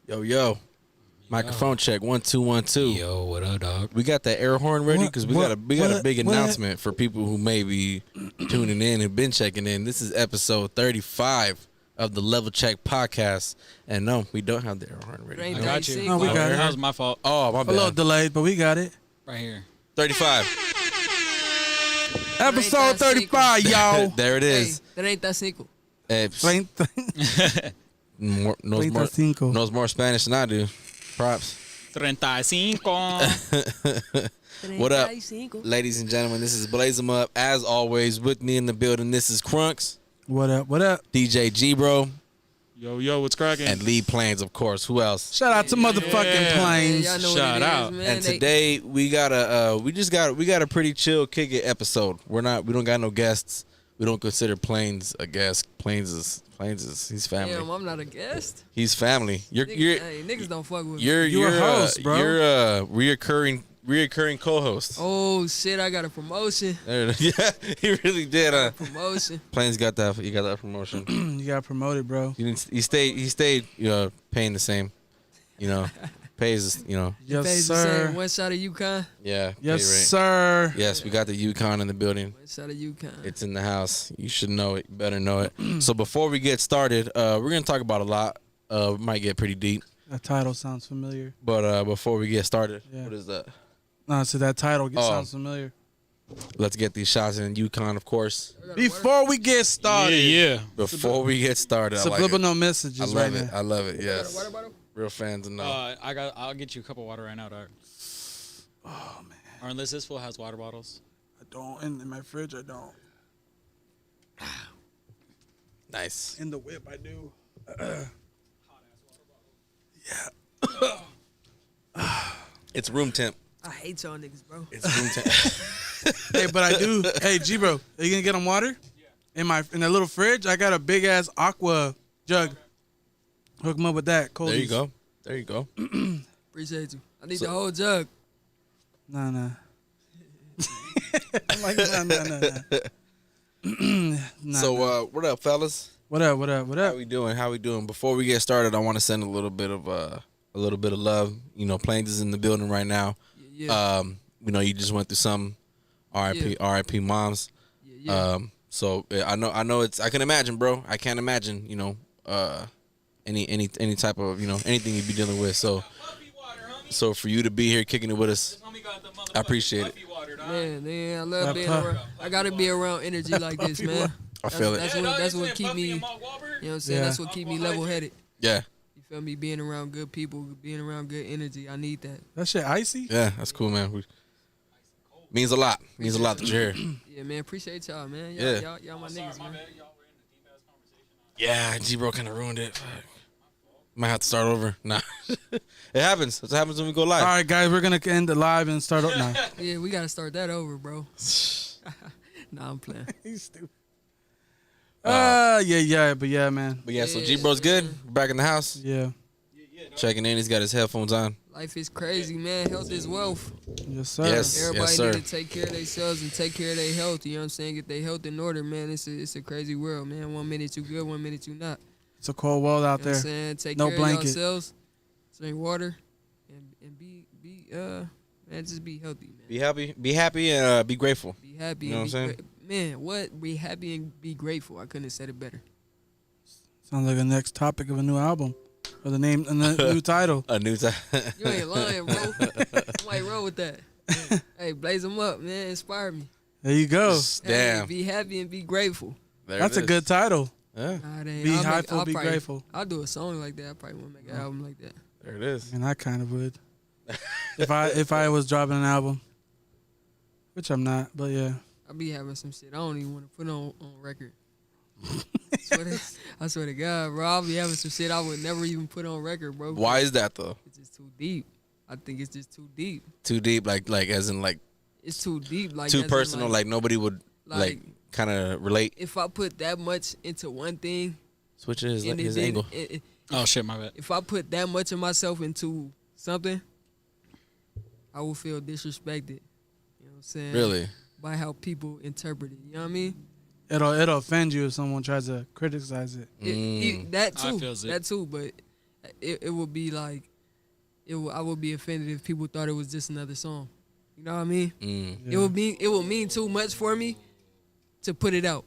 Yo. Microphone check 1 2 1 2. Yo, what up, dog? We got that air horn ready because we got a big what? announcement for people who may be tuning in and been checking in. This is episode 35 of the Level Check podcast, and no, we don't have the air horn ready. I got you. No, we got it. That was my fault. Oh, my A little bad. delayed, but we got it. Right here. 35. Episode 35, y'all. There it is. That ain't that cinco. Hey, knows more Spanish than I do. Props. 35. What up, ladies and gentlemen? This is Blaze 'em Up. As always, with me in the building, this is Crunks. What up? What up? DJ G, bro. Yo, what's cracking? And Lee Plains, of course. Who else? Shout out to motherfucking Plains. Y'all know Shout what it is, out. man. And today we got a pretty chill kick it episode. We don't got no guests. We don't consider Plains a guest. Plains is he's family. Damn, I'm not a guest. He's family. Niggas don't fuck with me. You're a host, bro. You're a reoccurring co-host. Oh shit, I got a promotion. There it is. Yeah, he really did. Promotion. Plains got that. He got that promotion. You got promoted, bro. He stayed. Paying the same. Pays. Yes, Pays the sir. same. One shot of UConn. Yeah. Yes, pay rate. sir. Yes, we got the Yukon in the building. One shot of UConn. It's in the house. You should know it. You better know it. So before we get started, we're going to talk about a lot. We might get pretty deep. That title sounds familiar. But before we get started, Yeah. what is that? No, so that title sounds familiar. Let's get these shots in Yukon, of course. Before we get started, Yeah. Before we get started, I like it. subliminal messages I right love it. now. I love it. Yes. Water bottle? Real fans and know. I'll get you a cup of water right now, dog. Oh man, Or unless this fool has water bottles. I don't. In my fridge, I don't. Nice. In the whip, I do. It's room temp. I hate y'all niggas, bro. It's room temp. Hey, but I do. Hey, G bro, are you gonna get them water? Yeah. In that little fridge, I got a big ass aqua jug. Hook them up with that. Cold. There you go. Appreciate you. I need the whole jug. Nah. I'm like, nah. Nah, So nah. what up, fellas? What up? How we doing? Before we get started, I want to send a little bit of love. Plains is in the building right now. Yeah. You just went through some RIP moms. Yeah. So I know it's. I can imagine, bro. I can't imagine. Any type of anything you'd be dealing with. So for you to be here kicking it with us, I appreciate it. Man, I love being around. I gotta be around energy like this, man. I feel it. That's what keep me. You know what I'm saying? Yeah. That's what keep me level headed. Yeah. You feel me? Being around good people, being around good energy. I need that. That shit icy. Yeah, that's cool, man. Means a lot. Means a lot that you're here. Yeah, man. Appreciate y'all, man. Y'all my niggas, man. Yeah, G-Bro kind of ruined it. Fuck. Might have to start over. Nah. It happens. That's what happens when we go live. All right, guys, we're gonna end the live and start up now. Yeah, we gotta start that over, bro. Nah, I'm playing. He's stupid. Yeah, man. But yeah, so G-Bro's good. We're back in the house. Yeah. Checking in. He's got his headphones on. Life is crazy, man. Health is wealth. Yes, sir. Yes. Everybody sir. need to take care of themselves and take care of their health. You know what I'm saying? Get their health in order, man. It's a crazy world, man. 1 minute you good, 1 minute you not. It's a cold world out You know what I'm there. saying? Take No care blanket. of yourselves. Drink water, and be man, just be healthy, man. Be happy, and be grateful. Be happy. You know and what I'm be man, what? Be happy and be grateful. I couldn't have said it better. Sounds like the next topic of a new album, or the name and the new title. A new time. You ain't lying, bro. I might roll with that. Hey, blaze them up, man. Inspire me. There you go. Damn. Hey, be happy and be grateful. There That's it a is. good title. Yeah. Nah, it ain't. Be I'll happy, be probably- grateful. I'll do a song like that. I probably want to make an album like that. There it is. And I kind of would. if I was dropping an album, which I'm not, but yeah. I be having some shit I don't even want to put on record. I swear to God, bro. I'll be having some shit I would never even put on record, bro. Why is that though? It's just too deep. I think it's just too deep. Too deep, like as in like It's too deep. Like too as in, personal, like nobody would like kind of relate. if I put that much into one thing, Switch his and it angle. didn't- Oh shit, my bad. if I put that much of myself into something, I will feel disrespected. You know what I'm saying? Really? By how people interpret it. You know what I mean? It'll offend you if someone tries to criticize it. That I too. feels it. That too. But it would be like, I would be offended if people thought it was just another song. You know what I mean? Mm. It would mean too much for me to put it out,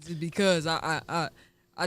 just because I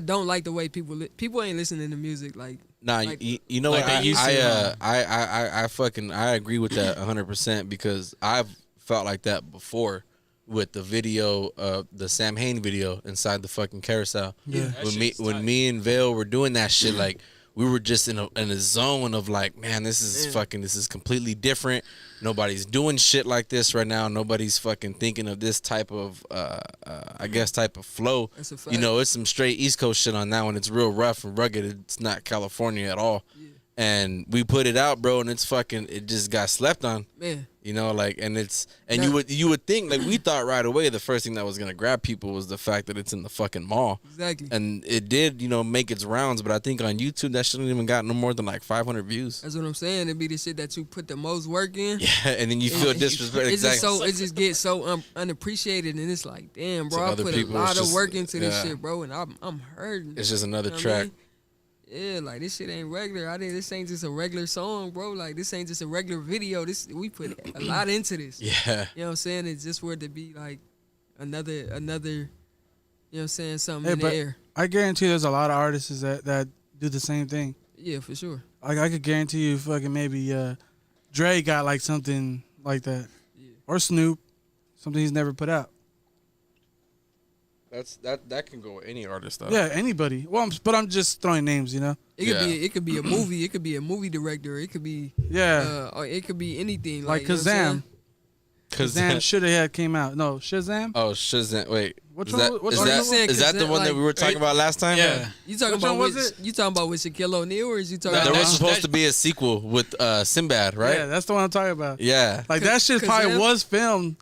don't like the way people ain't listening to music like. Nah, like, you know like what? they used to. I agree with that 100% because I've felt like that before with the video, the Sam Hain video inside the fucking carousel. Yeah. When me and Vale were doing that shit, like we were just in a zone of like, man, this is completely different. Nobody's doing shit like this right now. Nobody's fucking thinking of this type of, type of flow. That's a fact. You know, it's some straight East Coast shit on that one. It's real rough and rugged. It's not California at all. Yeah. And we put it out, bro, and it just got slept on. Man. You know, like, you would think, like, we thought right away the first thing that was gonna grab people was the fact that it's in the fucking mall. Exactly. And it did, make its rounds, but I think on YouTube that shouldn't even got no more than like 500 views. That's what I'm saying. It'd be the shit that you put the most work in. Yeah, and then you feel disrespect. It just gets so unappreciated, and it's like, damn, bro, I put a lot of work into this shit, bro, and I'm hurting. It's just another track. I mean? Yeah, like this shit ain't regular. This ain't just a regular song, bro. Like this ain't just a regular video. We put a lot into this. Yeah. You know what I'm saying? It's just for it to be like another, you know what I'm saying, something in the air. I guarantee there's a lot of artists that do the same thing. Yeah, for sure. Like I could guarantee you fucking maybe Dre got like something like that. Yeah. Or Snoop, something he's never put out. That can go with any artist though. Yeah, anybody. Well, I'm just throwing names, you know. It could be a movie. It could be a movie director. It could be or it could be anything. Like you know what I'm Kazam. Kazam should have had came out. No, Shazam. Oh, Shazam. Wait. Which is one? Is that the one that we were talking about last time? Yeah. You talking Which about one was it? You talking about with Shaquille O'Neal, or is you talking There about? was supposed to be a sequel with Sinbad, right? Yeah, that's the one I'm talking about. Yeah. Like that shit probably was filmed.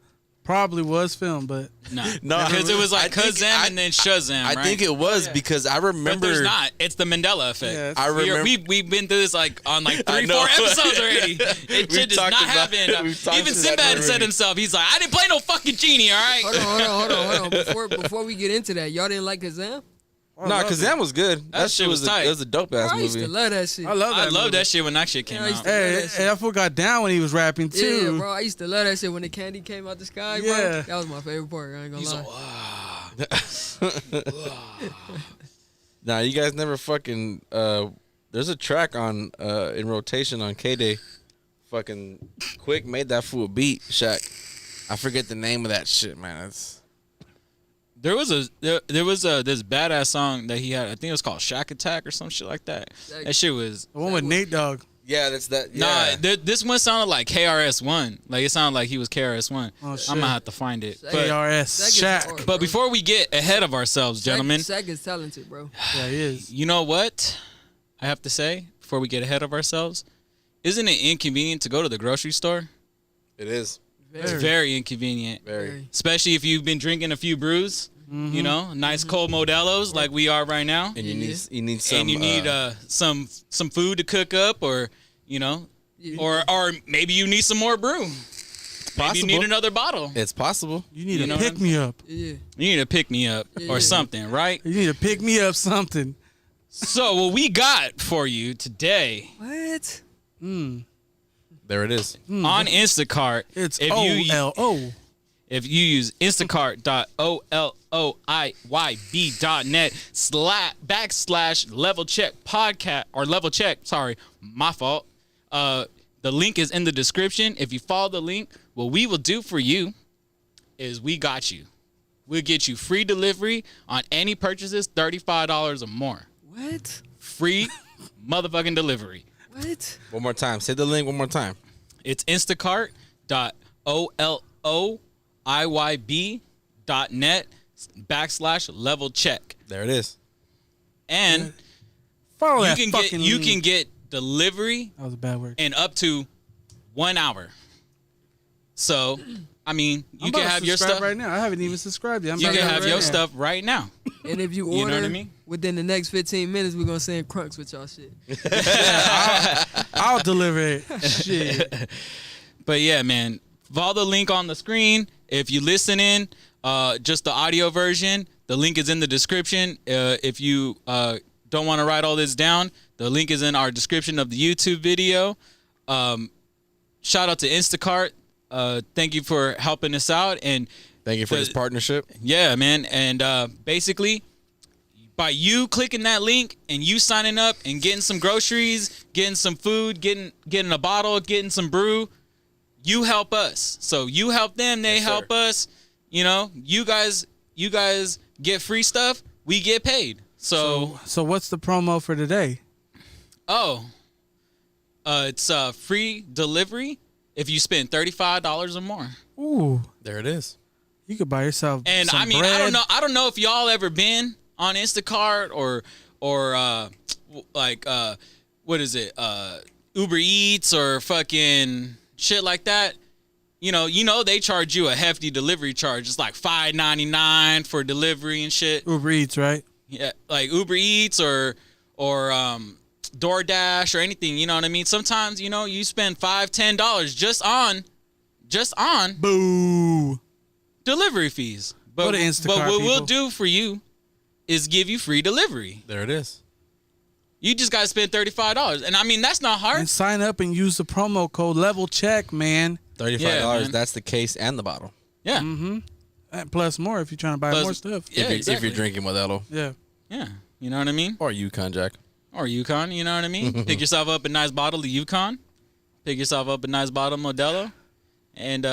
Probably was filmed, but No, No, because it was like Kazam and then Shazam. I think it was because I remember. But there's not. It's the Mandela effect. Yeah, I remember. We've been through this like on like I 3-4 know. episodes already. It shit does not talked about happen. it. We've talked Even about it Sinbad said already. himself. He's like, I didn't play no fucking genie. All right. Hold on. Before we get into that, y'all didn't like Kazam? No, Kazam was good. That shit was tight. It was a dope ass I used to movie. love that shit. I love that. I love movie. that shit when that shit came Yeah, I used out. to- Hey, that fool got down when he was rapping too. Yeah, bro. I used to love that shit when the candy came out the sky, bro. Yeah. That was my favorite part. I ain't gonna He's lie. like, Nah, you guys never fucking. There's a track on in rotation on K-Day. Fucking quick made that fool a beat, Shaq. I forget the name of that shit, man. There was this badass song that he had. I think it was called Shack Attack or some shit like that. That shit was. The one with Nate Dogg. Yeah, that's that. Nah, Yeah. this one sounded like KRS-One. Like it sounded like he was KRS-One. Oh, shit. I'm gonna have to find it. But, ARS Shaq is Shaq. hard. but before we get ahead of ourselves, gentlemen, Shaq is talented, bro. Yeah, he is. you know what I have to say before we get ahead of ourselves? Isn't it inconvenient to go to the grocery store? It is It's very inconvenient. very. Especially if you've been drinking a few brews, you know, nice cold Modelo's like we are right now. And you need some. And you need some food to cook up, or you know, or maybe you need some more brew. Maybe you possible. need another bottle. It's possible. You need You know to what pick I'm me up. Yeah. You need to pick me up Yeah. or something, right? You need to pick me up something. So what we got for you today What? There it is. on Instacart. It's if OLO. If you use instacart.olloyb.net / level check podcast or level check, sorry, my fault. The link is in the description. If you follow the link, what we will do for you is we got you. We'll get you free delivery on any purchases $35 or more. What? Free motherfucking delivery. What? One more time. Say the link one more time. It's instacart.olloyb.net / level check. There it is. And Follow you that can fucking get link. delivery That was a bad word. in up to 1 hour. So, I mean, you I'm can about to have your subscribe stuff. right now. I haven't even subscribed yet. I'm You about can to have right your now. stuff right now. And if you You know order what I mean? within the next 15 minutes, we're gonna send crunks with y'all shit. I'll deliver it. Shit. But yeah, man, follow the link on the screen. If you listen in, just the audio version, the link is in the description. If you don't want to write all this down, the link is in our description of the YouTube video. Shout out to Instacart. Thank you for helping us out. And Thank you for this partnership. yeah, man. And basically, by you clicking that link and you signing up and getting some groceries, getting some food, getting a bottle, getting some brew, you help us. So you help them, they help us. You know, you guys get free stuff, we get paid. So what's the promo for today? It's free delivery if you spend $35 or more. Ooh, There it is. you could buy yourself. And some I mean, bread. I don't know if y'all ever been on Instacart or what is it? Uber Eats or fucking shit like that. You know they charge you a hefty delivery charge. It's like $5.99 for delivery and shit. Uber Eats, right? Yeah, like Uber Eats or DoorDash or anything. You know what I mean? Sometimes you spend $5-10 just on Boo. delivery fees. Go But to Instacart, what we'll people. do for you is give you free delivery. There it is. You just gotta spend $35, and I mean that's not hard. And sign up and use the promo code Level Check, man. $35. Yeah, man. That's the case and the bottle. Yeah, And plus more if you're trying to buy more stuff. Yeah, If exactly. you're drinking Modelo Yeah. Yeah, you know what I mean. or Yukon Jack. Or Yukon, you know what I mean. Pick yourself up a nice bottle of Yukon. Pick yourself up a nice bottle of Modelo, and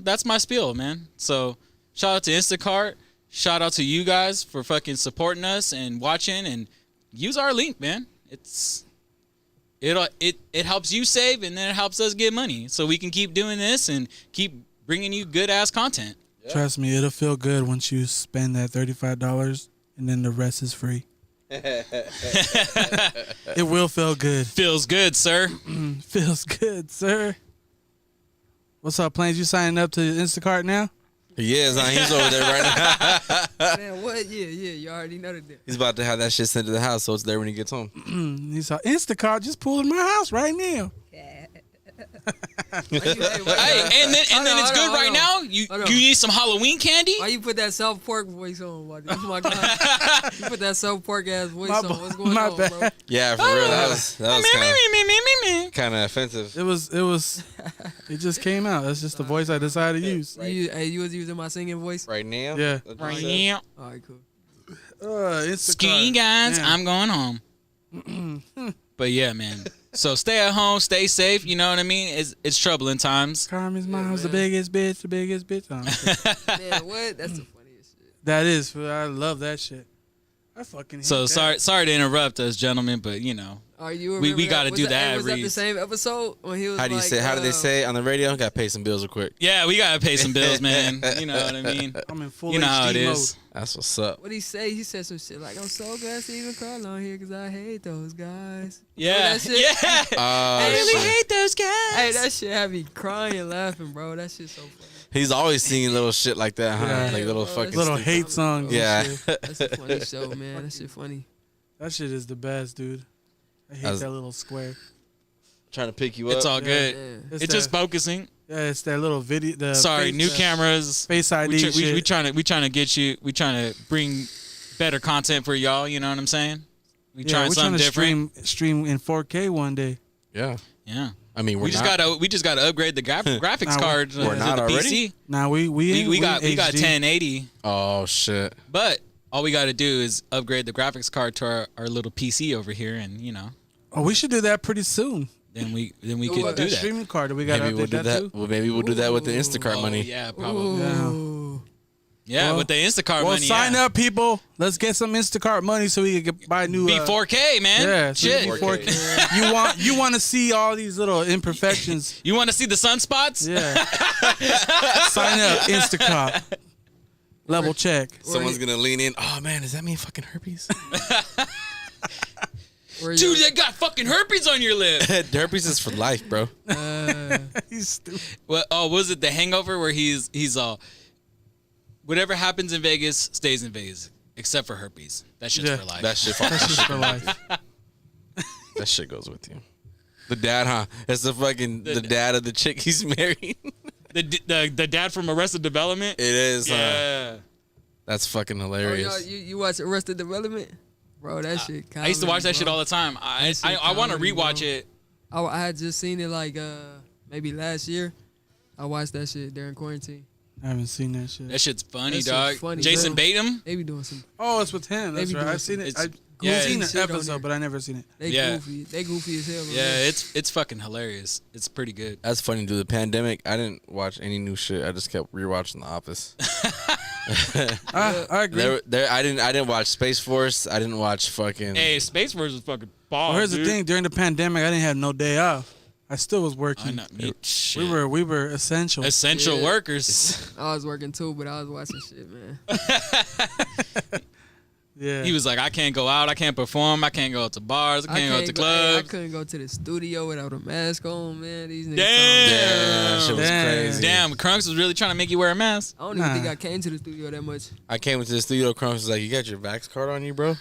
that's my spiel, man. So shout out to Instacart. Shout out to you guys for fucking supporting us and watching, and use our link, man. It helps you save, and then it helps us get money, so we can keep doing this and keep bringing you good ass content. Trust me, it'll feel good once you spend that $35 and then the rest is free. It will feel good. Feels good, sir. Feels good, sir. What's up, Plains? You signing up to Instacart now? He is, huh? He's over there right now. Man, what? Yeah, you already know that. He's about to have that shit sent to the house, so it's there when he gets home. He saw Instacart just pulled in my house right now. Hey, and then it's good right now. You need some Halloween candy? Why you put that South Park voice on? Buddy? Oh my God. You put that South Park ass voice on. What's going my on, bad. bro? Yeah, for real. That was kind of offensive. It just came out. That's just the voice I decided to use. You was using my singing voice? Right now? Yeah. Right now. All right, cool. Instacart. Ski guys, Damn. I'm going home. But yeah, man. So stay at home, stay safe. You know what I mean? It's troubling times. Carmen's mom's the biggest bitch, the biggest bitch. Oh, Man, what? That's the funniest shit. that is, I love that shit. I fucking hate So that. sorry to interrupt us, gentlemen, but Are you We remember gotta that? do Was that Was that every- the same episode when he was How do you like, say? How do they say it on the radio? Got to pay some bills real quick. yeah, we gotta pay some bills, man. You know what I mean? I'm in full You know HD how it mode. is. That's what's up. What he say? He said some shit like, "I'm so glad Steven Carl on here because I hate those guys." Yeah, that shit? yeah. I really shit. hate those guys. Hey, that shit had me crying and laughing, bro. That shit's so funny. He's always singing little shit like that, huh? Yeah. Like little Bro, fucking Little stupid- hate songs. Yeah. And shit. That's a funny show, man. That shit funny. That shit is the best, dude. I hate As- that little square. Trying to pick you up. It's all good. Yeah. It's It's just that- focusing. Yeah, it's that little video. The Sorry, face, new cameras. Face ID We shit. trying to get you. We trying to bring better content for y'all. You know what I'm saying? We yeah, trying we're something trying to different. stream in 4K one day. Yeah. Yeah. I mean, We just gotta upgrade the graphics Nah, card we're to not the already? PC. Now we We got HD. 1080, Oh shit. but all we got to do is upgrade the graphics card to our little PC over here, and Oh, we should do that pretty soon. then we could What, do that that. streaming card? Do we got to Maybe we'll update do that. too? Well, maybe we'll do that with the Instacart Oh, money. yeah, probably. Ooh. Yeah, Well- with the Instacart Well, money. sign yeah. up, people. Let's get some Instacart money so we can buy new. Be 4K, man. Yeah, so Shit. be 4K. You want to see all these little imperfections? You want to see the sunspots? Yeah. Sign up, Instacart. Level check. Someone's gonna lean in. Oh man, does that mean fucking herpes? Where you- Dude, they got fucking herpes on your lip. Herpes is for life, bro. He's stupid. What? Oh, was it The Hangover where he's all, whatever happens in Vegas stays in Vegas, except for herpes. That shit's Yeah. for life. That shit. That's just for life. That shit goes with you. The dad, huh? That's the fucking the dad of the chick he's married. the dad from Arrested Development. It is. Yeah. That's fucking Oh, hilarious. you watch Arrested Development? Bro, that shit. I used to watch that shit all the time. I want to comedy, rewatch bro. it. I had just seen it like maybe last year. I watched that shit during quarantine. I haven't seen that shit. That shit's funny, That shit dog. funny, Jason bro. Bateman. They be doing some. Oh, it's with him. That's They be right. doing I've seen it. some- I've yeah, seen shit the on there. episode, but I never seen it. They Yeah. goofy. They goofy as hell. on Yeah, there. it's fucking hilarious. It's pretty good. That's funny, dude. The pandemic, I didn't watch any new shit. I just kept rewatching The Office. I agree. I didn't watch Space Force. I didn't watch fucking. Hey, Space Force is fucking bomb. Well, here's dude. the thing. During the pandemic, I didn't have no day off. I still was I working. know. Shit. We were essential. Essential Yeah. workers. I was working too, but I was watching shit, man. Yeah. He was like, I can't go out. I can't perform. I can't go to bars. I can't go to I clubs. couldn't go to the studio without a mask on, man. These niggas. Damn. That shit was Damn. crazy. Damn, Crunks was really trying to make you wear a mask. I don't even Nah. think I came to the studio that much. I came into the studio. Crumps was like, "You got your Vax card on you, bro?"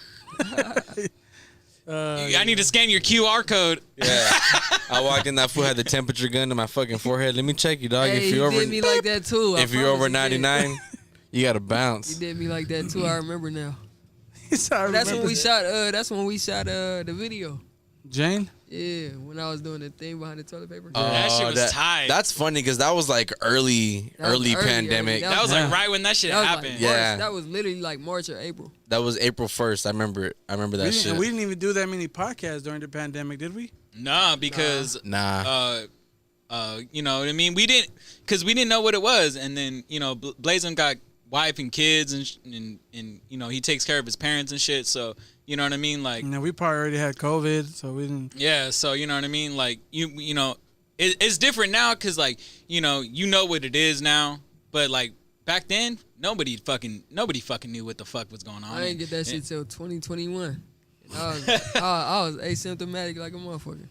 I need to scan your QR code. Yeah. I walked in. That fool had the temperature gun to my fucking forehead. Let me check you, dog. Hey, if he you're over, did me like that too. I if you're over promise he did. 99, you gotta He bounce. did me like that too. I remember now. I That's when remember we that. shot. That's when we shot the video. Jane. Yeah, when I was doing the thing behind the toilet paper. That shit was tight. That's funny because that was like early That was early, pandemic. early. That was Yeah. like right when that shit that was happened. like Yeah. March. That was literally like March or April. That was April 1st. I remember it. I remember that shit. We didn't even do that many podcasts during the pandemic, did we? Nah, because Nah. you know what I mean. We didn't know what it was, and then Blazin got wife and kids, and he takes care of his parents and shit. So you know what I mean, like. You know, we probably already had COVID, so we didn't. Yeah, so you know what I mean. Like it's different now because like you know what it is now, but like back then nobody fucking knew what the fuck was going on. I didn't get that shit till 2021. I was asymptomatic like a motherfucker.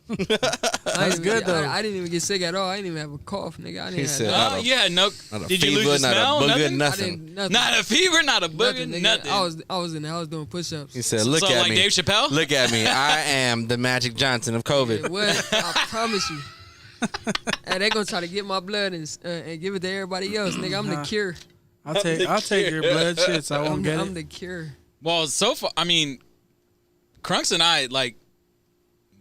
That's good, though. I didn't even get sick at all. I didn't even have a cough, nigga. I He didn't said, have Oh, you had no. Not a Did you fever, lose your not smell? a booger, Nothing? nothing. nothing. Not a fever, not a booger, Nothing, nothing. nigga. I was in there. I was doing push-ups. He said, "Look so at like me, Dave Chappelle. look at me. I am the Magic Johnson of COVID." Yeah, what? I promise you. And they gonna try to get my blood and give it to everybody else, nigga. I'm the cure. I'll take your blood shit, so I won't get I'm it. the cure. Well, so far, I mean, Crunks and I like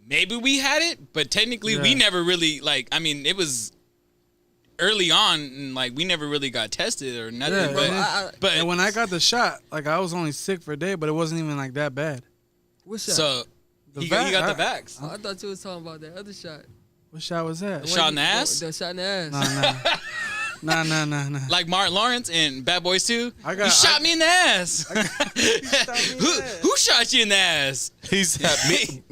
maybe we had it, but technically we Yeah. never really like. I mean, it was early on, and like we never really got tested or nothing. Yeah, but and but And when I got the shot, like I was only sick for a day, but it wasn't even like that bad. What shot? so The he got vac- the vax. Oh, I thought you was talking about that other shot. What shot was that? The Shot one in the you- ass? The shot in the ass. Nah. Like Martin Lawrence and Bad Boys 2. You shot me in the ass. shot me in the ass. Who shot you in the ass? He said, "Me,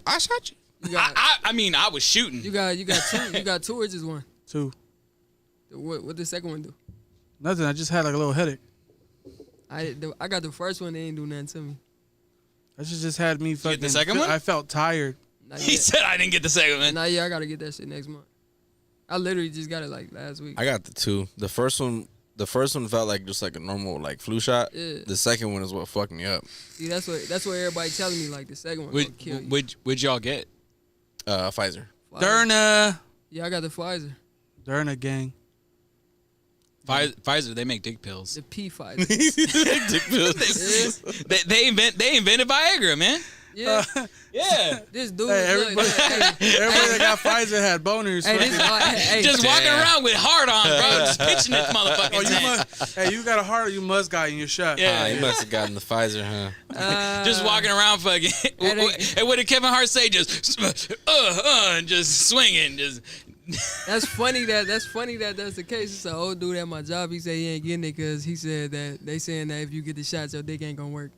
I shot you." You got, I mean, I was shooting. you got two. You got two or just one? 2. What the second one do? Nothing. I just had like a little headache. I got the first one. They ain't do nothing to me. That shit just had me get fucking. the second one? I felt tired. Not He yet. said I didn't get the second one. Nah, yeah, I gotta get that shit next month. I literally just got it like last week. I got the 2. The first one felt like just like a normal like flu shot. Yeah. The second one is what fucked me up. See, that's what everybody telling me. Like the second one gonna kill you. Would y'all get? Pfizer. Pfizer. Derna. Yeah, I got the Pfizer. Derna gang. Pfizer, they make dick pills. The P Pfizer. They invented Viagra, man. Yeah. Yeah. This dude. Hey, look, everybody that got Pfizer had boners. Hey, this, hey, Just walking Damn. around with hard on, bro. Just pitching this motherfucking Oh, you tent. must. Hey, you got a heart. You must got in your shot. Yeah. You must have gotten the Pfizer, huh? Just walking around fucking. And what did Kevin Hart say? Just and just swinging. Just That's funny that that's the case. It's an old dude at my job. He said he ain't getting it because he said that they saying that if you get the shots, your dick ain't gonna work.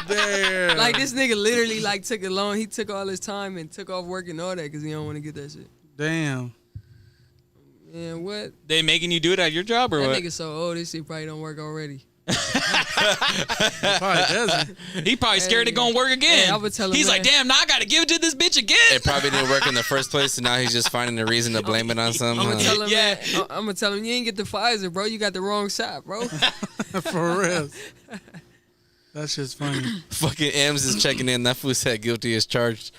Damn. Like this nigga literally like took it long. He took all his time and took off work and all that because he don't want to get that shit. Damn. Man, what? they making you do it at your job or That what? nigga so old. This shit probably don't work already. Probably doesn't. He probably scared it gonna work again. Hey, I would tell him, He's like, man. damn, now I gotta give it to this bitch again. It probably didn't work in the first place, so now he's just finding a reason to blame it on something. I'm gonna tell him. Yeah. Yeah. I'm gonna tell him you ain't get the Pfizer, bro. You got the wrong shot, bro. For real. That shit's funny. Fucking M's is checking in. That fool said guilty as charged.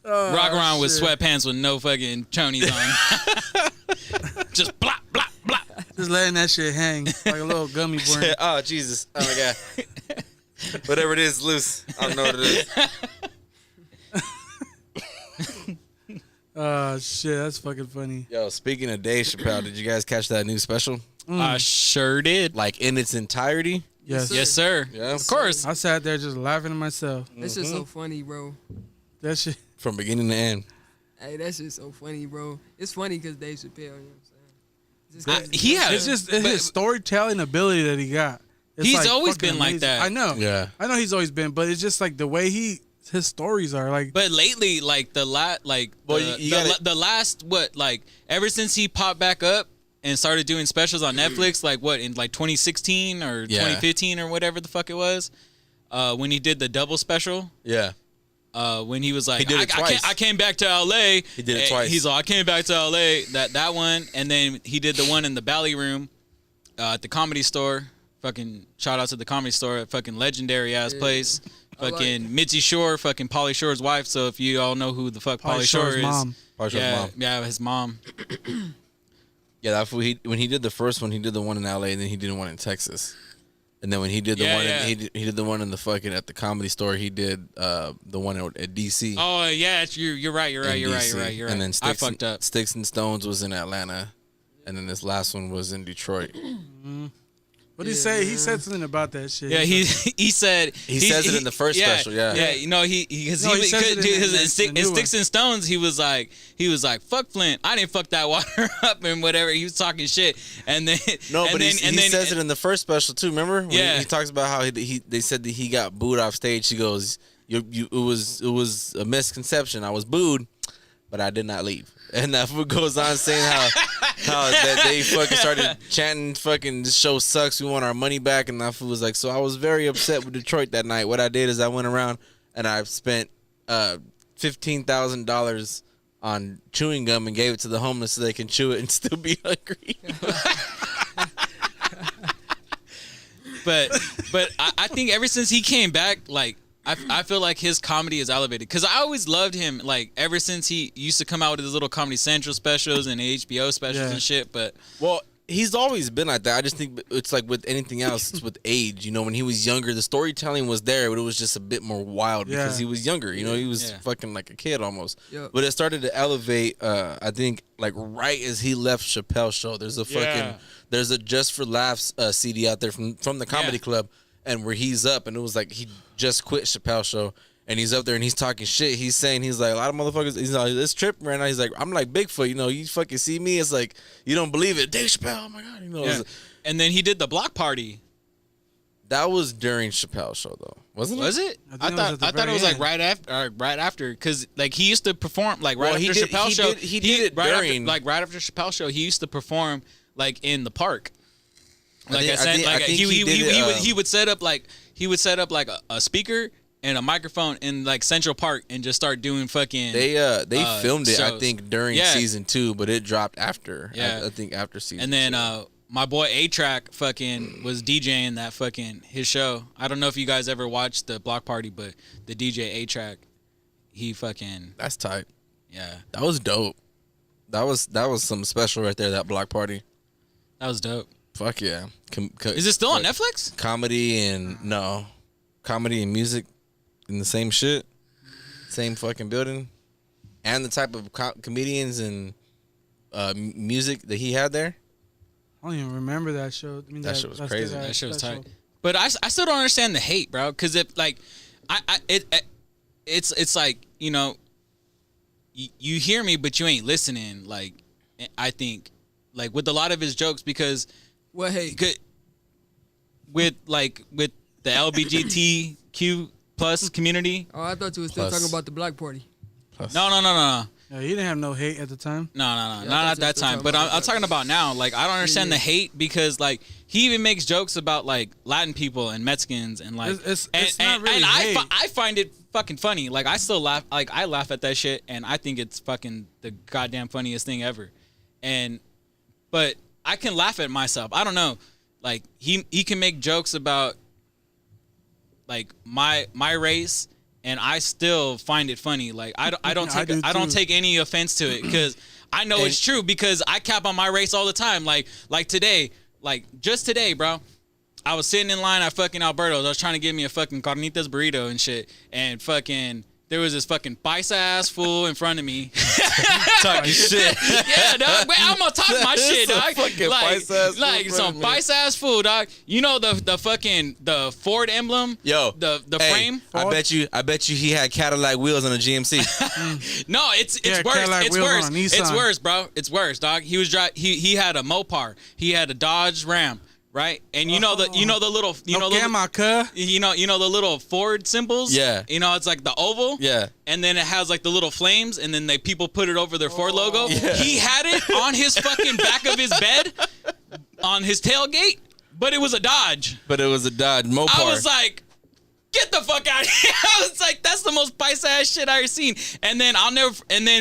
Rock around with shit. sweatpants with no fucking chonies on. Just blop, blop, blop. Just letting that shit hang like a little gummy worm. Oh Jesus! Oh my god! Whatever it is, loose. I don't know what it is. Shit, that's fucking funny. Yo, speaking of Dave Chappelle, did you guys catch that new special? I sure did. Like in its entirety? Yes. Yes, sir. Yeah. Of course. I sat there just laughing to myself. That's just so funny, bro. That shit. From beginning to end. Hey, that's just so funny, bro. It's funny because Dave Chappelle, you know what I'm saying? Just 'cause He has. It's just his storytelling ability that he got. It's He's like always fucking been like amazing. that. I know. Yeah. I know he's always been, but it's just like the way his stories are like. But lately, like the last ever since he popped back up and started doing specials on Netflix, like what in like 2016 or 2015 or whatever the fuck it was, when he did the double special. Yeah. When he was like, He did it twice. I came back to LA. He did it twice. He's like, I came back to LA. That one, and then he did the one in the Bally Room, at the Comedy Store. Fucking shout out to the Comedy Store, fucking legendary ass place. Fucking Mitzi Shore, fucking Pauly Shore's wife. So if you all know who the fuck Pauly Shore Shore's is, mom. Pauly Shore's mom. yeah, his mom. Yeah, that fool, when he did the first one, he did the one in LA, and then he did one in Texas. And then when he did the one, he did the one in the fucking at the Comedy Store. He did the one at DC. Oh yeah, you're right. You're right. And then I fucked up. Sticks and Stones was in Atlanta, and then this last one was in Detroit. What did he say? He said something about that shit. Yeah, he said he says it in the first special. Yeah, you know he says it in the new Sticks and Stones. He was like fuck Flint. I didn't fuck that water up and whatever. He was talking shit, and then no, but he says it in the first special too. Remember? When he talks about how they said that he got booed off stage. He goes, it was a misconception. I was booed, but I did not leave. And that fool goes on saying how that they fucking started chanting, fucking, this show sucks, we want our money back. And that fool was like, so I was very upset with Detroit that night. What I did is I went around and I spent $15,000 on chewing gum and gave it to the homeless so they can chew it and still be hungry. But I think ever since he came back, like, I feel like his comedy is elevated because I always loved him. Like ever since he used to come out with his little Comedy Central specials and HBO specials and shit. But he's always been like that. I just think it's like with anything else, it's with age. You know, when he was younger, the storytelling was there, but it was just a bit more wild because he was younger. You know, he was fucking like a kid almost. Yep. But it started to elevate. I think like right as he left Chappelle's show, there's a fucking there's a Just for Laughs CD out there from the Comedy Club. And where he's up, and it was like he just quit Chappelle's show, and he's up there and he's talking shit. He's saying a lot of motherfuckers. He's like, it's tripping right now. He's like, I'm like Bigfoot, you know. You fucking see me, it's like you don't believe it. Dave Chappelle, oh my god, you know. Yeah. And then he did the block party. That was during Chappelle's show, though, wasn't it? Was it? I thought it was like right after, because like he used to perform like right after Chappelle's show. He did it right during right after Chappelle's show. He used to perform like in the park. Like he would set up like a speaker and a microphone in like Central Park and just start doing fucking. They filmed it, shows. I think, during season 2, but it dropped after. Yeah, I think after season. And then 2. My boy A-Track fucking was DJing that fucking his show. I don't know if you guys ever watched the block party, but the DJ A-Track, he fucking. That's tight. Yeah, that was dope. That was some special right there. That block party. That was dope. Fuck yeah. Is it still on Netflix? Comedy and music in the same shit. Same fucking building. And the type of comedians and music that he had there. I don't even remember that show. I mean, that shit was crazy. That shit was tight. But I still don't understand the hate, bro. Because if like, it's like, you know, you hear me, but you ain't listening. Like, I think, like with a lot of his jokes, because what hate? With the LGBTQ plus community. Oh, I thought you were still talking about the block party. No. Yeah, he didn't have no hate at the time. No, Yeah, not at that time. But I'm talking about now. Like, I don't understand the hate because, like, he even makes jokes about like Latin people and Mexicans and like, it's not really hate. I find it fucking funny. Like, I still laugh. Like, I laugh at that shit, and I think it's fucking the goddamn funniest thing ever. But I can laugh at myself. I don't know. Like, he can make jokes about like my race, and I still find it funny. Like, I don't take any offense to it because I know it's true because I cap on my race all the time. Like today, just today, bro. I was sitting in line at fucking Alberto's. I was trying to get me a fucking carnitas burrito and shit. And fucking, there was this fucking paisa ass fool in front of me. Talking shit. Yeah, dog. Man, I'm gonna talk my shit, dog. Fucking Like some paisa ass fool, dog. You know the Ford emblem? Yo, the frame? I bet you he had Cadillac wheels on a GMC. No, it's worse. Cadillac It's wheels worse. on a Nissan. It's worse, bro. It's worse, dog. He had a Mopar. He had a Dodge Ram. Right, and you know the little the little Ford symbols. Yeah, it's like the oval. Yeah, and then it has like the little flames, and then people put it over their Ford logo. Yeah. He had it on his fucking back of his bed, on his tailgate, but it was a Dodge. Mopar. I was like, get the fuck out of here. I was like, that's the most paisa ass shit I ever seen. And then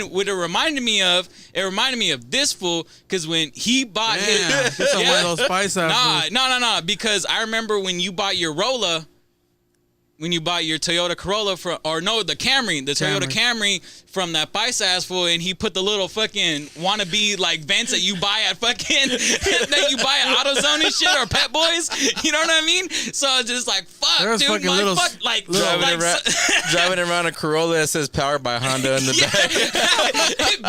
what it reminded me of this fool, because when he bought his one of those paisa Nah, because I remember when you bought your Rolla, when you bought your Toyota Corolla the Toyota Camry from that paisa ass fool, and he put the little fucking wannabe like vents that you buy at fucking that you buy at AutoZone and shit or Pet Boys. You know what I mean? So it's just like fuck, There's dude. Driving around a Corolla that says powered by Honda in the back.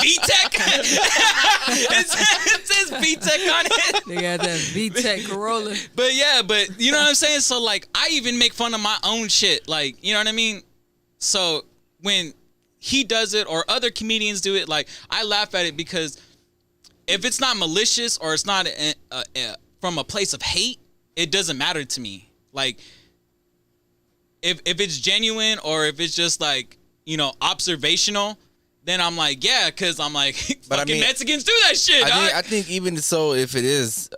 VTEC. It says VTEC on it. They got that VTEC Corolla. But you know what I'm saying? So like I even make fun of my own shit. Like, you know what I mean? So when he does it or other comedians do it, like I laugh at it because if it's not malicious or it's not from a place of hate, it doesn't matter to me. Like if it's genuine or if it's just like, observational, then I'm like, yeah, because I'm like, fucking Mexicans do that shit. I think even so, if it is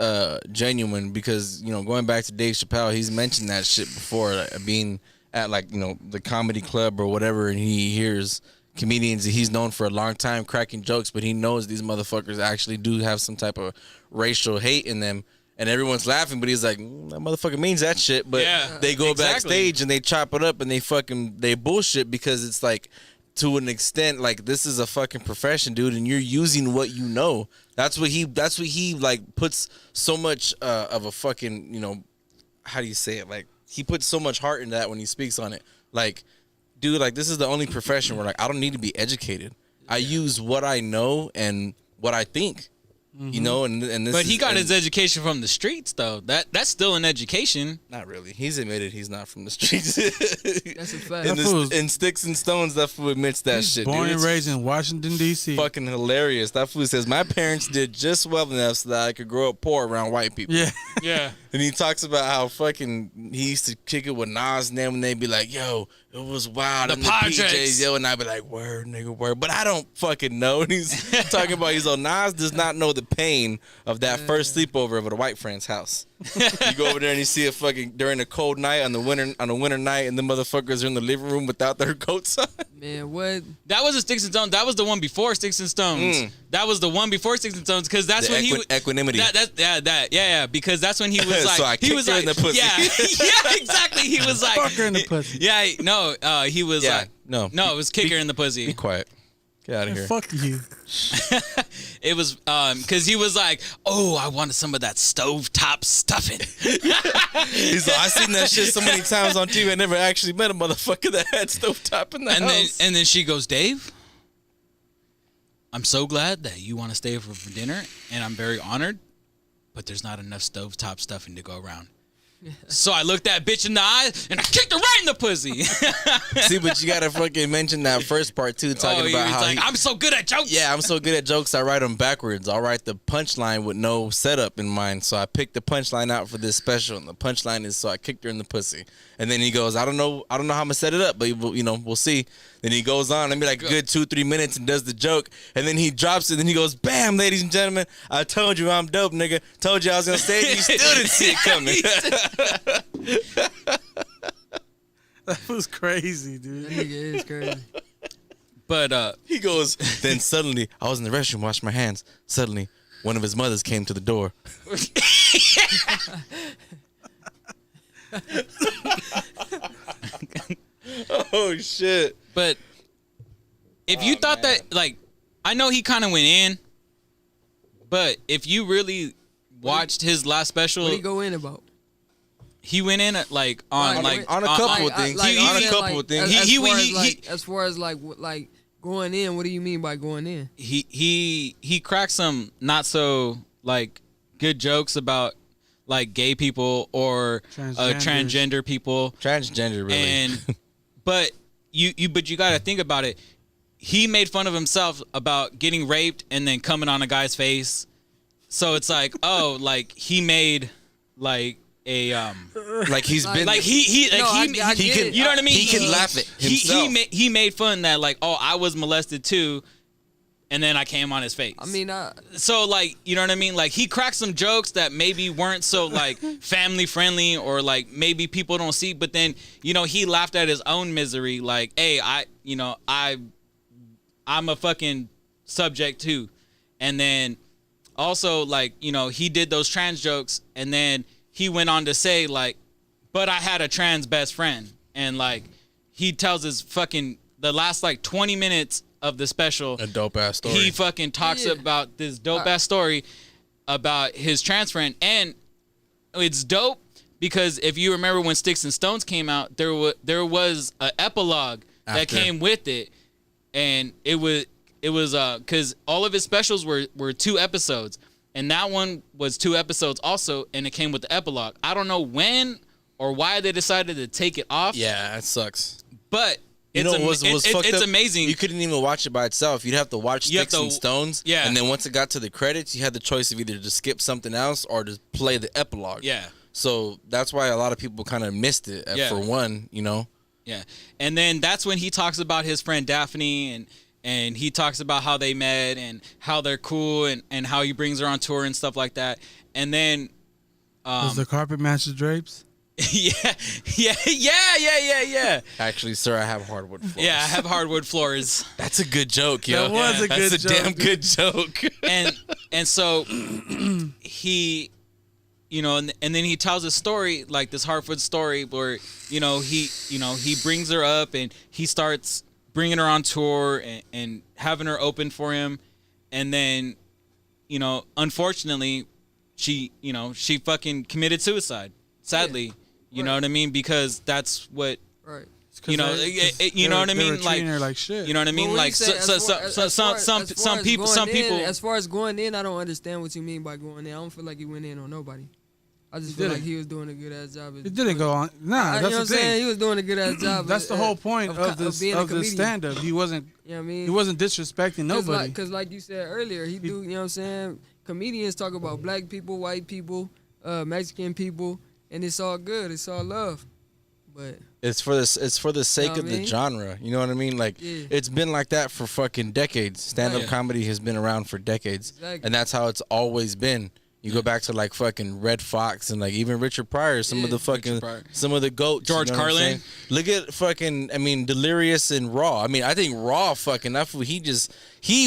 genuine, because, going back to Dave Chappelle, he's mentioned that shit before, like, being at like, the comedy club or whatever, and he hears comedians that he's known for a long time cracking jokes, but he knows these motherfuckers actually do have some type of racial hate in them. And everyone's laughing, but he's like, that motherfucker means that shit. But they go backstage and they chop it up and they bullshit, because it's like, to an extent, like, this is a fucking profession, dude, and you're using what you know. That's what he like puts so much of a fucking, how do you say it? Like, he puts so much heart into that when he speaks on it. Like, dude, like, this is the only profession where, like, I don't need to be educated. I use what I know and what I think. And this. But he got his education from the streets, though. That's still an education. Not really. He's admitted he's not from the streets. That's a fact. In Sticks and Stones, that fool admits that shit. Born dude. and raised in Washington, D.C. Fucking hilarious. That fool says, my parents did just well enough so that I could grow up poor around white people. Yeah. Yeah. And he talks about how fucking he used to kick it with Nas and them, and they'd be like, yo, it was wild. The Padres. Yo, and I'd be like, word, nigga, word. But I don't fucking know. And he's talking about, Nas does not know the pain of that first sleepover of a white friend's house. You go over there and you see it fucking during a cold night on a winter night, and the motherfuckers are in the living room without their coats on. Man, what? That was a Sticks and Stones. That was the one before Sticks and Stones. That was the one before Sticks and Stones, because that's when he equanimity. Because that's when he was like, so I kicked her in the pussy. Yeah, exactly. He was like, Fuck her in the pussy. Yeah, no, he was like, no, it was kick her in the pussy. Be quiet. Get out of here. Fuck you. It was because he was like, oh, I wanted some of that stovetop stuffing. He's like, I seen that shit so many times on TV. I never actually met a motherfucker that had stovetop in the house. And then she goes, Dave, I'm so glad that you want to stay for dinner, and I'm very honored, but there's not enough stovetop stuffing to go around. So I looked that bitch in the eye and I kicked her right in the pussy. See, but you gotta fucking mention that first part too, talking about how I'm so good at jokes. Yeah, I'm so good at jokes. I write them backwards. I'll write the punchline with no setup in mind. So I picked the punchline out for this special, and the punchline is, so I kicked her in the pussy. And then he goes, I don't know how I'm gonna set it up, but we'll see. Then he goes on and be like a good 2-3 minutes and does the joke, and then he drops it. And he goes, bam, ladies and gentlemen, I told you I'm dope, nigga. Told you I was gonna say it. You still didn't see it coming. That was crazy, dude. That nigga is crazy. But he goes, then suddenly I was in the restroom washing my hands. Suddenly, one of his mothers came to the door. Oh shit. But if you thought that, like, I know he kind of went in, But if you really watched his last special, What did he go in about? he went in at, like on Like, on a couple of things. on a couple of things. As far as like going in, what do you mean by going in? he cracked some not so like good jokes about like gay people or transgender people. Transgender, really. And but you got to think about it. He made fun of himself about getting raped and then coming on a guy's face. So it's like, oh, like he made like a like he's been like he can, you know what I mean? He can laugh at himself. He made fun that like, oh, I was molested too, and then I came on his face. I mean, so like, you know what I mean? Like he cracked some jokes that maybe weren't so like family friendly or like maybe people don't see, but then, you know, he laughed at his own misery. Like, hey, I'm a fucking subject too. And then also like, you know, he did those trans jokes and then he went on to say like, but I had a trans best friend. And like, he tells his fucking, the last like 20 minutes of the special, a dope ass story. He fucking talks about this dope ass story about his trans friend. And it's dope because if you remember when Sticks and Stones came out, there was an epilogue that came with it. And it was because all of his specials were 2 episodes, and that one was 2 episodes also, and it came with the epilogue. I don't know when or why they decided to take it off. Yeah, it sucks. But it's amazing. You couldn't even watch it by itself. You'd have to watch Sticks and Stones. Yeah. And then once it got to the credits, you had the choice of either to skip something else or to play the epilogue. Yeah. So that's why a lot of people kind of missed it for one, you know. Yeah. And then that's when he talks about his friend Daphne and he talks about how they met and how they're cool and how he brings her on tour and stuff like that. And then does the carpet match the drapes? Yeah. Actually, sir, I have hardwood floors. Yeah, I have hardwood floors. That's a good joke, yo. That was a good joke. That's a damn good joke. And so he, you know, and then he tells a story, like this Hartford story where, he brings her up and he starts bringing her on tour and having her open for him. And then, unfortunately, she fucking committed suicide. Sadly, you know what I mean? Because that's what, right. You know what I mean? Like shit. You know what I mean? Well, like some people. As far as going in, I don't understand what you mean by going in. I don't feel like he went in on nobody. I just feel like he was doing a good ass job. He didn't go on. Nah, that's the thing. He was doing a good ass job. That's the whole point of this stand up. He wasn't. You know what I mean? He wasn't disrespecting nobody. Because like you said earlier, he do. You know what I'm saying? Comedians talk about black people, white people, Mexican people, and it's all good. It's all love. But it's for the sake of the genre. You know what I mean? Like it's been like that for fucking decades. Stand up comedy has been around for decades, and that's how it's always been. You go back to like fucking Red Fox and like even Richard Pryor, some of the goats. George Carlin. Look at fucking, Delirious and Raw. I think Raw fucking, that fool, he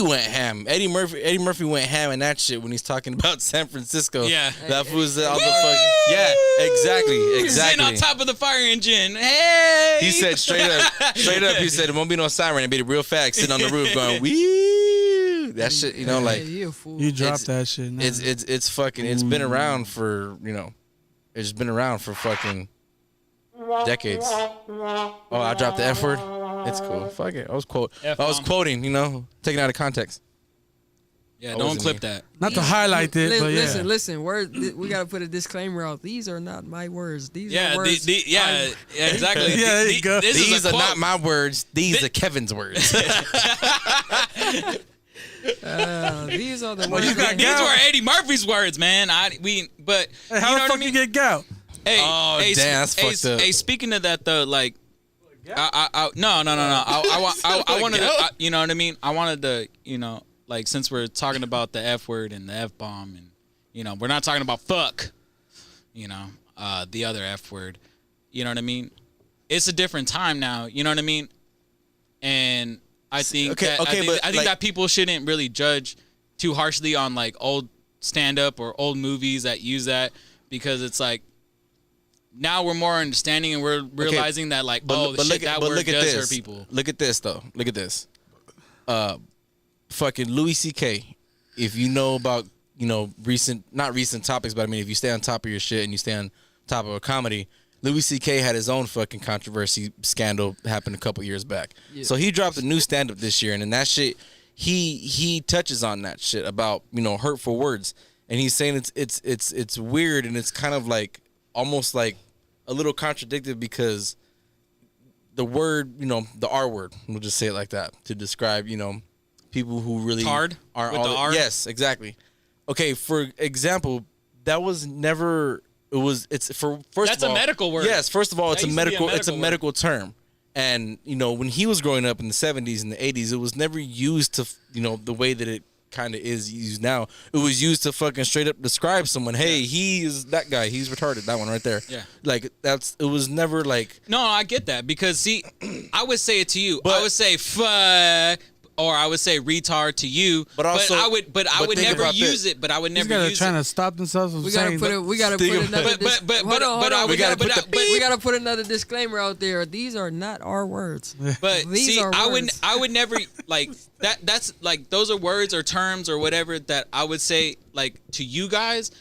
went ham. Eddie Murphy went ham in that shit when he's talking about San Francisco. Yeah. That fool's all the fucking, yeah, exactly. Sitting on top of the fire engine. Hey! He said straight up, he said, it won't be no siren. It be real facts sitting on the roof going, wee. That shit, like you dropped that shit. Now. It's fucking. It's been around for it's been around for fucking decades. Oh, I dropped the F word. It's cool. Fuck it. I was quoting. Taken out of context. Yeah, don't clip that. Not to highlight it, but yeah. Listen. We gotta put a disclaimer out. These are not my words. These are words. Exactly. Yeah, there you go. These are not my words. These are Kevin's words. These are the words. These were Eddie Murphy's words, man. How the fuck you get gout? Hey, damn, that's fucked up. Hey, speaking of that though, like, no. I wanted to, you know what I mean? I wanted to, like, since we're talking about the F word and the F bomb, and we're not talking about fuck, the other F word. You know what I mean? It's a different time now. You know what I mean? And I think that people shouldn't really judge too harshly on like old stand-up or old movies that use that, because it's like now we're more understanding and we're realizing that like that word does hurt people. Look at this though. Look at this. Fucking Louis C.K. If you know about not recent topics, but I mean, if you stay on top of your shit and you stay on top of a comedy, Louis C.K. had his own fucking controversy scandal happened a couple years back. Yeah. So he dropped a new stand-up this year, and in that shit, he touches on that shit about, hurtful words. And he's saying it's weird, and it's kind of like almost like a little contradictory because the word, the R word, we'll just say it like that to describe, people who really Tard are with all the R? Yes, exactly. Okay, for example, that was never. It's for first. That's of all, a medical word. Yes, first of all, it's That a used to be a medical. It's a medical medical term, and when he was growing up in the 70s and the 80s, it was never used to the way that it kind of is used now. It was used to fucking straight up describe someone. Hey, he is that guy. He's retarded. That one right there. Yeah. Like it was never like. No, I get that because see, I would say it to you. But- I would say fuck, or I would say retard to you. But also- I would but never think about use this. it. But I would These never guys are use trying it. to stop themselves from We gotta saying. put it. We gotta put Think another. about But- but- hold on, hold on. we We gotta gotta put put the we gotta put another disclaimer out there. These are not our words. But These see, are I words. would never like that. That's like those are words or terms or whatever that I would say like to you guys.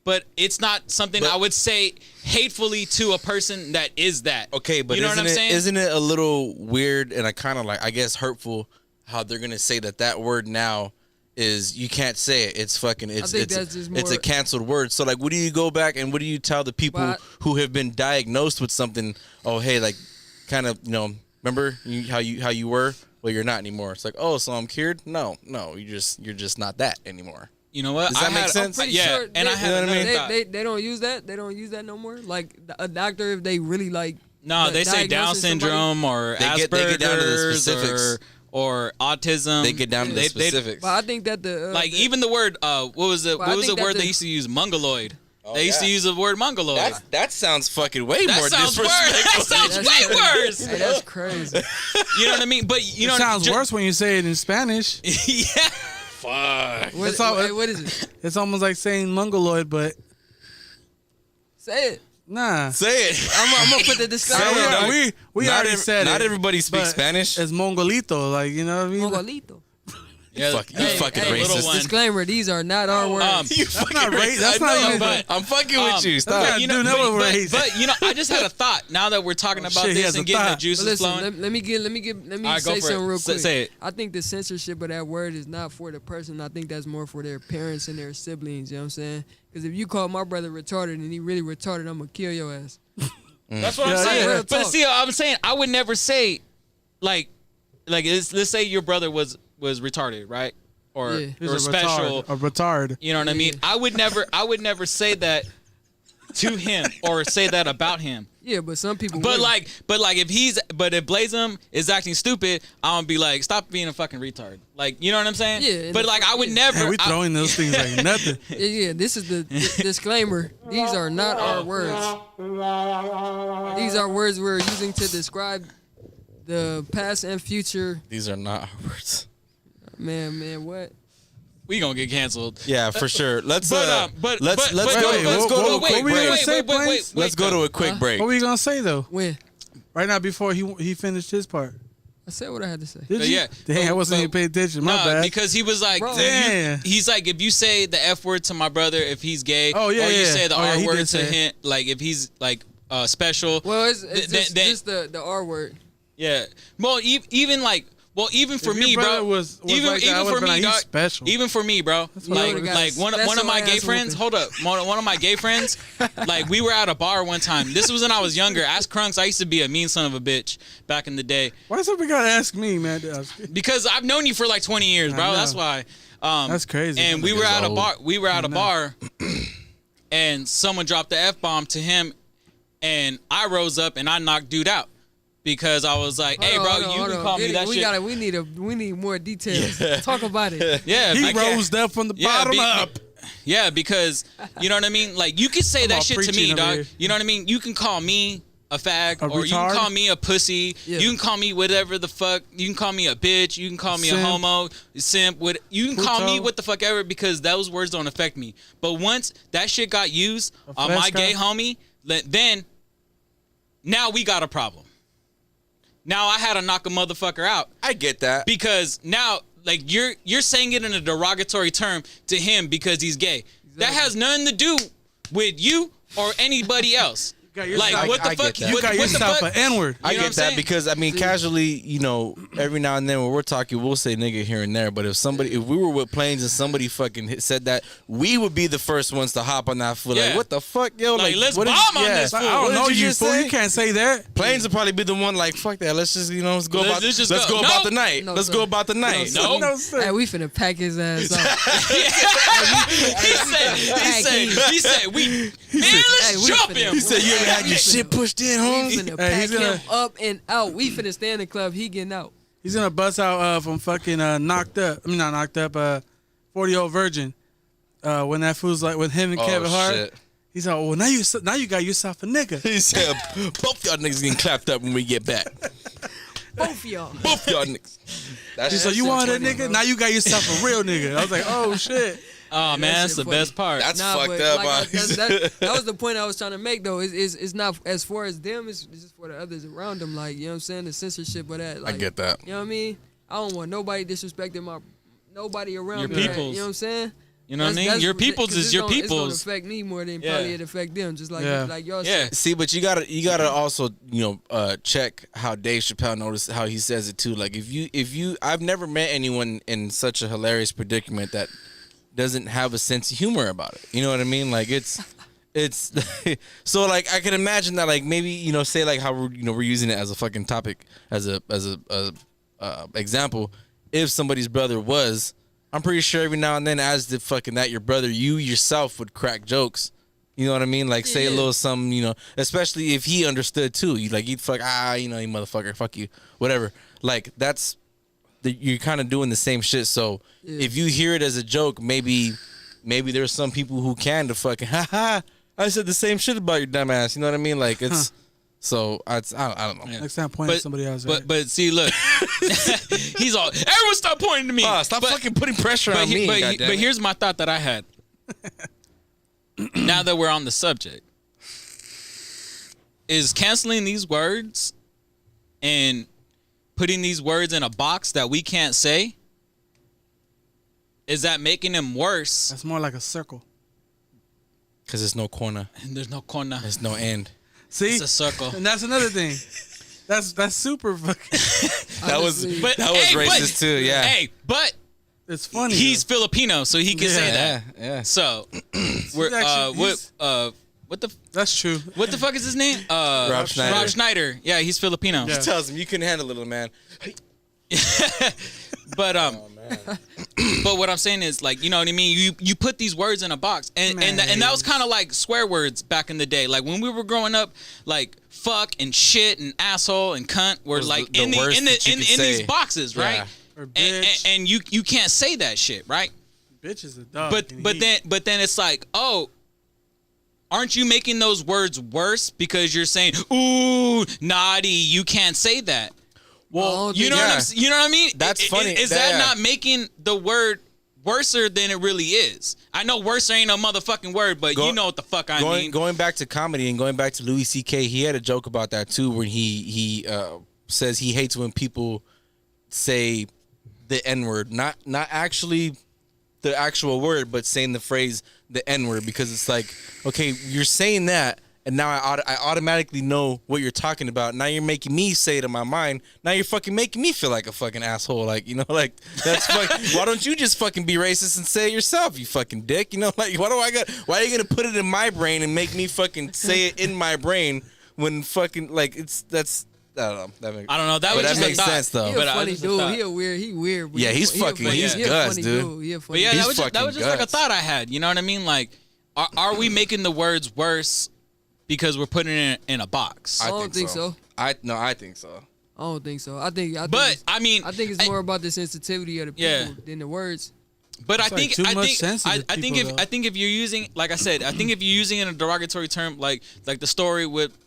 But it's not something I would say hatefully to a person that is that. Okay, but you know what I'm saying? Isn't it a little weird and I kind of like, I guess, hurtful how they're gonna say that word now is you can't say it. It's fucking. It's think that's just it's a more- canceled word. So like, what do you go back and what do you tell the people But- who have been diagnosed with something? Oh, hey, like, kind of, remember how you were? Well, you're not anymore. It's like, oh, so I'm cured? No, you're just not that anymore. You know what? Does that make sense? Pretty Yeah, sure and I had know what I mean? another thought. They don't use that. They don't use that no more. Like a doctor, if they really like. No, they say Down diagnosing somebody- syndrome or They Asperger's get down to the specifics. or autism. They get down to the specifics. But I think that Like even the word what was the Well, I think that word the- they used to use? Mongoloid. Oh, They used to yeah. use the word mongoloid. That sounds fucking way That more sounds worse. disrespectful. That sounds That's way crazy. worse. Hey, that's crazy. You know what I mean? But you know, It sounds ju- worse when you say it in Spanish. Yeah. Fuck. What, all- what is it? It's almost like saying mongoloid, but Say it. nah. Say it. I'm gonna put the Say disclaimer. it, on. dog. We Not already ev- said not it, everybody speaks but Spanish. It's mongolito, like you know what I mean. Mongolito. Yeah, You fucking hey, little racist. one. Disclaimer: these are not our words. You That's fucking not right. racist. That's I not know, even. but- I'm fucking with you. Stop. not- You know, do know what we're hating. but I just had a thought. Now that we're talking about shit, he this has and a getting the thought. juices But listen, flowing. let me All right, go say for something it. real quick. Say it. I think the censorship of that word is not for the person. I think that's more for their parents and their siblings. You know what I'm saying? Because if you call my brother retarded and he really retarded, I'm gonna kill your ass. That's what I'm Yeah, saying. yeah. But Talk. see, I'm saying I would never say, like let's say your brother was retarded, right? Or Yeah. He's or a special. retard, a retard. You know what I mean? I would never say that to him or say that about him. Yeah, but some people. But wouldn't. if Blazem is acting stupid, I'm gonna be like, stop being a fucking retard. Like, you know what I'm saying? Yeah, and But the- like, I would yeah. never. And we throwing those things like nothing. Yeah, this is the disclaimer. These are not our words. These are words we're using to describe the past and future. These are not our words. Man, what? we gonna get canceled. Yeah, for sure. Let's But let's but- go. wait, Let's go to a what quick were you gonna break. say, Plains? Let's go to a quick break. What were you gonna say though? When? Right now, before he finished his part. I said what I had to say. Did But you? yeah. Dang, I But- wasn't even paying attention. My Nah, bad. because he was like, Bro. he's like, if you say the F word to my brother, if he's gay, Oh, yeah, or you yeah. say the Oh, yeah, R he word did to say it. him, like if he's like special. Well, it's Th- just the R word. Yeah. Well, even like, even for If your me, brother bro. was even like that, I even would've for been me, like, he's dog. special. Even for me, bro. what Like I would've got. one of Special my gay ass friends. whooping. Hold up, one of my gay friends. Like we were at a bar one time. This was when I was younger. Ask Crunks. I used to be a mean son of a bitch back in the day Why somebody gotta ask me, man? because I've known you for like 20 years, bro. know. That's why. That's crazy. And That we were nigga's at a old. bar. We were at a know. bar, and someone dropped the F-bomb to him, and I rose up and I knocked dude out because I was like, "Hey, Hold bro, on, hold you on, can hold call on. me that we shit." We need more details. Talk about it. Yeah, he I can't- rose up from the Yeah, bottom be- up. Yeah, because you know what I mean. Like you can say I'm that all shit to preaching me, over dog. here. You know what I mean. You can call me a fag, A or you can retard? call me a pussy. Yeah. You can call me whatever the fuck. You can call me a bitch. You can call me a Simp. homo, simp. You can call me Puto. what the fuck ever because those words don't affect me. But once that shit got used on flesh my gay guy? homie, then now we got a problem. Now I had to knock a motherfucker out. I get that. Because now, like you're saying it in a derogatory term to him because he's gay. That has nothing to do with you or anybody else. Like what the I fuck? get that. You got yourself an N-word. I You know what get I'm that saying? because I mean, casually, you know, every now and then when we're talking, we'll say nigga here and there. But if we were with planes and somebody fucking said that, we would be the first ones to hop on that foot. Yeah. Like, what the fuck, yo? Like, let's what bomb on this I fool. don't What know did you you, just fool. say? You can't say that. Planes would probably be the one like, fuck that. Let's just, you know, let's go about No. the night. No, let's sir. go about the night. No. No, sir. Hey, we finna pack his ass up. he said, man, let's Hey, we jump finna- him. He said, you ever had your shit pushed in, We Holmes? finna Hey, pack he's gonna- him up and out. We finna stay in the club. He getting out. He's gonna bust out from fucking knocked up. I mean, not knocked up. 40-year-old virgin. When that fool's like with him and Kevin Hart. Shit. He's like, well, now you got yourself a nigga. He said, both y'all niggas getting clapped up when we get back. Both of y'all. Both y'all niggas. That's He's like, you want a nigga? Now you got yourself a real nigga. I was like, oh shit. Oh man, that's the shit funny. best part. That's Nah, fucked but up. like, that was the point I was trying to make though. It's not as far as them. It's just for the others around them. Like, you know what I'm saying? The censorship of that. Like, I get that. You know what I mean? I don't want nobody disrespecting nobody around Your me. That, peoples. you know what I'm saying? You know what I mean? Your peoples 'cause is it's your gonna- peoples. It's gonna affect me more than Yeah. probably it affect them. Just like Yeah. like y'all Yeah. said. See, but you gotta also, you know, check how Dave Chappelle noticed how he says it too. Like if you I've never met anyone in such a hilarious predicament that doesn't have a sense of humor about it. You know what I mean? Like it's so like I can imagine that like maybe, you know, say like how we're using it as a fucking topic as a example. If somebody's brother was, I'm pretty sure every now and then as the fucking that your brother, you yourself would crack jokes. You know what I mean? Like say a Yeah. little something, you know, especially if he understood too. You like you'd fuck you know, you motherfucker, fuck you, whatever. Like that's you're kind of doing the same shit. So Yeah. if you hear it as a joke, maybe there's some people who can to fucking I said the same shit about your dumb ass. You know what I mean? Like it's so I don't know. Next time, point at somebody else. Right? But see, look, he's all. Everyone stop pointing to me. Stop fucking putting pressure on me. But goddammit. here's my thought that I had. Now that we're on the subject, is canceling these words and putting these words in a box that we can't say, is that making them worse? That's more like a circle. Because there's no corner. And there's no corner. There's no end. See, It's a circle. and that's another thing. That's super fucking. That was Honestly. But that was hey, racist too. Yeah. Hey, but It's funny. he's though. Filipino, so he can say that. Yeah. So, we're actually- what the That's true. what the fuck is his name? Rob Schneider. Rob Schneider. Yeah, he's Filipino. Yeah. He tells him you couldn't handle it, little man. But but what I'm saying is like, you know what I mean? You put these words in a box, and that was kind of like swear words back in the day. Like when we were growing up, like fuck and shit and asshole and cunt were Was like the worst in that you could these say. boxes, right? Yeah. Or And, bitch. and you can't say that shit, right? Bitch is a dog. But and but he- then it's like, oh, aren't you making those words worse because you're saying, ooh, naughty, you can't say that. Well, You know what you know what I mean? That's funny. Is Yeah. that not making the word worser than it really is? I know worser ain't no motherfucking word, but you know what the fuck I mean. Going back to comedy and going back to Louis C.K., he had a joke about that too, when he says he hates when people say the N-word, not actually the actual word, but saying the phrase the N-word, because it's like, okay, you're saying that, and now I automatically know what you're talking about. Now you're making me say it in my mind. Now you're fucking making me feel like a fucking asshole. Like, you know, like that's why don't you just fucking be racist and say it yourself, you fucking dick? You know, like why are you gonna put it in my brain and make me fucking say it in my brain when fucking like that's I don't know. I don't know. That But was that just makes a thought. sense, though. He But a I funny just a dude. thought. He weird. Yeah, he's fucking- he's he a Gus, funny dude. He a But funny yeah, He's that was just fucking like a guts. thought I had. You know what I mean? Like, are we making the words worse because we're putting it in a box? I don't think so. I think so. I don't think so. I think I mean, I think it's more about the sensitivity of the people Yeah. than the words. But I It's like think too I much think sensitive I think people, though. I think if you're using, like I said, I think if you're using it in a derogatory term, like the story with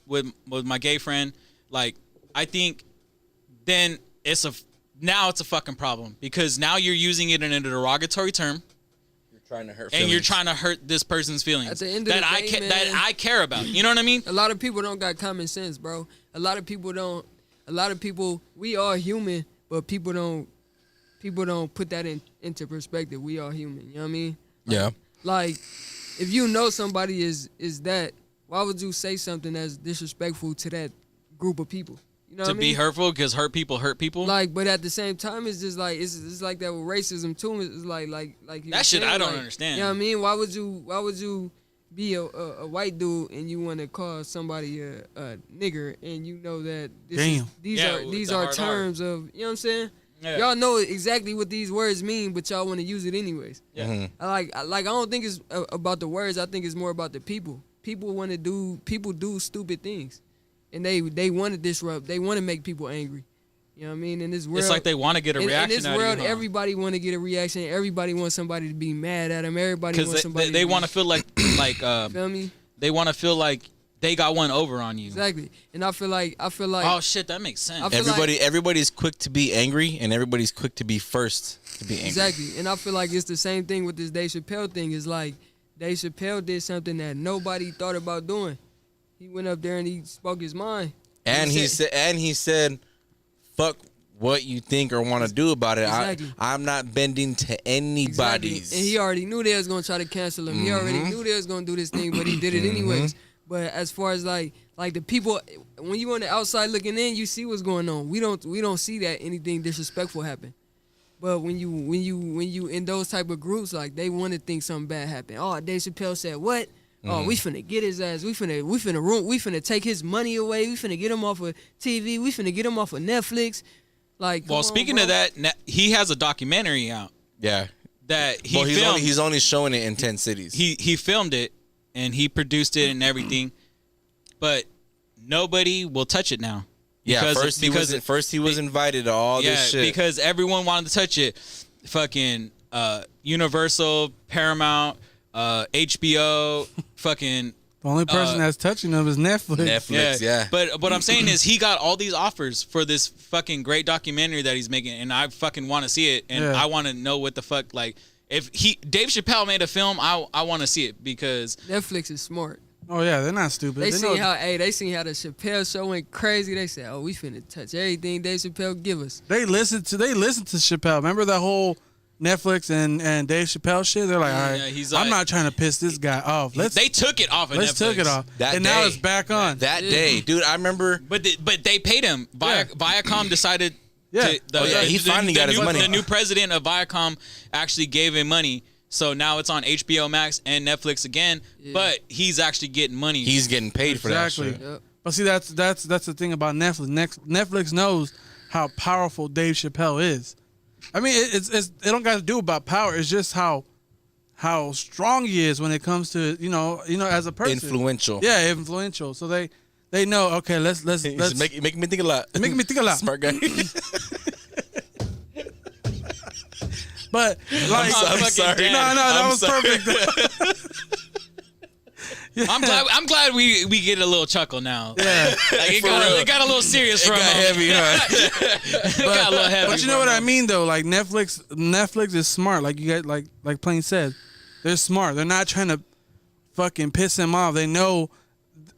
my gay friend, like I think then it's a fucking problem, because now you're using it in a derogatory term. Trying to hurt And you're trying to hurt this person's feelings At the end of that the day, man, that I care about. You know what I mean? A lot of people don't got common sense, bro. A lot of people, we are human, but people people don't put that into perspective. We are human. You know what I mean? Yeah. Like, if you know somebody is that, why would you say something that's disrespectful to that group of people? You know what I To mean? be hurtful because hurt people hurt people. Like, but at the same time, it's just like it's like that with racism too. It's like you That shit saying, I don't like, understand. You know what I mean? Why would you be a white dude and you want to call somebody a nigger and you know that these the are hard terms of, you know what I'm saying? Yeah. Y'all know exactly what these words mean, but y'all want to use it anyways. Yeah. Mm-hmm. I don't think it's about the words. I think it's more about the people. People do stupid things, and they want to disrupt. They want to make people angry. You know what I mean? In this world, It's like they want to get a reaction in this out world, of you, huh? everybody want to get a reaction. Everybody wants somebody to be mad at them. Everybody wants Because somebody. they want to feel like feel me? they want to feel like they got one over on you. Exactly. And I feel like Oh shit, that makes sense. I feel Everybody's quick to be angry, and everybody's quick to be first to be angry. exactly. And I feel like it's the same thing with this Dave Chappelle thing. It's like Dave Chappelle did something that nobody thought about doing. He went up there and he spoke his mind. And he said, "Fuck what you think or want to do about it. Exactly. I'm not bending to anybody's." And he already knew they was gonna try to cancel him. He already knew they was gonna do this thing, but he did it anyways. But as far as like the people, when you on the outside looking in, you see what's going on. We don't see that anything disrespectful happen. But when you in those type of groups, like they want to think something bad happened. Oh, Dave Chappelle said what? Oh, we finna get his ass. We finna take his money away. We finna get him off of TV. We finna get him off of Netflix. Like, Well, speaking of that, he has a documentary out Yeah. that he Well, filmed. he's only showing it in 10 cities. He filmed it and he produced it and everything, but nobody will touch it now. Yeah, first he was invited to all this shit. Because everyone wanted to touch it. Fucking Universal, Paramount, HBO, fucking. The only person that's touching them is Netflix. Netflix, yeah. But what I'm saying is he got all these offers for this fucking great documentary that he's making, and I fucking want to see it, and Yeah. I want to know what the fuck, like, if Dave Chappelle made a film, I want to see it because Netflix is smart. Oh yeah, they're not stupid. They know- seen how the Chappelle show went crazy. They said, "Oh, we finna touch everything Dave Chappelle give us." They listen to Chappelle. Remember that whole Netflix and Dave Chappelle shit? They're like, Yeah, all right, yeah, he's I'm like- not trying to piss this guy off. they took it off of Let's Netflix. took it off. That and now day. it's back on. That day, dude, I remember. But they paid him. Viacom decided. Yeah. He finally got his money. The new president of Viacom actually gave him money. So now it's on HBO Max and Netflix again, but he's actually getting money. He's getting paid for that Exactly. shit. Yep. But see, that's the thing about Netflix. Netflix knows how powerful Dave Chappelle is. I mean, it don't got to do about power. It's just how strong he is when it comes to you know as a person. Influential. Yeah, influential. So they know. Okay, let's Make me think a lot. Make me think a lot. Smart guy. But like, I'm sorry. No, that I'm was sorry. perfect. I'm glad we get a little chuckle now. Yeah. Like it got a little serious It for a got moment. heavy, huh? It got a little heavy. But you know what I mean though, like Netflix is smart. Like you got like Plain said, they're smart. They're not trying to fucking piss him off. They know,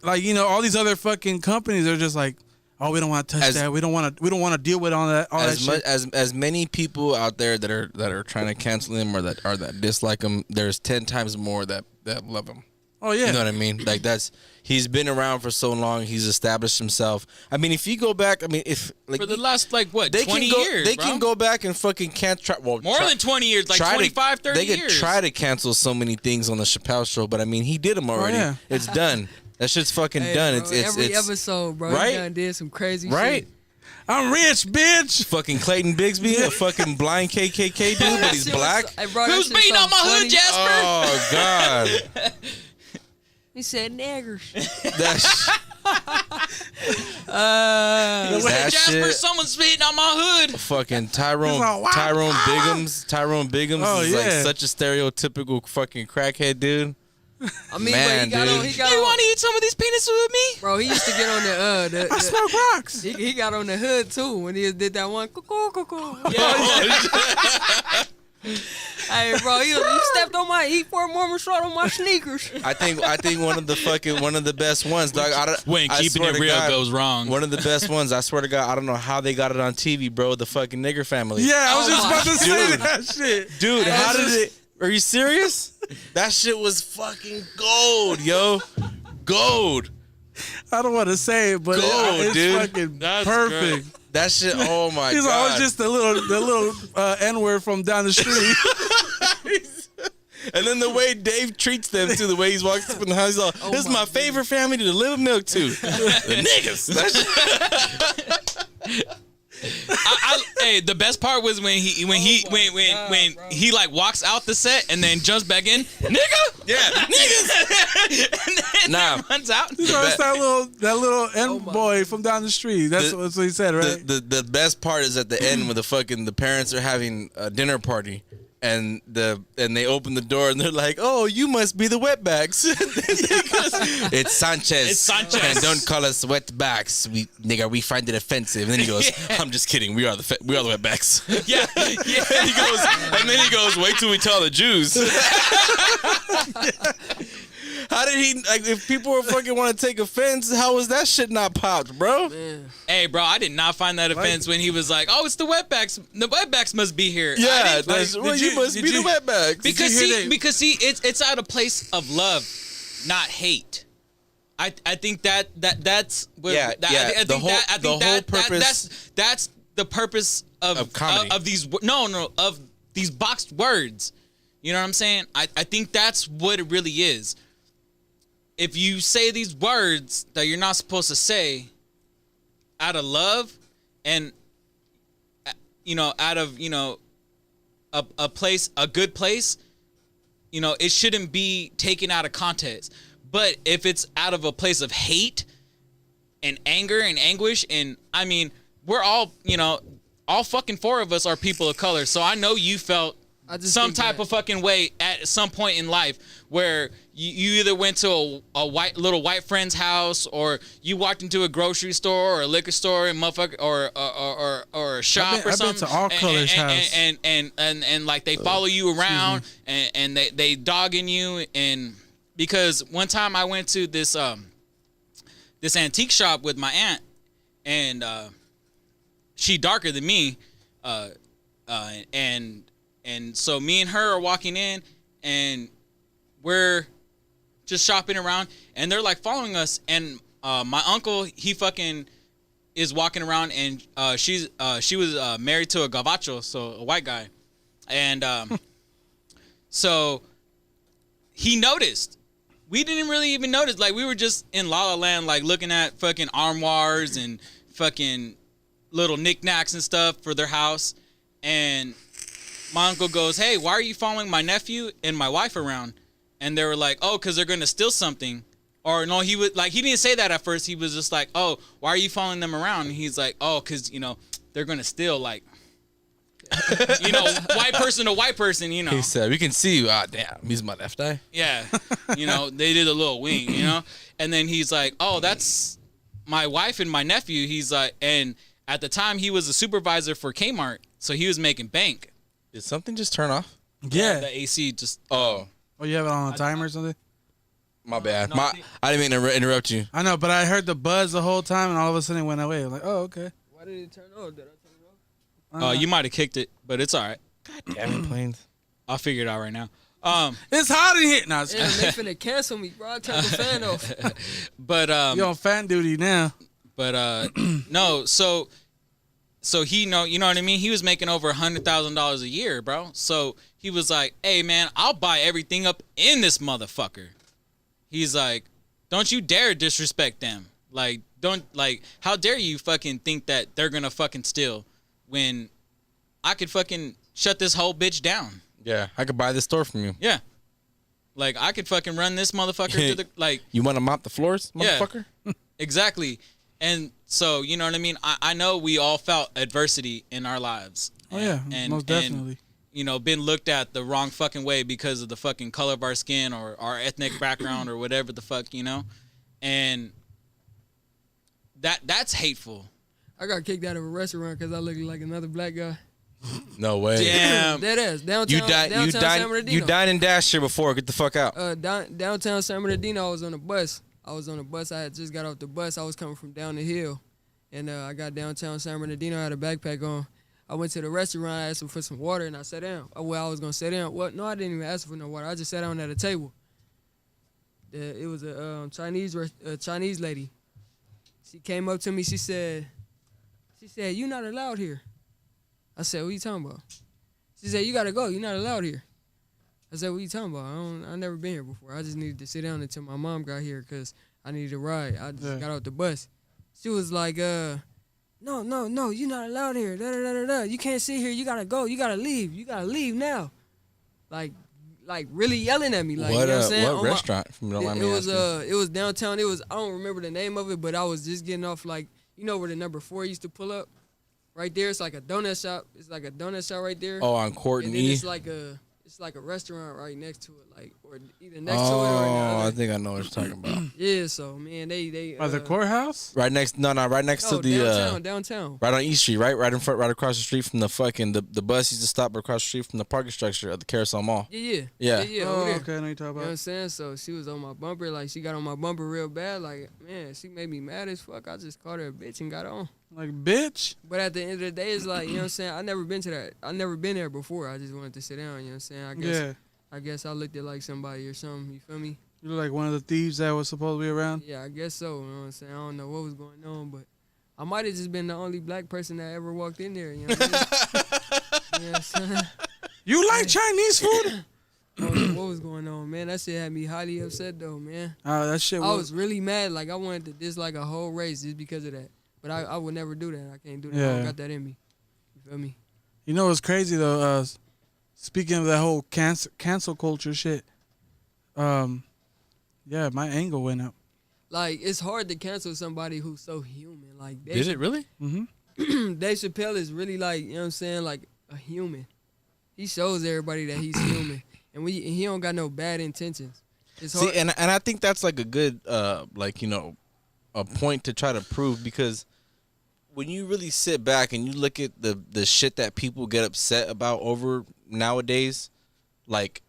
like all these other fucking companies are just like, oh, we don't want to touch that. We don't want to deal with all that shit. As many people out there that are trying to cancel him or that dislike him, there's 10 times more that love him. Oh yeah. You know what I mean? Like he's been around for so long. He's established himself. I mean, if you go back, I mean, if like For the last 20 years, they bro. can go back and fucking More than 20 years, like 25, 30 years. They years. could try to cancel so many things on the Chappelle show, but I mean, he did them already. yeah. It's done. That shit's fucking Hey, done. bro, It's every episode, bro. right? He done did some crazy right. shit. I'm rich, bitch. Fucking Clayton Bigsby, a fucking blind KKK dude, but he's That shit was black. so- hey, bro, that Who's shit beating so on my funny. hood, Jasper? Oh God, He said niggers. that's He said, that Jasper, shit. someone's spitting on my hood. Fucking He's like, wow. Tyrone Biggums Oh, is like yeah. such a stereotypical fucking crackhead dude. I mean, Man, but dude. he got You on, want to eat some of these penises with me? bro. He used to get on the I smoke rocks. he got on the hood too when he did that one. Cuckoo, cuckoo. Hey, bro, you stepped on my E4 Mormon short on my sneakers. I think one of the best ones, dog. When I keeping swear it to real God, goes wrong. One of the best ones. I swear to God, I don't know how they got it on TV, bro. The fucking nigger family. Yeah, I was Oh just my about to say Dude. that shit. Dude, Hey, how that's did it? Are you serious? That shit was fucking gold, yo. Gold. I don't want to say it, but Gold, it's dude. fucking That's perfect. That shit. Oh my He's God. always just the little N-word from down the street. And then the way Dave treats them too, the way he's walking up in the house, he's all, "This is my favorite family to deliver milk to." The niggas. Hey, the best part was when he like walks out the set and then jumps back in, nigga. Yeah, niggas. And then Nah. runs out. So it's that little Oh my N-boy from down the street. That's what he said, right? The best part is at the end when the parents are having a dinner party. And they open the door and they're like, "Oh, you must be the wetbacks." It's Sanchez. It's Sanchez. And don't call us wetbacks. We find it offensive. And then he goes, "I'm just kidding. We are the wetbacks." Yeah. And then he goes, "Wait till we tell the Jews." How did he, like, if people were fucking want to take offense, how was that shit not popped, bro? Man. Hey, bro, I did not find that offense when he was like, "Oh, it's the wetbacks. The wetbacks must be here." Yeah, I didn't- you must be the wetbacks. because it's out of place of love, not hate. I think that's what, Yeah, that, yeah. I think The whole purpose that's the purpose of comedy. of these of these boxed words. You know what I'm saying? I think that's what it really is. If you say these words that you're not supposed to say out of love and out of a good place, it shouldn't be taken out of context. But if it's out of a place of hate and anger and anguish, and I mean, we're all all fucking four of us are people of color, so I know you felt some type of fucking way at some point in life where you either went to a little white friend's house, or you walked into a grocery store or a liquor store and motherfucker or a shop or something. I've been to all colors' house. And like they follow you around and they dogging you. And because one time I went to this antique shop with my aunt, and she darker than me, and so me and her are walking in, and we're just shopping around, and they're like following us. And my uncle, he fucking is walking around, and she was married to a gabacho, so a white guy, and so he noticed. We didn't really even notice. Like, we were just in La La Land, like looking at fucking armoires and fucking little knickknacks and stuff for their house, and my uncle goes, "Hey, why are you following my nephew and my wife around?" And they were like, "Oh, because they're going to steal something." Or no, he didn't say that at first. He was just like, "Oh, why are you following them around?" And he's like, "Oh, because, they're going to steal, like, white person to white person, He said, "We can see you." Ah, damn, he's my left eye. Yeah. They did a little wing, And then he's like, "Oh, that's my wife and my nephew." He's like, and at the time he was a supervisor for Kmart, so he was making bank. Did something just turn off? Yeah. The AC just. Oh, You have it on a timer or something? my bad. No, I didn't mean to interrupt you. I know, but I heard the buzz the whole time, and all of a sudden it went away. I'm like, oh, okay. Why did it turn on? Did I turn it off? You might have kicked it, but it's all right. Damn it, planes. I'll figure it out right now. It's hot in here. No, it's Damn, they finna cancel me, bro. I turned the fan off. But you on fan duty now. No, so he you know what I mean? He was making over $100,000 a year, bro. So he was like, "Hey man, I'll buy everything up in this motherfucker." He's like, "Don't you dare disrespect them. Like, how dare you fucking think that they're gonna fucking steal when I could fucking shut this whole bitch down." Yeah, I could buy this store from you. Yeah. Like, I could fucking run this motherfucker to the, like. You want to mop the floors, motherfucker? Yeah, exactly. And so, you know what I mean? I know we all felt adversity in our lives. Oh, yeah, most definitely. And, been looked at the wrong fucking way because of the fucking color of our skin or our ethnic background or whatever the fuck, And that's hateful. I got kicked out of a restaurant because I looked like another black guy. No way. Damn. Dead ass. Downtown, You San Bernardino. You dined and dashed here before. Get the fuck out. Downtown San Bernardino, I was on a bus. I had just got off the bus. I was coming from down the hill. And I got downtown San Bernardino. I had a backpack on. I went to the restaurant. I asked them for some water, and I sat down. Well, I was going to sit down. Well, no, I didn't even ask for no water. I just sat down at a table. It was a Chinese lady. She came up to me. She said, "You're not allowed here." I said, "What are you talking about?" She said, "You got to go. You're not allowed here." I said, "What are you talking about? I never been here before. I just needed to sit down until my mom got here because I needed a ride. I just got off the bus." She was like, no, you're not allowed here. Da, da, da, da, da. You can't sit here. You got to go. You got to leave. You got to leave now." Like really yelling at me. Like, what you know what I'm saying? what restaurant? From the It was downtown. I don't remember the name of it, but I was just getting off, like, you know where the number 4 used to pull up? Right there, it's like a donut shop. It's like a donut shop right there. Oh, on Court and then E. it's like a restaurant right next to it, like, or either next to it or Oh, another. I think I know what you're talking about. Yeah, so man, they By the courthouse? Right next to the downtown. right on East Street, right in front, right across the street from the fucking the bus used to stop across the street from the parking structure of the Carousel Mall. Yeah. Yeah. over Oh, there. okay, I know you're talking You know what about. I'm saying? So she was on my bumper, like she got on my bumper real bad. Like, man, she made me mad as fuck. I just called her a bitch and got on. Like, bitch. But at the end of the day, it's like, you know what I'm saying? I never been to that. I never been there before. I just wanted to sit down, you know what I'm saying? I guess I looked at like somebody or something, you feel me? You look like one of the thieves that was supposed to be around. Yeah, I guess so, you know what I'm saying? I don't know what was going on, but I might have just been the only black person that ever walked in there, you know what I mean? You know what I'm saying? You like Chinese food? I don't know what was going on, man. That shit had me highly upset though, man. That shit I was really mad. Like, I wanted to dislike a whole race just because of that. But I would never do that. I can't do that. I don't got that in me. You feel me? You know what's crazy though? Speaking of that whole cancel culture shit, yeah, my angle went up. Like, it's hard to cancel somebody who's so human. Like, Did it really? Mm-hmm. Dave Chappelle is really like, you know what I'm saying, like a human. He shows everybody that he's human, and he don't got no bad intentions. It's hard. See, and I think that's like a good like, you know, a point to try to prove, because when you really sit back and you look at the shit that people get upset about over nowadays, like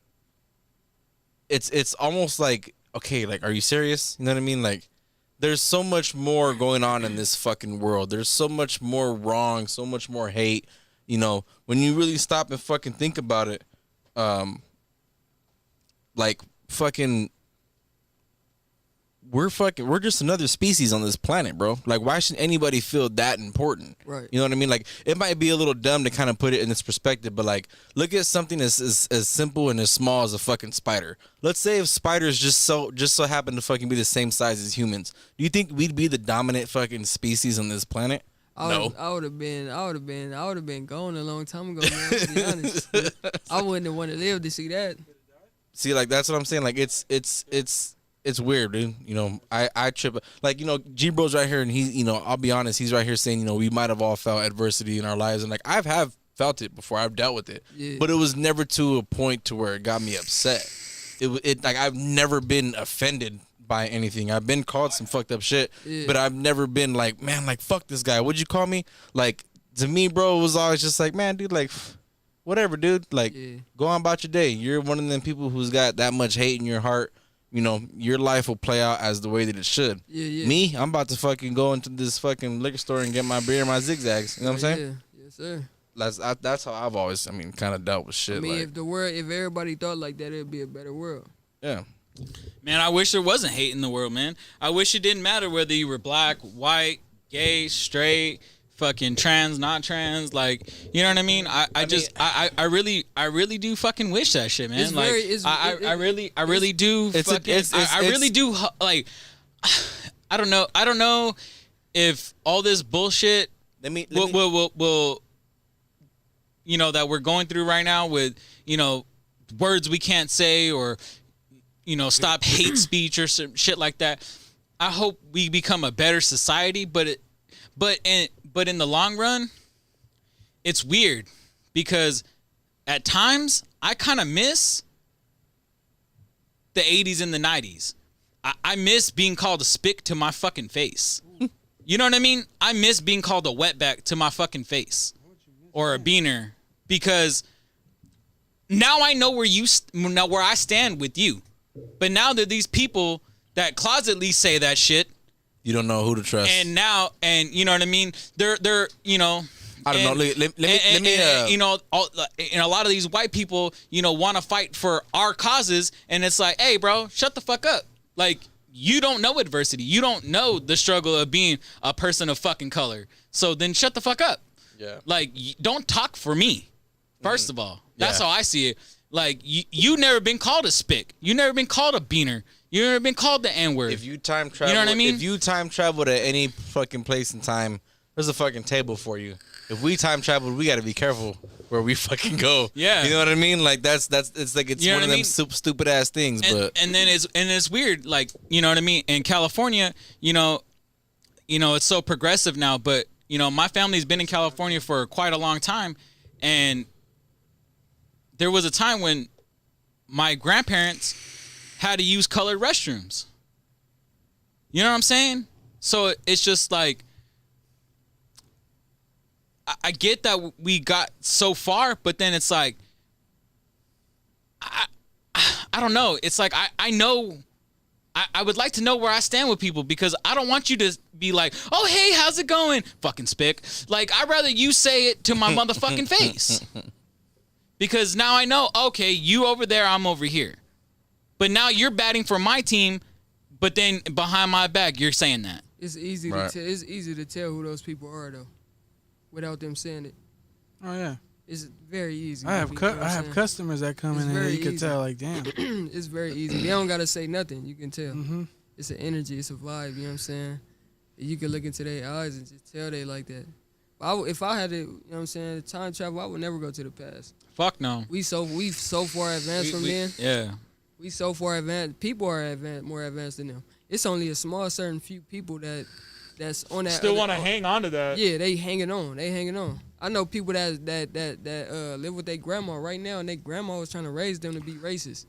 it's almost like, okay, like, are you serious? You know what I mean? Like, there's so much more going on in this fucking world. There's so much more wrong, so much more hate. You know, when you really stop and fucking think about it, like, fucking, we're just another species on this planet, bro. Like, why should anybody feel that important? Right. You know what I mean? Like, it might be a little dumb to kind of put it in this perspective, but like, look at something as simple and as small as a fucking spider. Let's say if spiders just so happen to fucking be the same size as humans, do you think we'd be the dominant fucking species on this planet? No. I would have been gone a long time ago, man, to be honest. I wouldn't have wanted to live to see that. See, like, that's what I'm saying. Like, it's weird, dude. You know, I trip. Like, you know, G-Bro's right here, and he, you know, I'll be honest, he's right here saying, you know, we might have all felt adversity in our lives, and like, have felt it before. I've dealt with it, but it was never to a point to where it got me upset. It like, I've never been offended by anything. I've been called some fucked up shit, but I've never been like, man, like, fuck this guy. What'd you call me? Like, to me, bro, it was always just like, man, dude, like, whatever, dude. Like, go on about your day. You're one of them people who's got that much hate in your heart. You know, your life will play out as the way that it should. Me, I'm about to fucking go into this fucking liquor store and get my beer and my zigzags. You know what I'm saying? Yeah. Yes, sir. That's how I've always, kind of dealt with shit. I mean, like, if everybody thought like that, it'd be a better world. yeah. Man, I wish there wasn't hate in the world, man. I wish it didn't matter whether you were black, white, gay, straight, fucking trans, not trans. Like, you know what I mean? I really do fucking wish that shit, man. It's like, very, I really do. Like, I don't know if all this bullshit will you know, that we're going through right now with, you know, words we can't say, or, you know, stop hate speech or some shit like that. I hope we become a better society, but in the long run, it's weird because at times I kind of miss the 80s and the 90s. I miss being called a spick to my fucking face. You know what I mean? I miss being called a wetback to my fucking face, or a beaner because now I know where I stand with you. But now that these people that closetly say that shit, You don't know who to trust. and now, and you know what I mean? They're you know. I don't know. Let me. You know, and a lot of these white people, you know, want to fight for our causes, and it's like, hey, bro, shut the fuck up. Like, you don't know adversity. You don't know the struggle of being a person of fucking color. So then shut the fuck up. Yeah. Like, don't talk for me. First of all, that's Yeah. how I see it. Like, you never been called a spick. You never been called a beaner. You never been called the N-word. If you time travel, You know what I mean? If you time travel to any fucking place in time, there's a fucking table for you. If we time travel, we got to be careful where we fucking go. Yeah. You know what I mean? Like it's like it's You know one of what I them mean? stupid ass things. But and then it's weird, like, you know what I mean? In California, you know, it's so progressive now, but you know, my family's been in California for quite a long time, and there was a time when my grandparents had to use colored restrooms. You know what I'm saying? So it's just like, I get that we got so far, but then it's like, I don't know. It's like, I know, I would like to know where I stand with people, because I don't want you to be like, oh, hey, how's it going? Fucking spick. Like, I'd rather you say it to my motherfucking face. Because now I know, okay, you over there, I'm over here. But now you're batting for my team, but then behind my back, you're saying that. It's easy Right. it's easy to tell who those people are though, without them saying it. Oh yeah. It's very easy. I have you know what I'm I have saying? customers that come It's in and very you can easy. tell like, damn. It's very easy. They don't gotta say nothing. You can tell. Mm-hmm. It's an energy. It's a vibe. You know what I'm saying? You can look into their eyes and just tell they like that. But if I had to, you know what I'm saying, time travel, I would never go to the past. Fuck no. We so far advanced from then. Yeah. We so far advanced. People are more advanced than them. It's only a small certain few people that's on that. Still other- want to hang on to that. Yeah, they hanging on. I know people that live with their grandma right now, and their grandma was trying to raise them to be racist.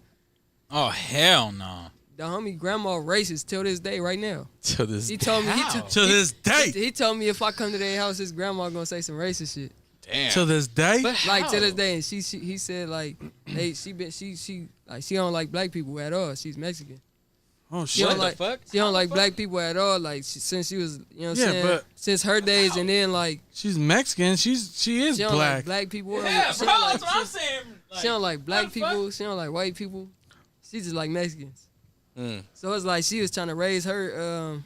Oh, hell no. The homie grandma racist till this day right now. to this, He told me How? To this day. he told me if I come to their house, his grandma gonna say some racist shit. Damn. To this day. But Like how? to this day, and he said like, hey, she don't like black people at all. She's Mexican. Oh She shit. don't the like fuck? she don't How the like fuck? black people at all. Like since she was, you know what I'm Yeah, saying? but- Since her days, and then like She's Mexican. She is she don't black. like black people. Yeah, she bro, don't like, that's what I'm saying. she don't like black what the people. She don't like white people. She just like Mexicans. Mm. So it's like she was trying to raise her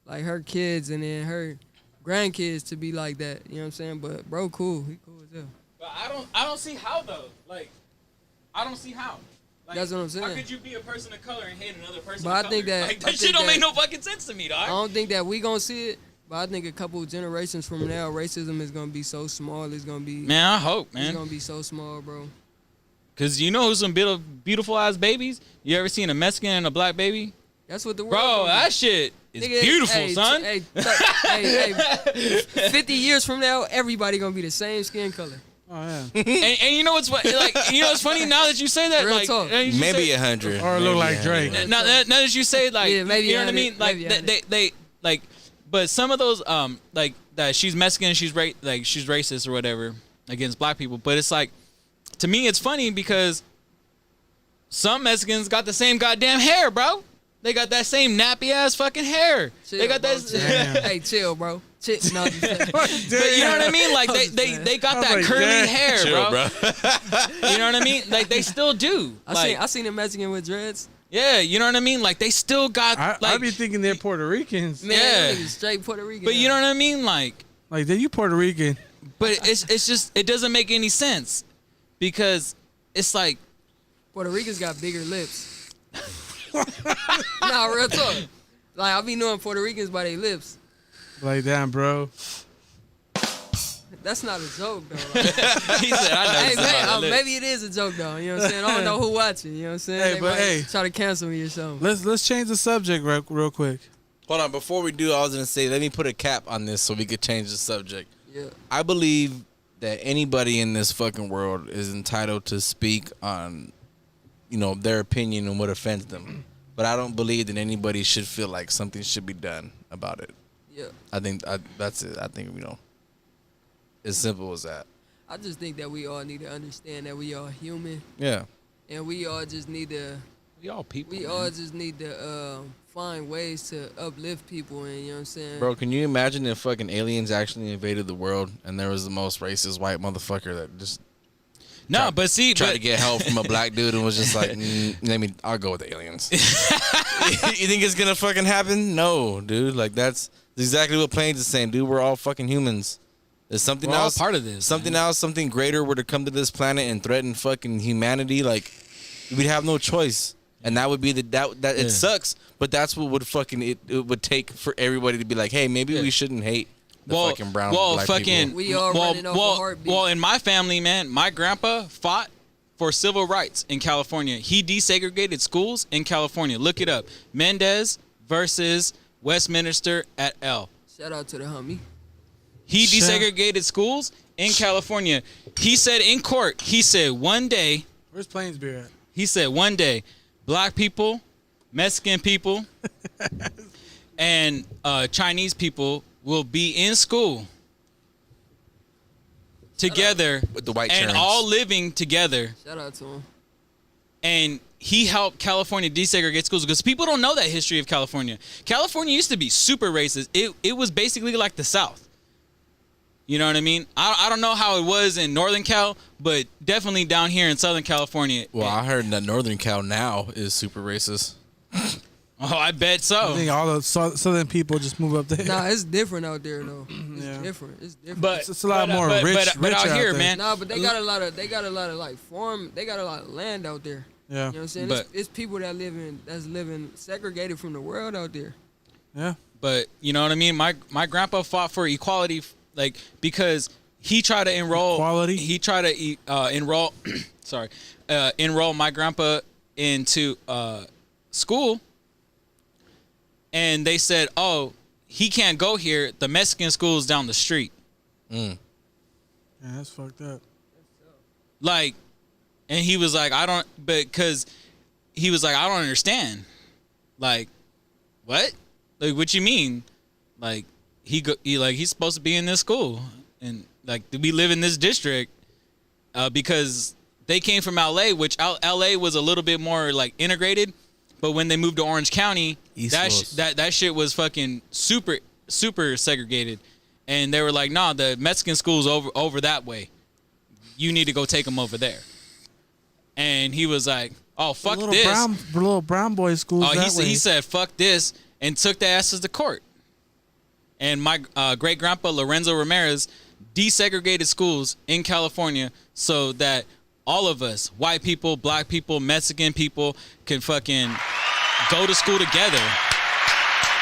like her kids and then her grandkids to be like that. You know what I'm saying? But bro, cool. He cool as hell. But I don't see how though. Like, I don't see how. Like, That's what I'm How saying. could you be a person of color and hate another person But of I color? think that- like, I that shit think don't make that- no fucking sense to me, I dog. don't think that we gonna see it, but I think a couple generations from now, racism is gonna be so small. It's gonna be Man, I hope, it's man. gonna be so small, bro. Cause you know who's some beautiful ass babies? You ever seen a Mexican and a black baby? That's what the world. Bro, gonna that be. shit is Nigga, beautiful, hey, son. Hey, 50 years from now, everybody gonna be the same skin color. Oh yeah. and you know what's like? You know what's funny now that you say that? Real like, talk. and you maybe say- 100. Or look like Drake. now that you say like, Yeah, maybe you know what I 100, mean? Like maybe they like, but some of those like that she's Mexican, she's she's racist or whatever against black people. But it's like, to me, it's funny because some Mexicans got the same goddamn hair, bro. They got that same nappy ass fucking hair. Chill, they got bro, that. Damn. hey, chill, bro. Chill. No, I'm just playing. But you know what I mean? Like I was they just got I was that like, curly damn. hair, Chill, bro. bro. You know what I mean? Like they still do. Like, I seen a Mexican with dreads. yeah, you know what I mean? Like they still got I like. be thinking they're Puerto Ricans. Man, Yeah. that nigga straight Puerto Rican. but you know what I mean? Like, Like, then you Puerto Rican. but it's just it doesn't make any sense because it's like Puerto Ricans got bigger lips. Nah, real talk. Like I be knowing Puerto Ricans by their lips. Like, damn, bro. That's not a joke though. Like, he said, I know. hey, this about the lips. maybe it is a joke though. You know what I'm saying? I don't know who watching. You know what I'm saying? Hey, They but might hey. try to cancel me or something. Let's change the subject real quick. Hold on, before we do, I was gonna say, let me put a cap on this so we could change the subject. Yeah. I believe that anybody in this fucking world is entitled to speak on, you know, their opinion and what offends them. But I don't believe that anybody should feel like something should be done about it. Yeah. I think that's it. I think, you know, as simple as that. I just think that we all need to understand that we all human, Yeah. and we all just need to. We all people. We man. all just need to find ways to uplift people, and you know what I'm saying. Bro, can you imagine if fucking aliens actually invaded the world and there was the most racist white motherfucker that just No, but see, tried but to get help from a black dude and was just like, I'll go with the aliens. You think it's gonna fucking happen? No, dude. Like that's exactly what Plains is saying, dude. We're all fucking humans. There's something we're all else. part of this. Something man. else, something greater were to come to this planet and threaten fucking humanity. Like we'd have no choice, and that would be that. It Yeah. sucks, but that's what would fucking it would take for everybody to be like, hey, maybe we shouldn't hate the fucking brown black fucking, people. We all running off a heartbeat. Well, in my family, man, my grandpa fought for civil rights in California. He desegregated schools in California. Look it up. Mendez versus Westminster et al. Shout out to the homie. He desegregated schools in California. He said in court, he said one day, Where's Plains beer at? he said one day, black people, Mexican people, and Chinese people will be in school together With the white and churns. all living together. Shout out to him. And he helped California desegregate schools because people don't know that history of California. California used to be super racist. It was basically like the South. You know what I mean? I don't know how it was in Northern Cal, but definitely down here in Southern California. Well, I heard that Northern Cal now is super racist. Oh, I bet I so. think all the southern people just move up there. Nah, it's different out there though. It's Yeah. different. It's different. But It's a lot more but rich out out here, there. man. Nah, but they got a lot of like farm. They got a lot of land out there. Yeah. You know what I'm saying? But- It's people that's living segregated from the world out there. Yeah. But you know what I mean? My grandpa fought for equality, like because he tried to enroll. Equality? He tried to enroll. Sorry, enroll my grandpa into school, and they said, "Oh, he can't go here. The Mexican school is down the street." Yeah, that's fucked up. Like, and he was like, "I don't," because he was like, "I don't understand." Like, what? Like, what you mean? Like, he's supposed to be in this school, and like we live in this district because they came from LA, which LA was a little bit more like integrated, but when they moved to Orange County, that shit was fucking super segregated, and they were like, "Nah, the Mexican school's over that way. You need to go take them over there." And he was like, "Oh, fuck this." Little brown boy schools. Oh, that way. he said, "Fuck this," and took the asses to court. And my great grandpa Lorenzo Ramirez desegregated schools in California so that all of us, white people, black people, Mexican people, can fucking go to school together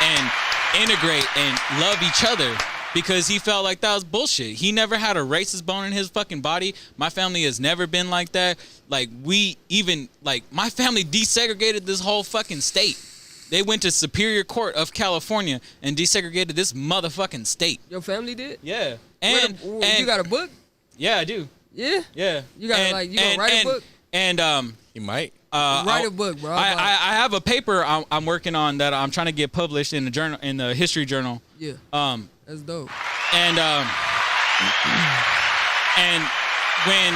and integrate and love each other. Because he felt like that was bullshit. He never had a racist bone in his fucking body. My family has never been like that. Like, my family desegregated this whole fucking state. They went to Superior Court of California and desegregated this motherfucking state. Your family did? Yeah. And you got a book? Yeah, I do. Yeah. Yeah. You got you gonna write a book? And He might. Write a book, bro. I have a paper I'm working on that I'm trying to get published in the journal, in the history journal. Yeah. That's dope. And when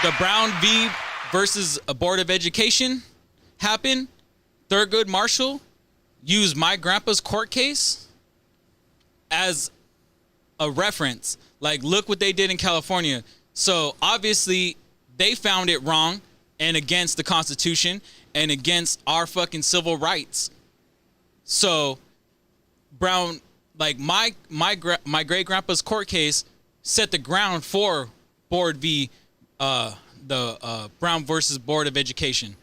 the Brown v. versus a Board of Education happened, Thurgood Marshall used my grandpa's court case as a reference. Like, look what they did in California. So obviously they found it wrong and against the Constitution and against our fucking civil rights. So Brown, like my great grandpa's court case set the ground for Board v. the Brown versus Board of Education.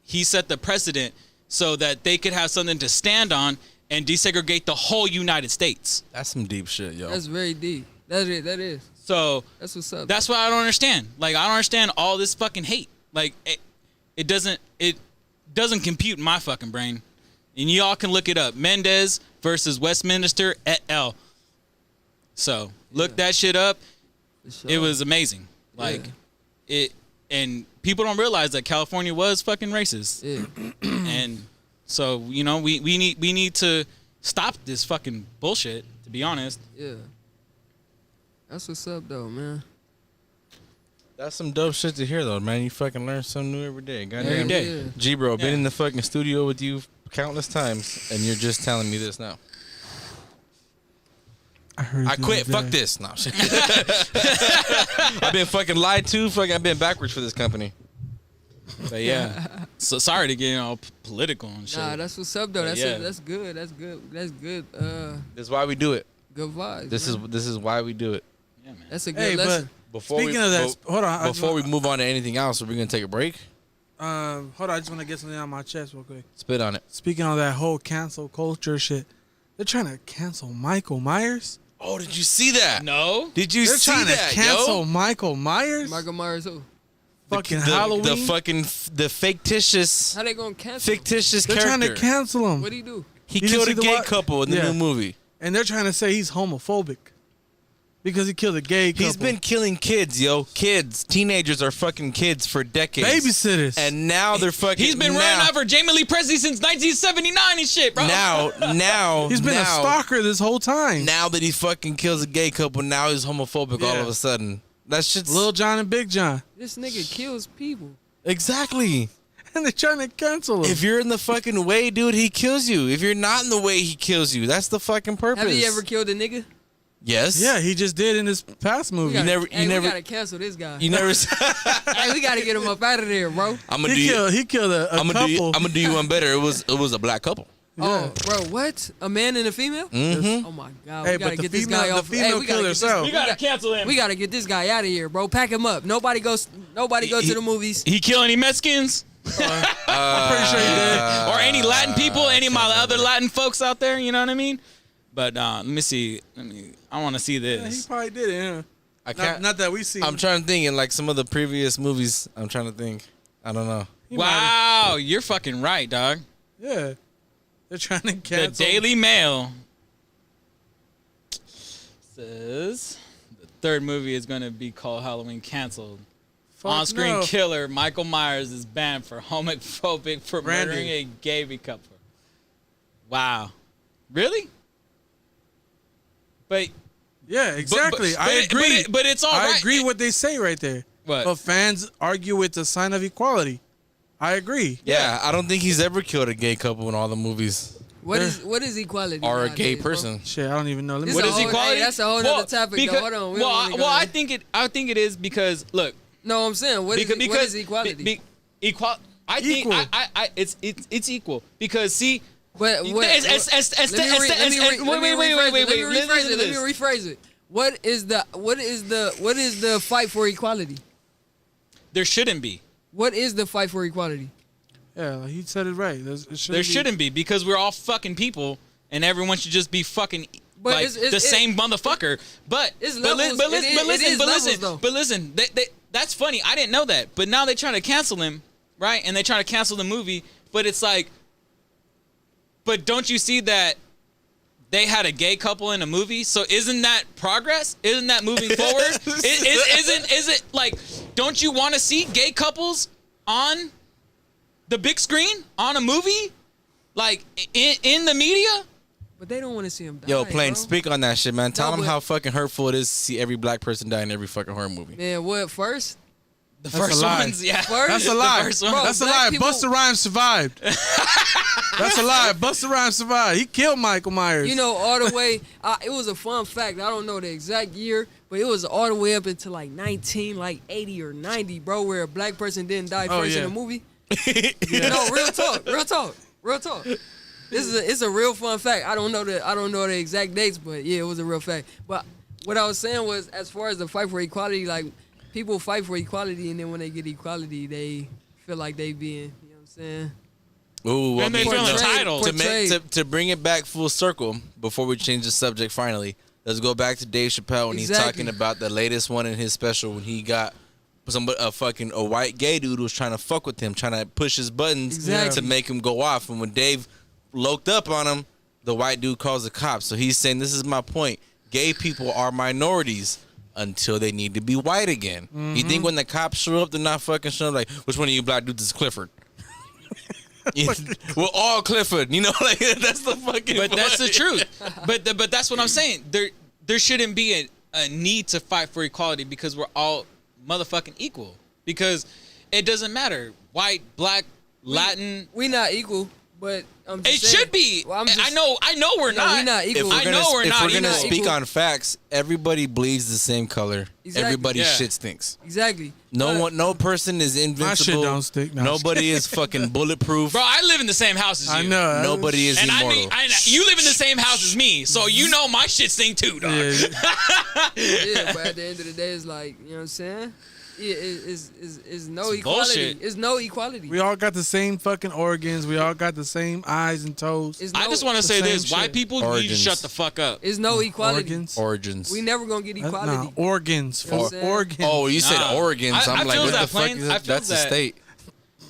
He set the precedent so that they could have something to stand on and desegregate the whole United States. That's some deep shit, yo. That's very deep. That is. So That's what's up. that's what I don't understand. Like, I don't understand all this fucking hate. Like, it doesn't compute in my fucking brain. And y'all can look it up. Mendez versus Westminster et al. So look that shit up. Sure. It was amazing. Like and people don't realize that California was fucking racist. Yeah. And so, you know, we need to stop this fucking bullshit, to be honest. Yeah. That's what's up, though, man. That's some dope shit to hear, though, man. You fucking learn something new every day. Goddamn. Every day. Yeah. G, bro, been Yeah. in the fucking studio with you countless times, and you're just telling me this now. I heard. I the quit. other Fuck day. this. No, shit. I've been fucking lied to. Fucking, I've been backwards for this company. But yeah. So sorry to get all political and shit. Nah, that's what's up, though. That's Yeah. that's good. That's good. That's good. This is why we do it. Good vibes. This man. is why we do it. Yeah, man. That's a good Hey, but lesson. Before speaking of that, hold on. Before we move on to anything else, are we gonna take a break? hold on. I just want to get something on my chest real quick. Spit on it. Speaking of that whole cancel culture shit, they're trying to cancel Michael Myers. Oh, did you see that? No. Did you They're see trying that, to cancel yo? Michael Myers. Michael Myers, who? Fucking the, Halloween. The fucking the fictitious How they gonna cancel? fictitious they're character. trying to cancel him, What do you do? He You didn't killed see a the gay what? couple in the Yeah. new movie. and they're trying to say he's homophobic because he killed a gay couple. He's been killing kids, yo. Kids, teenagers are fucking kids for decades. babysitters. And now they're fucking. He's been running after Jamie Lee Presley since 1979 and shit, bro. Now he's been a stalker this whole time. Now that he fucking kills a gay couple, now he's homophobic all Yeah. of a sudden. That shit's Lil John and Big John, This nigga kills people. exactly. and they're trying to cancel him. If you're in the fucking way, dude, he kills you. If you're not in the way, he kills you. That's the fucking purpose. Have you ever killed a nigga? Yes. yeah, he just did in his past movie. We never- gotta cancel this guy. You never. Hey, we gotta get him up out of there, bro. I'm gonna do you. He killed a I'm couple. gonna do you one better. It was a black couple. Oh, bro, what? A man and a female? Mm-hmm. Oh my god, Hey, we gotta but the get this female- guy the off. female we gotta killed get this- herself. We gotta cancel him. We gotta get this guy out of here, bro. Pack him up. Nobody go to the movies. He kill any Mexicans? I'm pretty sure he did. Or any Latin people? Any of my other Latin folks out there? You know what I mean? But let me see. I want to see Yeah, he this. probably did it. Yeah. I can't. Not that we see. I'm trying to think in like some of the previous movies. I'm trying to think. I don't know. Wow, you're fucking right, dog. Yeah, they're trying to The cancel. Daily Mail says the third movie is going to be called Halloween canceled. Fuck On-screen no. killer Michael Myers is banned for homophobic for Brandon. murdering a gay couple. Wow, really? But Yeah, exactly. I but agree. but it's all I right. agree what they say right there. What? But fans argue it's a sign of equality. I agree. Yeah, I don't think he's ever killed a gay couple in all the movies. What is equality? Or a nowadays, gay bro? person. Shit, I don't even know. Let me This What a is whole- equality? hey, that's a whole nother topic, though. Hold on, we don't wanna go I there. think it is because look, No, I'm saying what is equality? Equal. It's equal because see. But what? Wait. Let me rephrase it. What is the fight for equality? There shouldn't be. What is the fight for equality? Yeah, like he said it right. There shouldn't be because we're all fucking people and everyone should just be fucking But like the same motherfucker. But It's levels. It is levels, listen. That's funny. I didn't know that. But now they're trying to cancel him, right? And they're trying to cancel the movie. But it's like, but don't you see that they had a gay couple in a movie? So isn't that progress? Isn't that moving forward? Is it like, don't you want to see gay couples on the big screen on a movie, like in the media? But they don't want to see him die. Yo, Plain, bro. speak on that shit, man. Tell No, them but- how fucking hurtful it is to see every black person die in every fucking horror movie. Man, what first? The That's first a lie. ones, yeah. First? That's a lie. first one. Bro, That's a black lie. people- Busta Rhymes survived. That's a lie. Busta Rhymes survived. He killed Michael Myers. You know, all the way. It was a fun fact. I don't know the exact year, but it was all the way up until like 80 or 90, bro, where a black person didn't die Oh, first yeah. in a movie. No, real talk. It's a real fun fact. I don't know the exact dates, but yeah, it was a real fact. But what I was saying was, as far as the fight for equality, like people fight for equality, and then when they get equality, they feel like they being, you know what I'm saying? Ooh, well, And they I mean, feel Portrayed- entitled. portrayed. to bring it back full circle, before we change the subject finally, let's go back to Dave Chappelle when he's Exactly. talking about the latest one in his special when he got a white gay dude who was trying to fuck with him, trying to push his buttons Exactly. to make him go off. And when Dave loked up on him, the white dude calls the cops. So he's saying, this is my point. Gay people are minorities until they need to be white again. You think when the cops show up, they're not fucking showing up like, which one of you black dudes is Clifford? We're all Clifford, you know, like that's the fucking. But that's the point. truth. But that's what I'm saying. There shouldn't be a need to fight for equality because we're all motherfucking equal. Because it doesn't matter white, black, Latin. We not equal, but I'm just It saying, should be. Well, I'm just, I know we're no, not. we not equal. I know we're not If we're gonna equal. speak on facts, everybody bleeds the same color. Exactly. Everybody's Yeah. shit stinks. Exactly. No person is invincible. don't stink. No, Nobody is fucking bulletproof. Bro, I live in the same house as you. I know. Nobody is And immortal. you live in the same house as me, so you know my shit stink too, dog. Yeah. Yeah, but at the end of the day, it's like, you know what I'm saying? Yeah, it's no It's equality. bullshit. It's no equality. We all got the same fucking organs. We all got the same eyes and toes. It's I no- just want to the say same this: white shit. people, you need to Origins. shut the fuck up. It's no equality. Organs. We never gonna get equality. Nah, organs. You know what I'm For saying? organs. Oh, you said Nah. organs. I I'm like, feels what that, the fuck Plain. is I that? feels That's a that. state.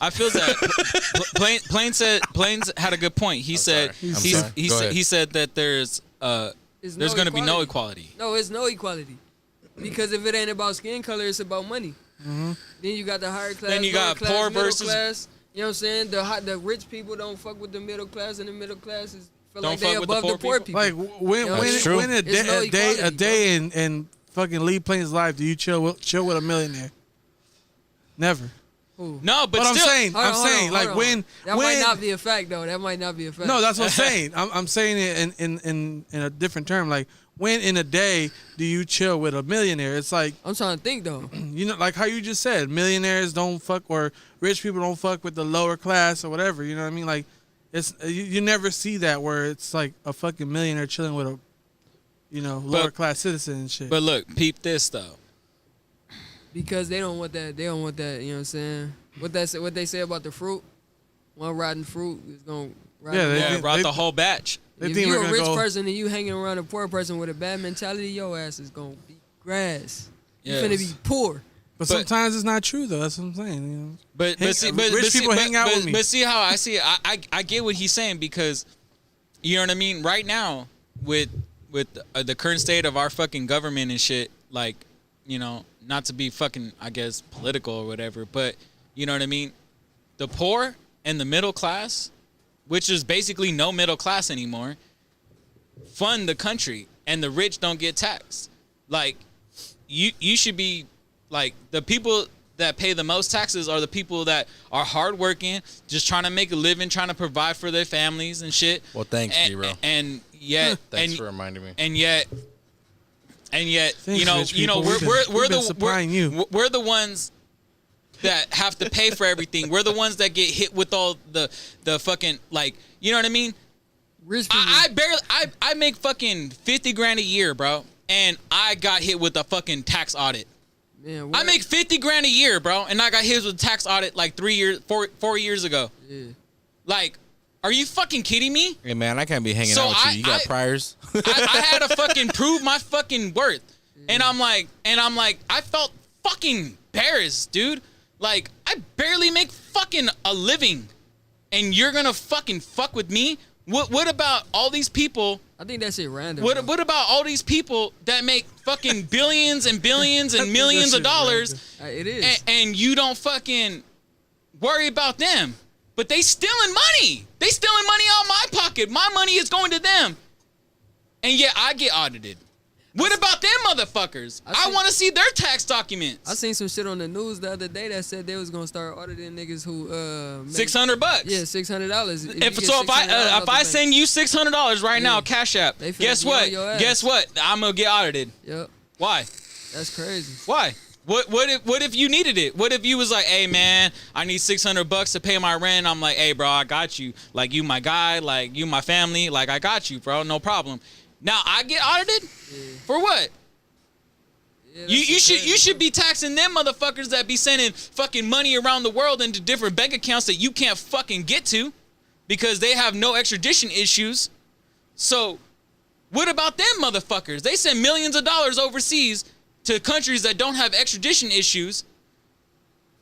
I feel that. Plains had a good point. He said sorry. I'm sorry. he Go said ahead. he said that there's It's going to be no equality. No, it's no equality. Because if it ain't about skin color, it's about money. Mm-hmm. Then you got the higher class, Then you lower got class, poor middle versus- class. You know what I'm saying? The rich people don't fuck with the middle class, and the middle class feel Don't like they fuck with the above the poor poor people. Like when Yeah, that's true. when a It's no day equality, in fucking Lee Plains' life do you chill with a millionaire? Never. Ooh. No, but But still, I'm saying, Hold on, hold on, like hold on. when that when might not be a fact though. That might not be a fact. no, that's what I'm saying. I'm saying it in a different term. Like when in a day do you chill with a millionaire? It's like I'm trying to think though. you know, like how you just said, millionaires don't fuck or rich people don't fuck with the lower class or whatever. You know what I mean? Like it's you never see that where it's like a fucking millionaire chilling with a lower class citizen and shit. but look, peep this though. Because they don't want that. They don't want that. You know what I'm saying? What they say about the fruit? One rotten fruit is gonna. Rot Yeah, the they- Yeah, whole- brought the whole batch. they if think you we're a gonna rich go. person and you hanging around a poor person with a bad mentality, your ass is gonna be grass. You Yes. finna be poor. But sometimes it's not true though. That's what I'm saying. You know? But Hang- see, rich but people see, hang but, out but, with me. But see how I see it. I get what he's saying because you know what I mean. Right now, with the current state of our fucking government and shit, like not to be fucking I guess political or whatever, but you know what I mean. The poor and the middle class, which is basically no middle class anymore, fund the country, and the rich don't get taxed. Like you should be like the people that pay the most taxes are the people that are hardworking, just trying to make a living, trying to provide for their families and shit. Well, thanks, G-Bro. And yet, Thanks and, for reminding me. and yet, Thanks, rich you know, people. We've been supplying you. we're the ones that have to pay for everything. We're the ones that get hit with all the fucking like, you know what I mean? Rich people. I make fucking 50 grand a year, bro, and I got hit with a fucking tax audit. Man, I make 50 grand a year, bro, and I got hit with a tax audit like 4 years ago. Yeah. Like, are you fucking kidding me? Hey man, I can't be hanging So out with you. You got I- priors. I had to fucking prove my fucking worth. And I'm like, I felt fucking embarrassed, dude. Like, I barely make fucking a living. And you're gonna fucking fuck with me? What about all these people? I think that shit random. What bro. about all these people that make fucking billions and billions and millions of shit dollars It is. and you don't fucking worry about them? But they stealing money. They stealing money out of my pocket. My money is going to them. And yet I get audited. What about them motherfuckers? I want to see their tax documents. I seen some shit on the news the other day that said they was gonna start auditing niggas who make, $600. Yeah, $600. If I send you $600 right now, Cash App, They finna guess be on what? your ass. Guess what? I'm gonna get audited. Yep, Why? that's crazy. Why? What if you needed it? What if you was like, hey man, I need $600 to pay my rent? I'm like, hey bro, I got you. Like you my guy, like you my family, like I got you, bro, no problem. Now I get audited? For what? Yeah, that You shit crazy, should bro. be taxing them motherfuckers that be sending fucking money around the world into different bank accounts that you can't fucking get to because they have no extradition issues. So what about them motherfuckers? They send millions of dollars overseas to countries that don't have extradition issues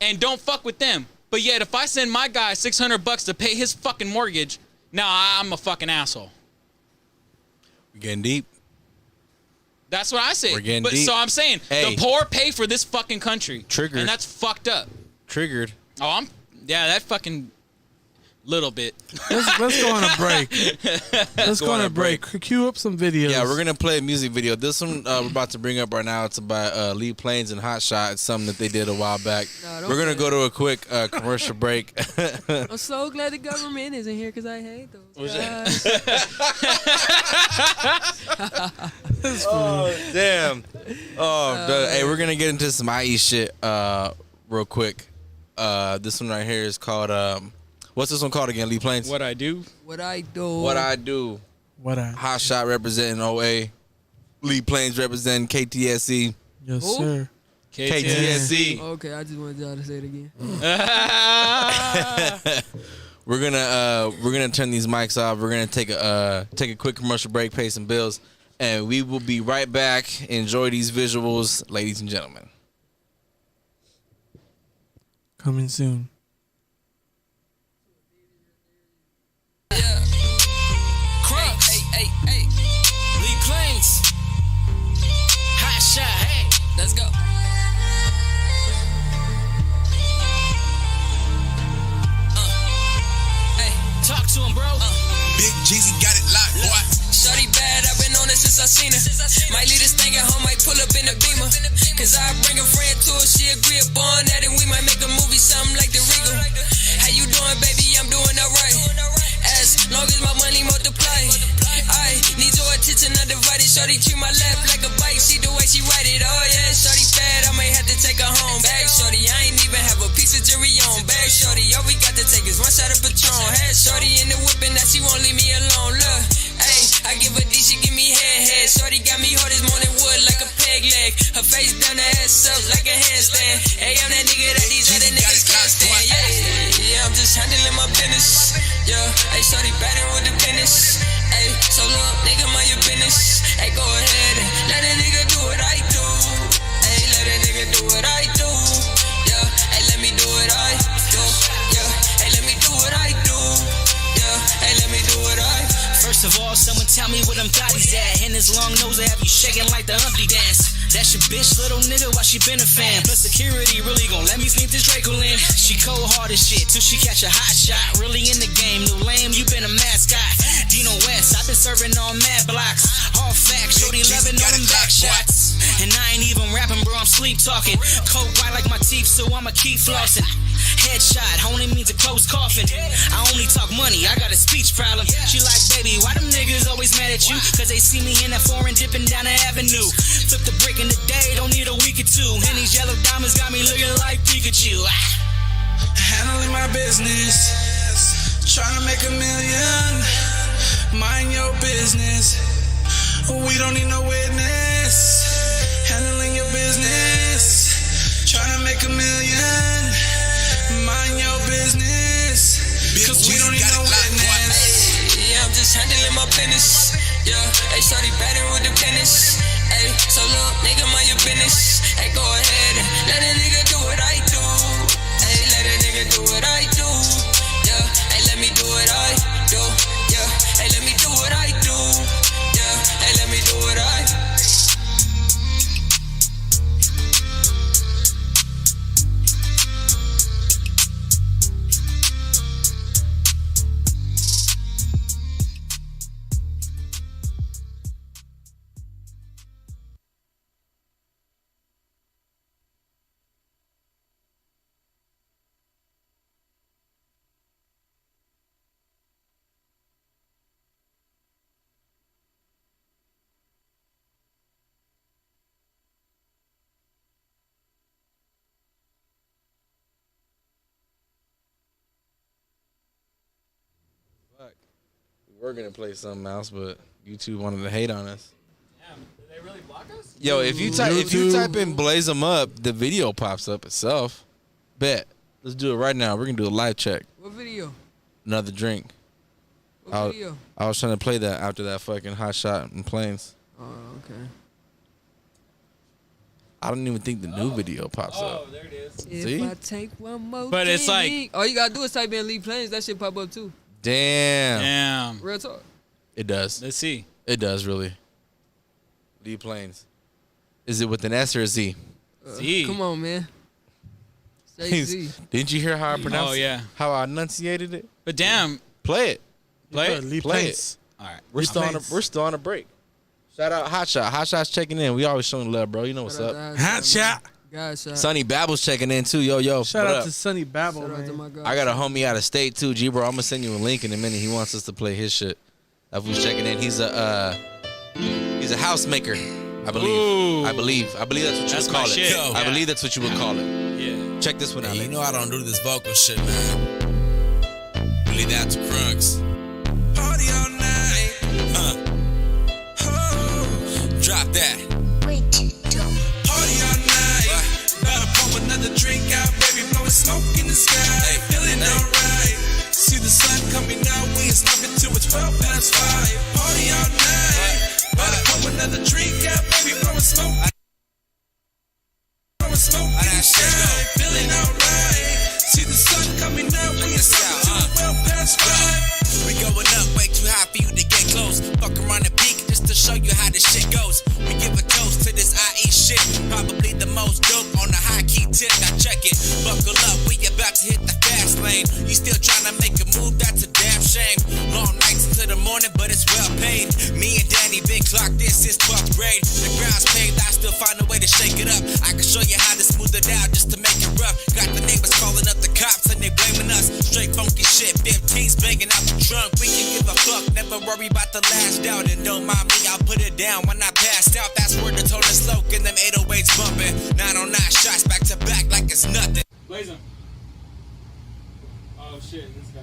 and don't fuck with them. But yet if I send my guy $600 to pay his fucking mortgage, now I'm a fucking asshole. We're getting deep. That's what I say. We're getting but deep. so I'm saying Hey. the poor pay for this fucking country. Triggered. And that's fucked up. Triggered. Oh, that fucking Little bit. Let's go on a break. Let's go on a break. Cue up some videos. Yeah, we're gonna play a music video. This one we're about to bring up right now. It's by Lee Plains and Hot Shot. It's something that they did a while back. Nah, We're gonna go to a quick commercial break. I'm so glad the government isn't here because I hate those guys. Oh damn! Hey, we're gonna get into some IE shit real quick. This one right here is called what's this one called again? Lee Plains. What I do? What I do. What I do. What I. Hot Shot representing OA. Lee Plains representing KTSE. Yes, Who? sir. KTSE. Okay, I just wanted y'all to say it again. We're gonna turn these mics off. We're gonna take a quick commercial break, pay some bills, and we will be right back. Enjoy these visuals, ladies and gentlemen. Coming soon. Hey. Lee Plains. Hot shot, hey. Let's go. Hey, talk to him, bro. Big Jeezy got it locked, boy. Shorty bad, I've been on it since I seen her. Might leave this thing at home, might pull up in a Beamer. Cause I bring a friend to her, she agree upon that, and we might make a movie, something like the Regal. How you doing, baby? I'm doing alright. As long as my money multiply. I need your attention undivided. Shorty treat my left like a bike, see the way she ride it. Oh yeah, shorty bad, I may have to take her home. Bag shorty, I ain't even have a piece of jewelry on. Bag shorty, all we got to take is one shot of Patron. Had shorty in the whipping, that she won't leave me alone. Look, ayy, I give a D, she give me head. Shorty got me hard as morning wood like a peg leg. Her face down, her ass up like a handstand. Hey, I'm that nigga that these other niggas can't stand. Yeah, I'm just handling my business. Yeah, hey, shorty batting with the business. Hey, so look, nigga, mind your business. Hey, go ahead and let a nigga do what I do. Hey, let a nigga do what I do. Yeah, hey, let me do what I do. Yeah, hey, let me do what I do. Yeah, hey, let me do what I do. First of all, someone tell me where them thotties at. And his long nose, they have you shaking like the Humpty dance. That's your bitch, little nigga, why she been a fan? Plus security really gon' let me sneak this Draco in. She cold hard as shit till she catch a hot shot. Really in the game, new lame, you been a mascot. Dino West, I been serving on mad blocks. All facts, shorty loving all them back shots. And I ain't even rapping, bro, I'm sleep talking. Coke white like my teeth, so I'ma keep flossing. Headshot, only means a close coffin. I only talk money, I got a speech problem. She like, baby, why them niggas always mad at you? Cause they see me in that foreign dipping down the avenue. Flip the brick in the day, don't need a week or two. And these yellow diamonds got me looking like Pikachu. Handling my business, trying to make $1 million. Mind your business. We don't need no witness. Handling your business, trying to make $1 million. Mind your business. Cause we don't need no witness. Yeah, I'm just handling my business. Yeah, hey, shorty batting with the business. Hey, so look, nigga, mind your business. Hey, go ahead and let a nigga do what I do. Hey, let a nigga do what I do. Yeah, hey, let me do what I do. Yeah, hey, let me do what I do. Yeah, hey, let me do what I do. We're gonna play something else, but YouTube wanted to hate on us. Damn, did they really block us? Yo, if you type in Blaze 'em Up, the video pops up itself. Bet. Let's do it right now. We're gonna do a live check. What video? Another drink. What video? I was trying to play that after that fucking Hot Shot in Plains. Oh, okay. I don't even think the new video pops up. Oh, there it is. If See? I take one more But it's like- drink- all you gotta do is type in Lee Plains. That shit pop up too. Damn. Damn. Real talk. It does. Let's see. It does really. Lee Plains. Is it with an S or a Z? Z. Come on, man. Jay-Z. Didn't you hear how I pronounced it? yeah. How I enunciated it? But damn, Play it. play it. Lee Play Prince. All right. We're still on a break. Shout out Hot Shot. Hot Shot's checking in. We always showing love, bro. You know what's Shout up. out to Hot shot. God shot. Sonny Babble's checking in too. Yo. Shout what out up? to Sonny Babble, Shout out to man. my God. I got a homie out of state too, G bro. I'm gonna send you a link in a minute. He wants us to play his shit. That who's checking in. He's a house maker, I believe. Ooh. I believe that's what you That's would my call it. shit. Yo. I Yeah. believe that's what you would call it. Yeah. Check this one out. You ladies. know I don't do this vocal shit, man. Leave that to Crunks. Party all night. Drop that. Party all night. About to pump another drink out, baby. Blowing smoke in the sky. Feeling alright. See the sun coming out. We ain't stopping till it's 12 past 5. Party all night. About to pump another drink out, baby. Blowing smoke. Blowing smoke in the sky. Feeling alright. See the sun coming out. We ain't stopping till it's 12 past 5. We going up way too high for you to get close. Fuck around the peak just to show you how this shit goes. We give a toast to this IE shit. Probably the most dope on the high key tip. Now check it. Buckle up, we about to hit the fast lane. You still trying to make a move? That's a damn shame. Long nights until the morning, but it's well paid. Me and Danny been clocked in since 12th grade. The ground's paved, I still find a way to shake it up. I can show you how to smooth it out just to make it rough. Got the neighbors calling up the cops and they blaming us. Straight funky shit, 15s banging out the trunk. We can give a fuck, never worry about the last doubt. And don't mind me, I'll put it down when I passed out. That's where the tone is low and them 808s bumping. 909 shots back to back like it's nothing. Blaze him. Oh shit, this guy.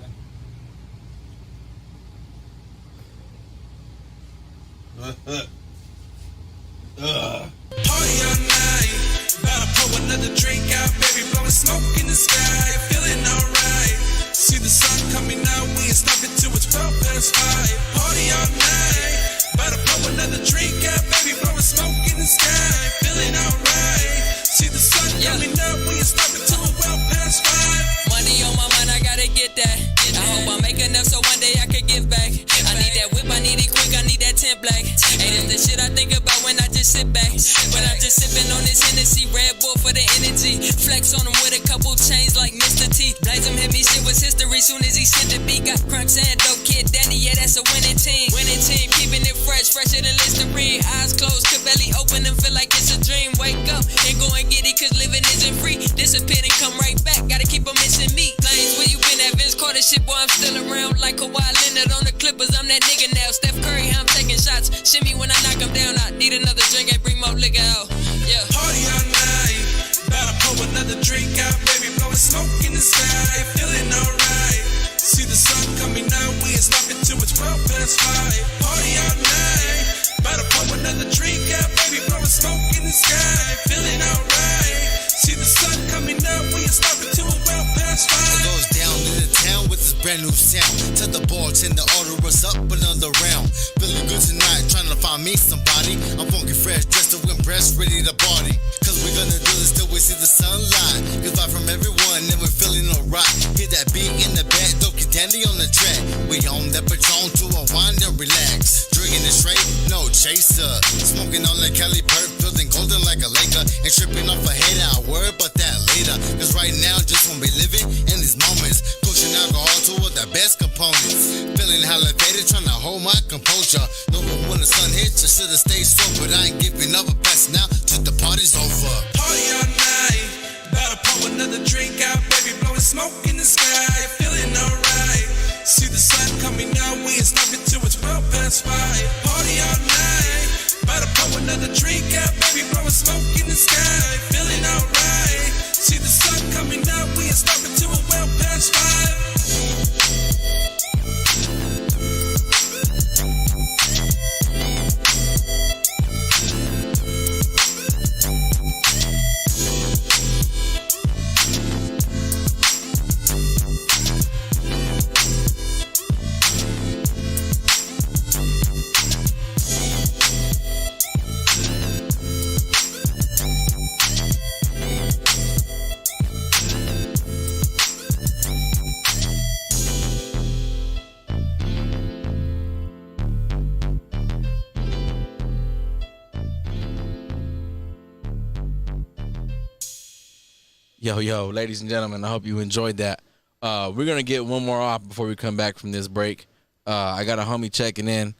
Party all night. About to pour another drink out, baby. Blowing smoke in the sky. Feeling alright. See the sun coming out. We ain't stopping till it's 12 past 5. Party all night. About to pour another drink out, baby. Blowing smoke in the sky. Feeling alright. See the sun coming out. We ain't stopping till it's 12 past 5. Money on my mind, I gotta get that. I hope I make enough so one day I could give back. I need that whip, I need it quick, I need that 10 black. Hey, this the shit I think about when I just sit back. When I'm just sipping on this Hennessy, Red Bull for the energy. Flex on him with a couple chains like Mr. T. Blaze him hit me, shit was history soon as he sent the beat. Got Crunks and Dope Kid Danny, yeah, that's a winning team. Winning team, keeping it fresh, fresher than Listerine. Eyes closed, could barely open and feel like it's a dream. Wake up and go and get it, cause living isn't free. Disappear and come right back, gotta keep on missing me. Planes, where you been at? Vince Carter shit, boy, I'm still around. Like Kawhi Leonard on the Clippers, I'm that nigga now. Steph Curry, how I'm taking shots. Shimmy when I knock him down, I need another drink, I bring more liquor out. Yeah. Party all night. About to pour another drink out, baby. Blowing smoke in the sky. Feeling alright. See the sun coming out. We ain't stopping till it's 12 past 5. Party all night. About to pour another drink out, baby. Blowing smoke in the sky. Feeling alright. See the sun coming out. We ain't stopping till it's 12 past 5. Goes down in the town with this brand new sound. Tell the bartender order us up another round. Feeling good tonight, trying to find me somebody. I'm funky fresh, dressed to impress, ready to party. Cause we're gonna do this till we see the sunlight. Goodbye from everyone, and we're feeling alright. Hit that beat in the back, dope dandy on the track. We on that Patron to unwind and relax. Drinking it straight, no chaser. Smoking on the Cali perk, feeling golden like a Laker. And tripping off a hater, I'll worry about that later. Cause right now, just wanna be living in these moments. Pushing alcohol toward the best components. Feeling elevated, trying to hold my composure. Knowing when the sun hits, I should've stayed sober. But I ain't giving up a pass now till the party's over. Party all night. About to pour another drink out, baby. Blowing smoke in the sky. Feeling alright. See the sun coming out. We ain't stopping till it's 12 past 5. Party all night. About to pour another drink out, baby. Blowing smoke in the sky. Feeling alright. See the sun coming out. We ain't stopping till it's 12 past 5. Yo, ladies and gentlemen, I hope you enjoyed that. We're gonna get one more off before we come back from this break. I got a homie checking in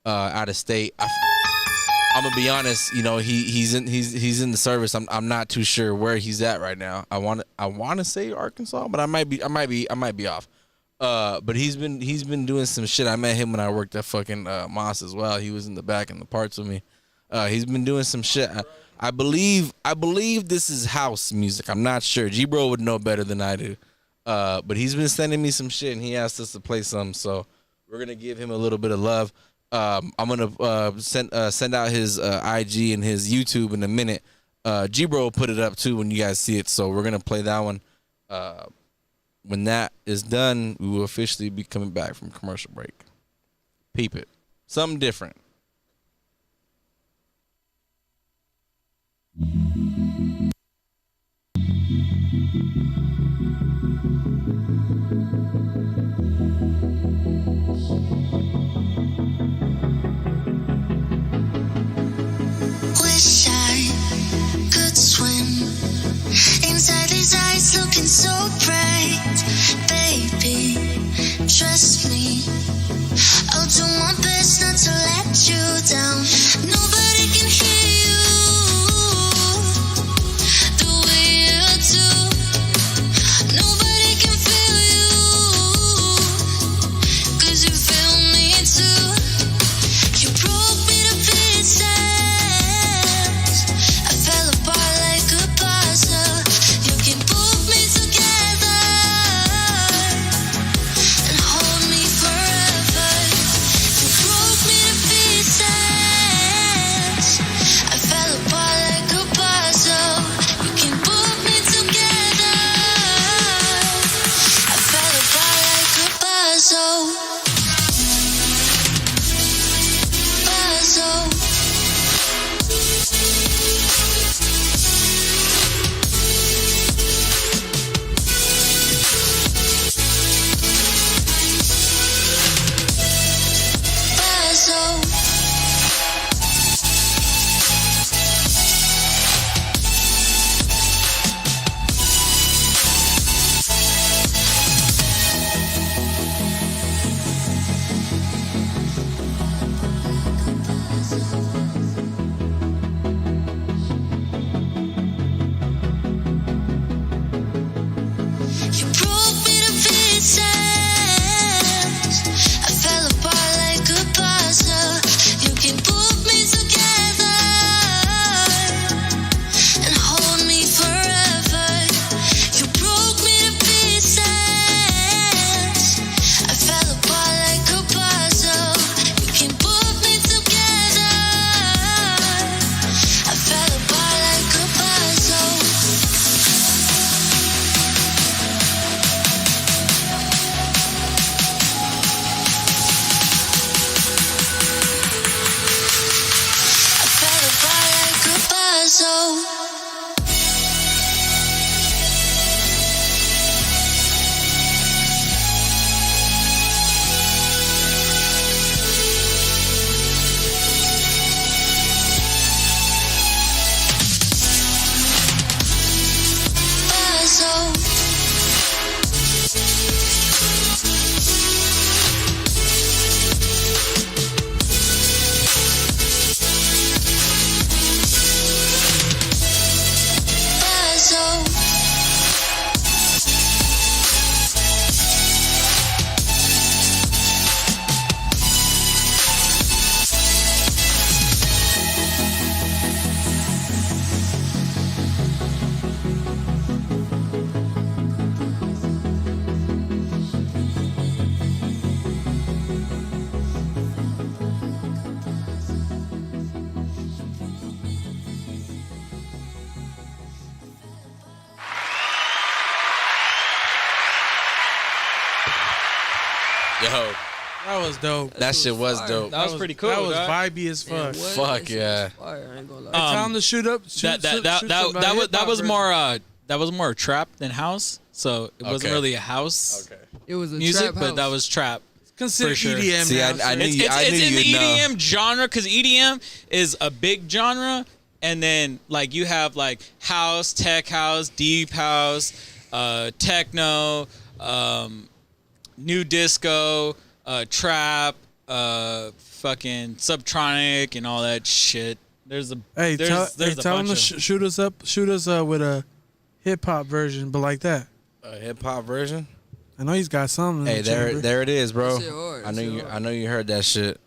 out of state. I'm gonna be honest, you know, he's in the service. I'm not too sure where he's at right now. I want to say Arkansas, but I might be off. But he's been doing some shit. I met him when I worked at fucking Moss as well. He was in the back in the parts with me. He's been doing some shit. I believe this is house music. I'm not sure. G-Bro would know better than I do. But he's been sending me some shit, and he asked us to play some. So we're gonna give him a little bit of love. I'm gonna send out his IG and his YouTube in a minute. G-Bro will put it up too when you guys see it. So we're gonna play that one. When that is done, we will officially be coming back from commercial break. Peep it. Something different. Wish I could swim inside these eyes looking so bright. Baby, trust me, I'll do my best not to let you down. Nobody can hear you the way you do. Nobody can feel you, 'cause you feel me too. You broke me to pieces. I fell apart like a puzzle. You can put me together and hold me forever. You broke me to pieces. I fell apart like a puzzle. You can put me together. I fell apart like a puzzle. Puzzle. Puzzle. You broke me to pieces. I fell apart like a puzzle. You can put me together and hold me forever. You broke me to pieces. I fell apart like a puzzle. You can put me together. I fell apart like a puzzle. I fell apart like a puzzle. Puzzle. Puzzle. Yo, That was dope. that shit was fire. dope. That was pretty cool. That was dog. vibey as Man, fuck. what? Fuck That shit yeah. was fire, I ain't gonna lie. Tell him to shoot up. That was more trap than house. So it wasn't Okay. really a house It was a music, trap but house. that was trap. Consider For sure. EDM See, now. I sir. knew It's, you- it's, I it's knew in the you'd know. EDM genre because EDM is a big genre, and then like you have like house, tech house, deep house, techno, new disco, trap, fucking subtronic, and all that shit. There's a tell a him to bunch of shoot us with a hip hop version, but like that. A hip hop version. I know he's got something. Hey, in the chamber. there it is, bro. That shit hard. I know you heard that shit.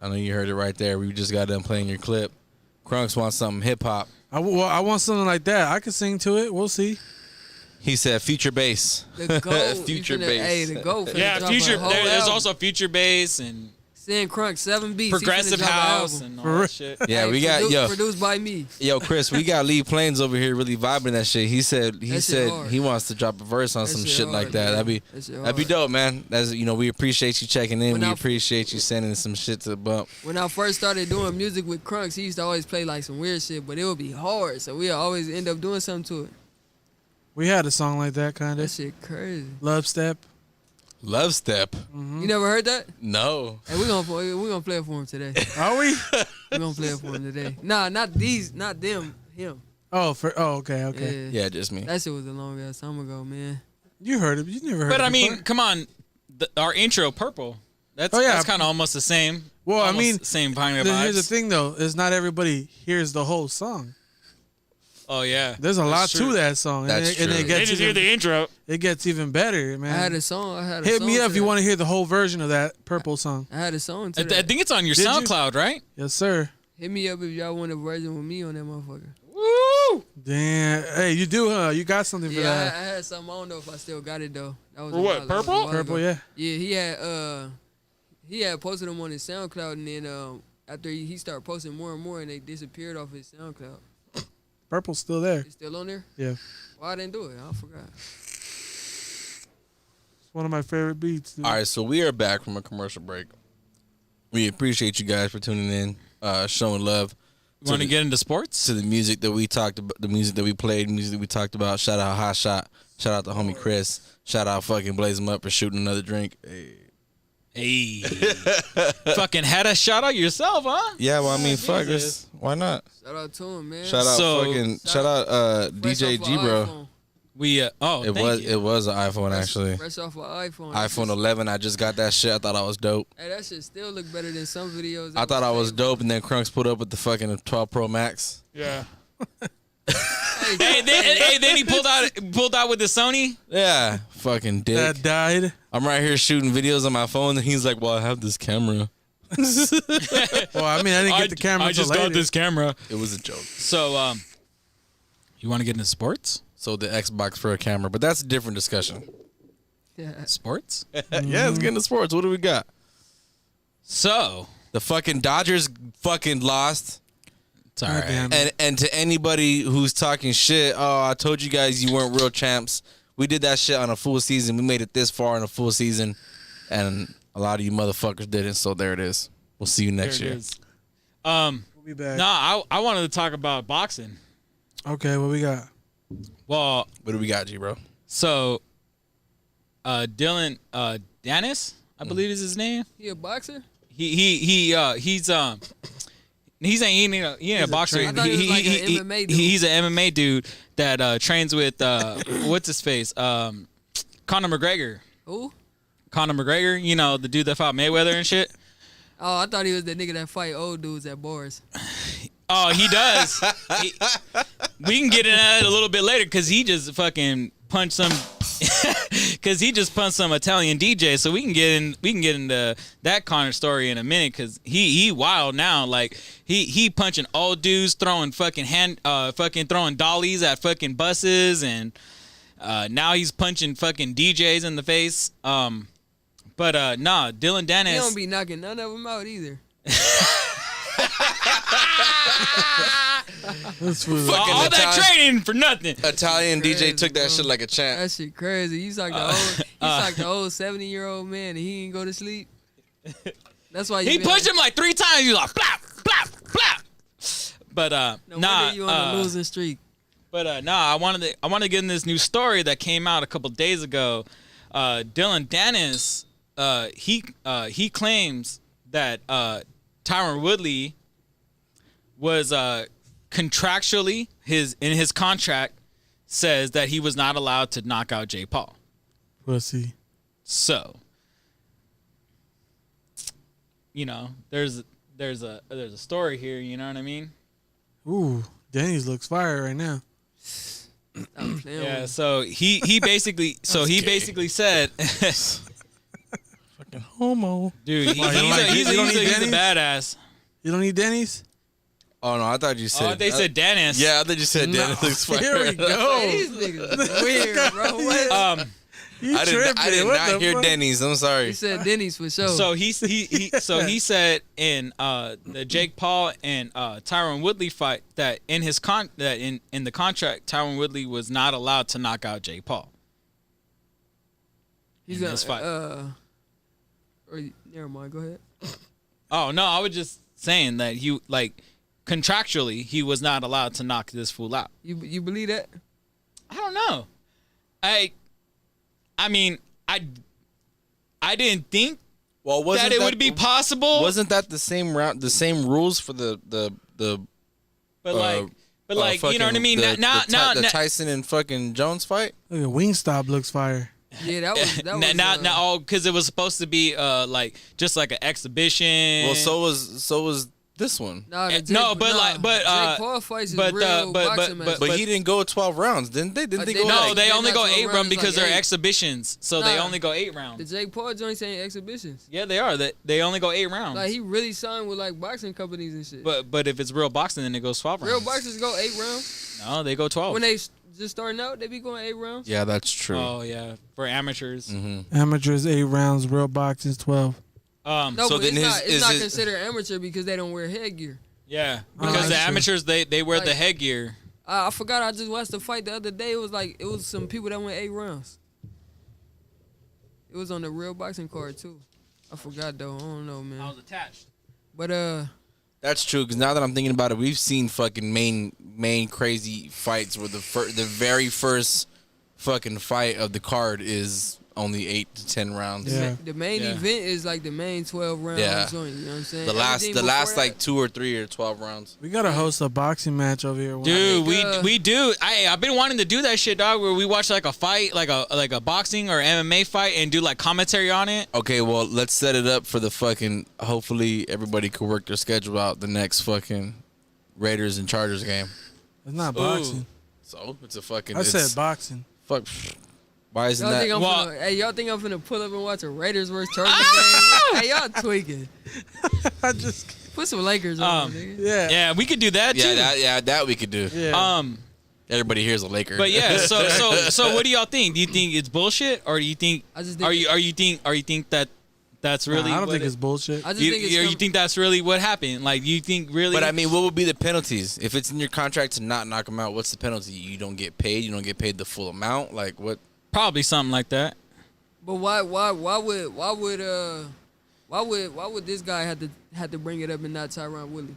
I know you heard it right there. We just got done playing your clip. Crunks wants something hip hop. I want something like that. I can sing to it. We'll see. He said future bass. The GOAT. Future finna, bass. Hey, the GOAT. finna yeah, drop future. a whole There's album. also future bass and Send Crunk 7 beats. He finna progressive drop an house album. and all that shit. Yeah, Hey, we got produced by me. yo, Chris. We got Lee Plains over here really vibing that shit. He said That shit said hard. he wants to drop a verse on That some shit shit like hard, that. man. That'd be That shit that'd be hard. dope, man. That's we appreciate you checking in. When We I- appreciate you sending some shit to the bump. When I first started doing music with Crunks, he used to always play like some weird shit, but it would be hard, so we'd always end up doing something to it. We had a song like that, kind That of. shit crazy. Love Step. Love Step. You never heard that? No. Hey, we gonna play it for him today. Are we? We gonna play it for him today. Nah, not them, him. Okay. Yeah. Yeah, just me. That shit was a long ass time ago, man. You heard it. You never heard But it I mean, before? come on, our intro, Purple. That's Oh, yeah. that's kind of almost the same. Well, I almost mean, same kind of Here's the vibes. thing, though, is not everybody hears the whole song. Oh yeah, There's a lot That's true. to that song. That's and true. it They gets just hear even, the intro. it gets even better, man. I had a song. Hit me song up to if you that. want to hear the whole version of that Purple song. I had a song to I that. think it's on your Did you? SoundCloud, right? Yes, sir. Hit me up if y'all want a version with me on that motherfucker. Woo! Damn. Hey, you do, huh? You got something for Yeah, I that. had something. I don't know if I still got it though. That was For a what, while- that was a Purple? while Purple, ago. yeah. Yeah, he had posted them on his SoundCloud, and then after he started posting more and more, and they disappeared off his SoundCloud. Purple's still there. It's still on there? Yeah. Why I didn't do it? I forgot. It's one of my favorite beats, dude. All right, so we are back from a commercial break. We appreciate you guys for tuning in, showing love You want to get into sports? to the music that we talked about, the music that we played, music that we talked about. Shout out Hot Shot. Shout out to homie Chris. Shout out fucking Blaze him up for shooting another drink. Hey. Hey, fucking had a shout out yourself, huh? Yeah, well, I mean, fuck Jesus. this. Why not? Shout out to him, man. Shout out shout out Fresh DJ off G, a bro. iPhone. We It thank you. was an iPhone actually. Fresh off an iPhone. iPhone 11. I just got that shit. I thought I was dope. Hey, that shit still look better than some videos. I thought I was saved. dope, and then Crunks put up with the fucking 12 Pro Max. Yeah. Hey, Then he pulled out with the Sony. Yeah, fucking dick. That died. I'm right here shooting videos on my phone, and he's like, "Well, I have this camera." Well, I mean, I didn't get the camera I until just later. got this camera. It was a joke. So, you want to get into sports? So the Xbox for a camera, but that's a different discussion. yeah. Sports. Yeah, let's get into sports. What do we got? So, The fucking Dodgers fucking lost. it's all right. Goddamn. And to anybody who's talking shit, oh, I told you guys you weren't real champs. We did that shit on a full season. We made it this far in a full season, and a lot of you motherfuckers didn't. So there it is. We'll see you next There it year. is. We'll be back. Nah, I wanted to talk about boxing. Okay, what we got? Well, What do we got, G, bro? so Dylan Dennis, I believe is his name. He a boxer? He ain't a boxer. I thought he was like an MMA dude. He's an MMA dude that trains with what's his face? Conor McGregor. Who? Conor McGregor, you know, the dude that fought Mayweather and shit. Oh, I thought he was the nigga that fight old dudes at bars. Oh, he does. We can get into that a little bit later because he just fucking punched some. Because he just punched some Italian DJ, so we can get into that Connor story in a minute. Because he wild now, like he punching old dudes, throwing fucking throwing dollies at fucking buses, and now he's punching fucking DJs in the face. But nah, Dylan Dennis. He don't be knocking none of them out either. This was Fucking all that Italian- training for nothing. Italian DJ Crazy, took that bro. shit like a champ. That shit crazy. He's like the old 70-year-old man, and he ain't go to sleep. That's why you He be punched like, him like 3 times. He's like, blap, blap, blap. But No nah, wonder you on a losing streak. but nah, I wanted to get in this new story that came out a couple days ago. Dylan Dennis, he claims that Tyron Woodley was contractually, in his contract says that he was not allowed to knock out Jake Paul. Pussy. So, there's a story here. You know what I mean? Ooh, Denny's looks fire right now. Yeah. So he basically said, Fucking homo. dude, he's don't need a Denny's? badass. You don't need Denny's? Oh no, I thought you said. Oh, they said Dennis. Yeah, I thought you said Dennis looks fire. Here we go. These niggas weird, bro. What? You I tripping. did What not the hear fuck? Denny's. I'm sorry. He said Denny's for sure. So he said in the Jake Paul and Tyron Woodley fight that in his in the contract Tyron Woodley was not allowed to knock out Jake Paul. He's in gonna this fight. or never mind. Go ahead. Oh no, I was just saying that contractually he was not allowed to knock this fool out. You believe that? I don't know. I mean, I didn't think that it would be possible. Wasn't that the same round, the same rules for the But you know what I mean? The Tyson and fucking Jones fight? Look at Wingstop looks fire. Yeah, that was. Now, because it was supposed to be just like an exhibition. Well, so was this one. Jake Paul fights is real boxing match. But he didn't go 12 rounds, didn't they? Didn't they go? No, they they're only not go 12 8 rounds, rounds because like they're 8. exhibitions. So they Nah. only go 8 The rounds. Jake Paul joints ain't exhibitions. Yeah, they are. They only go 8 rounds. Like he really signed with like boxing companies and shit. But if it's real boxing, then it goes 12 rounds. Real boxers go 8 rounds. No, they go 12. When they just starting out, they be going 8 rounds. Yeah, that's true. Oh yeah, for amateurs. Amateurs 8 rounds, real boxing's 12. No, So but then it's not considered amateur because they don't wear headgear. Yeah, Oh, because the that's true. amateurs they wear the Like- headgear. I forgot. I just watched the fight the other day. It was some people that went 8 rounds. It was on the real boxing card too. I forgot though. I don't know, man. I was attached. But That's true, because now that I'm thinking about it, we've seen fucking main crazy fights where the very first fucking fight of the card is only 8 to 10 rounds. Yeah. the main Yeah. event is like the main 12 round Yeah. joint. You know what I'm saying? The last Everything before that- like 2 or 3 or 12 rounds. We gotta host a boxing match over here. Dude, think, we do. I've been wanting to do that shit, dog. Where we watch like a fight, like a boxing or MMA fight, and do like commentary on it. Okay, well, let's set it up for the fucking. Hopefully, everybody could work their schedule out the next fucking Raiders and Chargers game. It's not boxing. So it's a fucking. I said it's- boxing. Fuck. Why isn't Y'all that? think I'm Well- finna, hey, y'all think I'm finna pull up and watch a Raiders vs Chargers game? Hey, y'all tweaking. I just Put some Lakers on, nigga. yeah. Yeah, we could do that too. that we could do. Yeah. Everybody here's a Laker. But yeah, so what do y'all think? Do you think it's bullshit, or do you think? I just think Are you think that that's really? Nah, I don't what think it- it's bullshit. I just You, think it's you think that's really what happened? Like, you think really? But I mean, what would be the penalties if it's in your contract to not knock them out? What's the penalty? You don't get paid. You don't get paid the full amount. Like what? probably something like that. But why would this guy have to bring it up and not Tyron Woodley?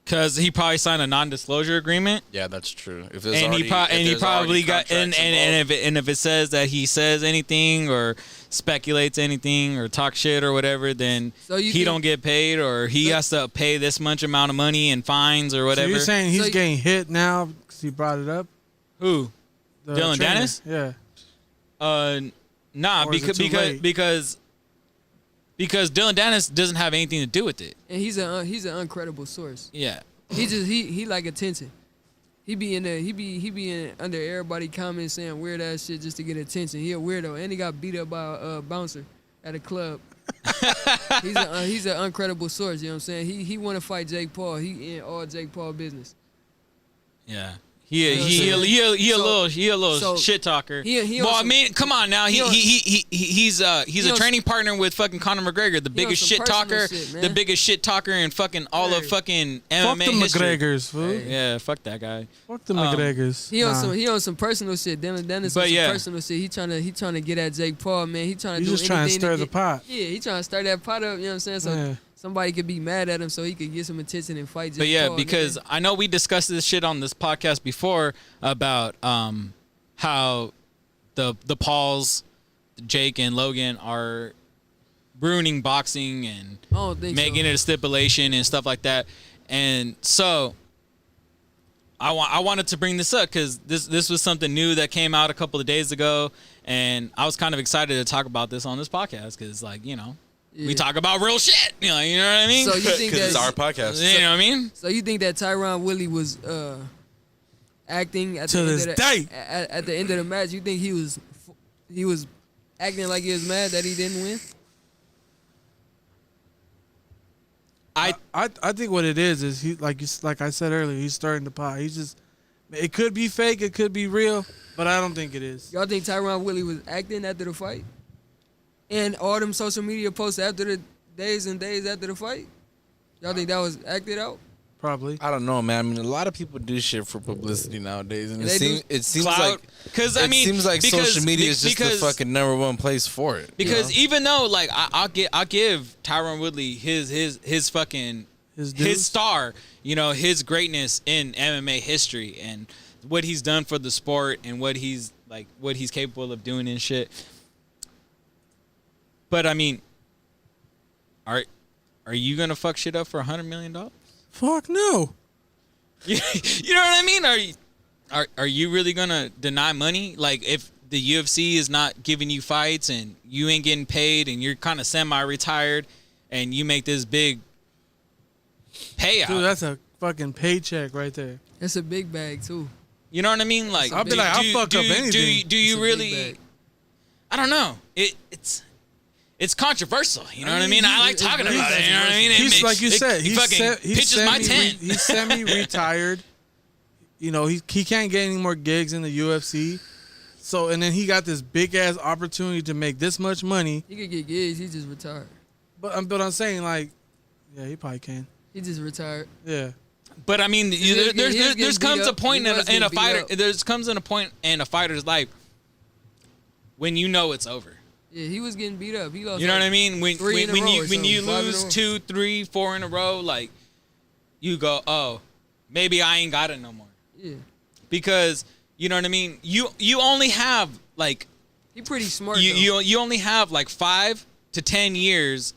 Because he probably signed a non-disclosure agreement. Yeah, that's true. If And he probably got and if it says that he says anything or speculates anything or talk shit or whatever, then So you he think- don't get paid, or he has to pay this much amount of money in fines or So whatever. you're saying he's So you- getting hit now because he brought it up? Who? The Dylan trainer? Dennis? Yeah. Nah, Or is it too late? because Dylan Dennis doesn't have anything to do with it. And he's an uncredible source. Yeah. He like attention. He be in under everybody comments saying weird ass shit just to get attention. He a weirdo, and he got beat up by a bouncer at a club. He's an uncredible source. You know what I'm saying? He want to fight Jake Paul. He in all Jake Paul business. Yeah. You know what I'm He a saying? little So- shit talker. He on well, I some- mean, come on now. He's a on training partner with fucking Conor McGregor, the biggest some shit personal talker, shit, man. the biggest shit talker in fucking all of Hey. fucking Fuck MMA the history. McGregors, fool. Yeah, fuck that guy. Fuck the McGregors. He on some personal shit. Dylan Dennis But on some yeah. personal shit. He trying to get at Jake Paul, man. He trying to He's do just trying to anything stir the get- pot. Yeah, he trying to stir that pot up. You know what I'm saying? So Yeah. somebody could be mad at him, so he could get some attention and fight Jake But yeah, Paul. because nigga. I know we discussed this shit on this podcast before about how the Pauls, Jake and Logan are ruining boxing and I don't think making so. it a stipulation and stuff like that. And so I wanted to bring this up because this was something new that came out a couple of days ago, and I was kind of excited to talk about this on this podcast because, like, you know, we talk about real shit. You know what I mean? So you think Because it's that our podcast. You know what I mean? So you think that Tyron Woodley was acting at To the this end of day. at the end of the match? You think he was acting like he was mad that he didn't win? I think what it is he like I said earlier, he's starting to pop. He's just, it could be fake, it could be real, but I don't think it is. Y'all think Tyron Woodley was acting after the fight? And all them social media posts after the days and days after the fight? Y'all think that was acted out? Probably. I don't know, man. I mean, a lot of people do shit for publicity nowadays, and They do. it seems Clout. like Because I mean, seems like because- social media is just the because- fucking #1 place for it. Because even though, like, I'll give Tyron Woodley his fucking His his dues? star, you know, his greatness in MMA history and what he's done for the sport and what he's capable of doing and shit. But I mean, are you gonna fuck shit up for $100 million? Fuck no. You know what I mean? Are you really gonna deny money? Like, if the UFC is not giving you fights and you ain't getting paid and you're kind of semi-retired and you make this big payout, Dude, that's a fucking paycheck right there. That's a big bag too. you know what I mean? Like, I'll be like, I'll fuck up anything. Do It's you a big really? bag. I don't know. It's controversial. You know what I mean? he- I like it's talking very about it. You know what I mean? It He's makes- like you it- said, he fucking pitches my tent. He's semi-retired. You know, he can't get any more gigs in the UFC. So, and then he got this big ass opportunity to make this much money. He could get gigs. He just retired. But I'm saying, like, yeah, he probably can. He just retired. Yeah. But I mean, He was getting there's beat comes a up. point He was in a getting fighter. beat up. There's comes in a point in a fighter's life when you know it's over. Yeah, he was getting beat up. He lost. You know like what I mean? When 3 in a row or when you something, 5 in a lose row. 2, 3, 4 in a row, like, you go, oh, maybe I ain't got it no more. Yeah, Because you know what I mean. You only have like he pretty smart. you only have like 5 to 10 years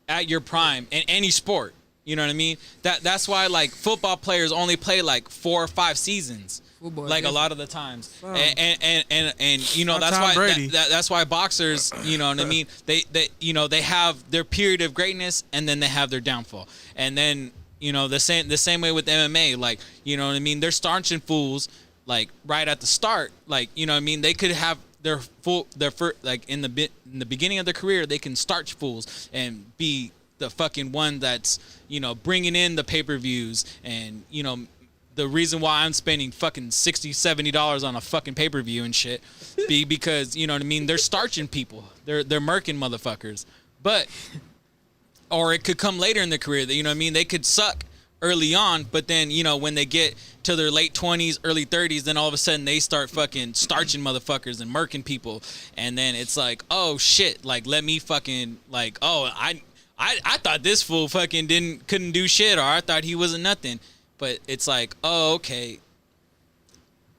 at your prime in any sport. You know what I mean? That's why, like, football players only play like 4 or 5 seasons. Football, Like, yeah. a lot of the times, Wow. and you know, Not that's Tom why Brady. that's why boxers, you know what I mean, they you know, they have their period of greatness and then they have their downfall, and then, you know, the same way with MMA, like, you know what I mean, they're starching fools like right at the start, like, you know what I mean, they could have their first, like, in the beginning of their career, they can starch fools and be the fucking one that's, you know, bringing in the pay-per-views, and, you know, the reason why I'm spending fucking $60-$70 on a fucking pay-per-view and shit be because, you know what I mean, they're starching people, they're murking motherfuckers. But, or it could come later in their career, that, you know what I mean, they could suck early on, but then, you know, when they get to their late 20s, early 30s, then all of a sudden they start fucking starching motherfuckers and murking people, and then it's like, oh shit, like, let me fucking, like, oh, I thought this fool fucking couldn't do shit, or I thought he wasn't nothing. But it's like, oh, okay.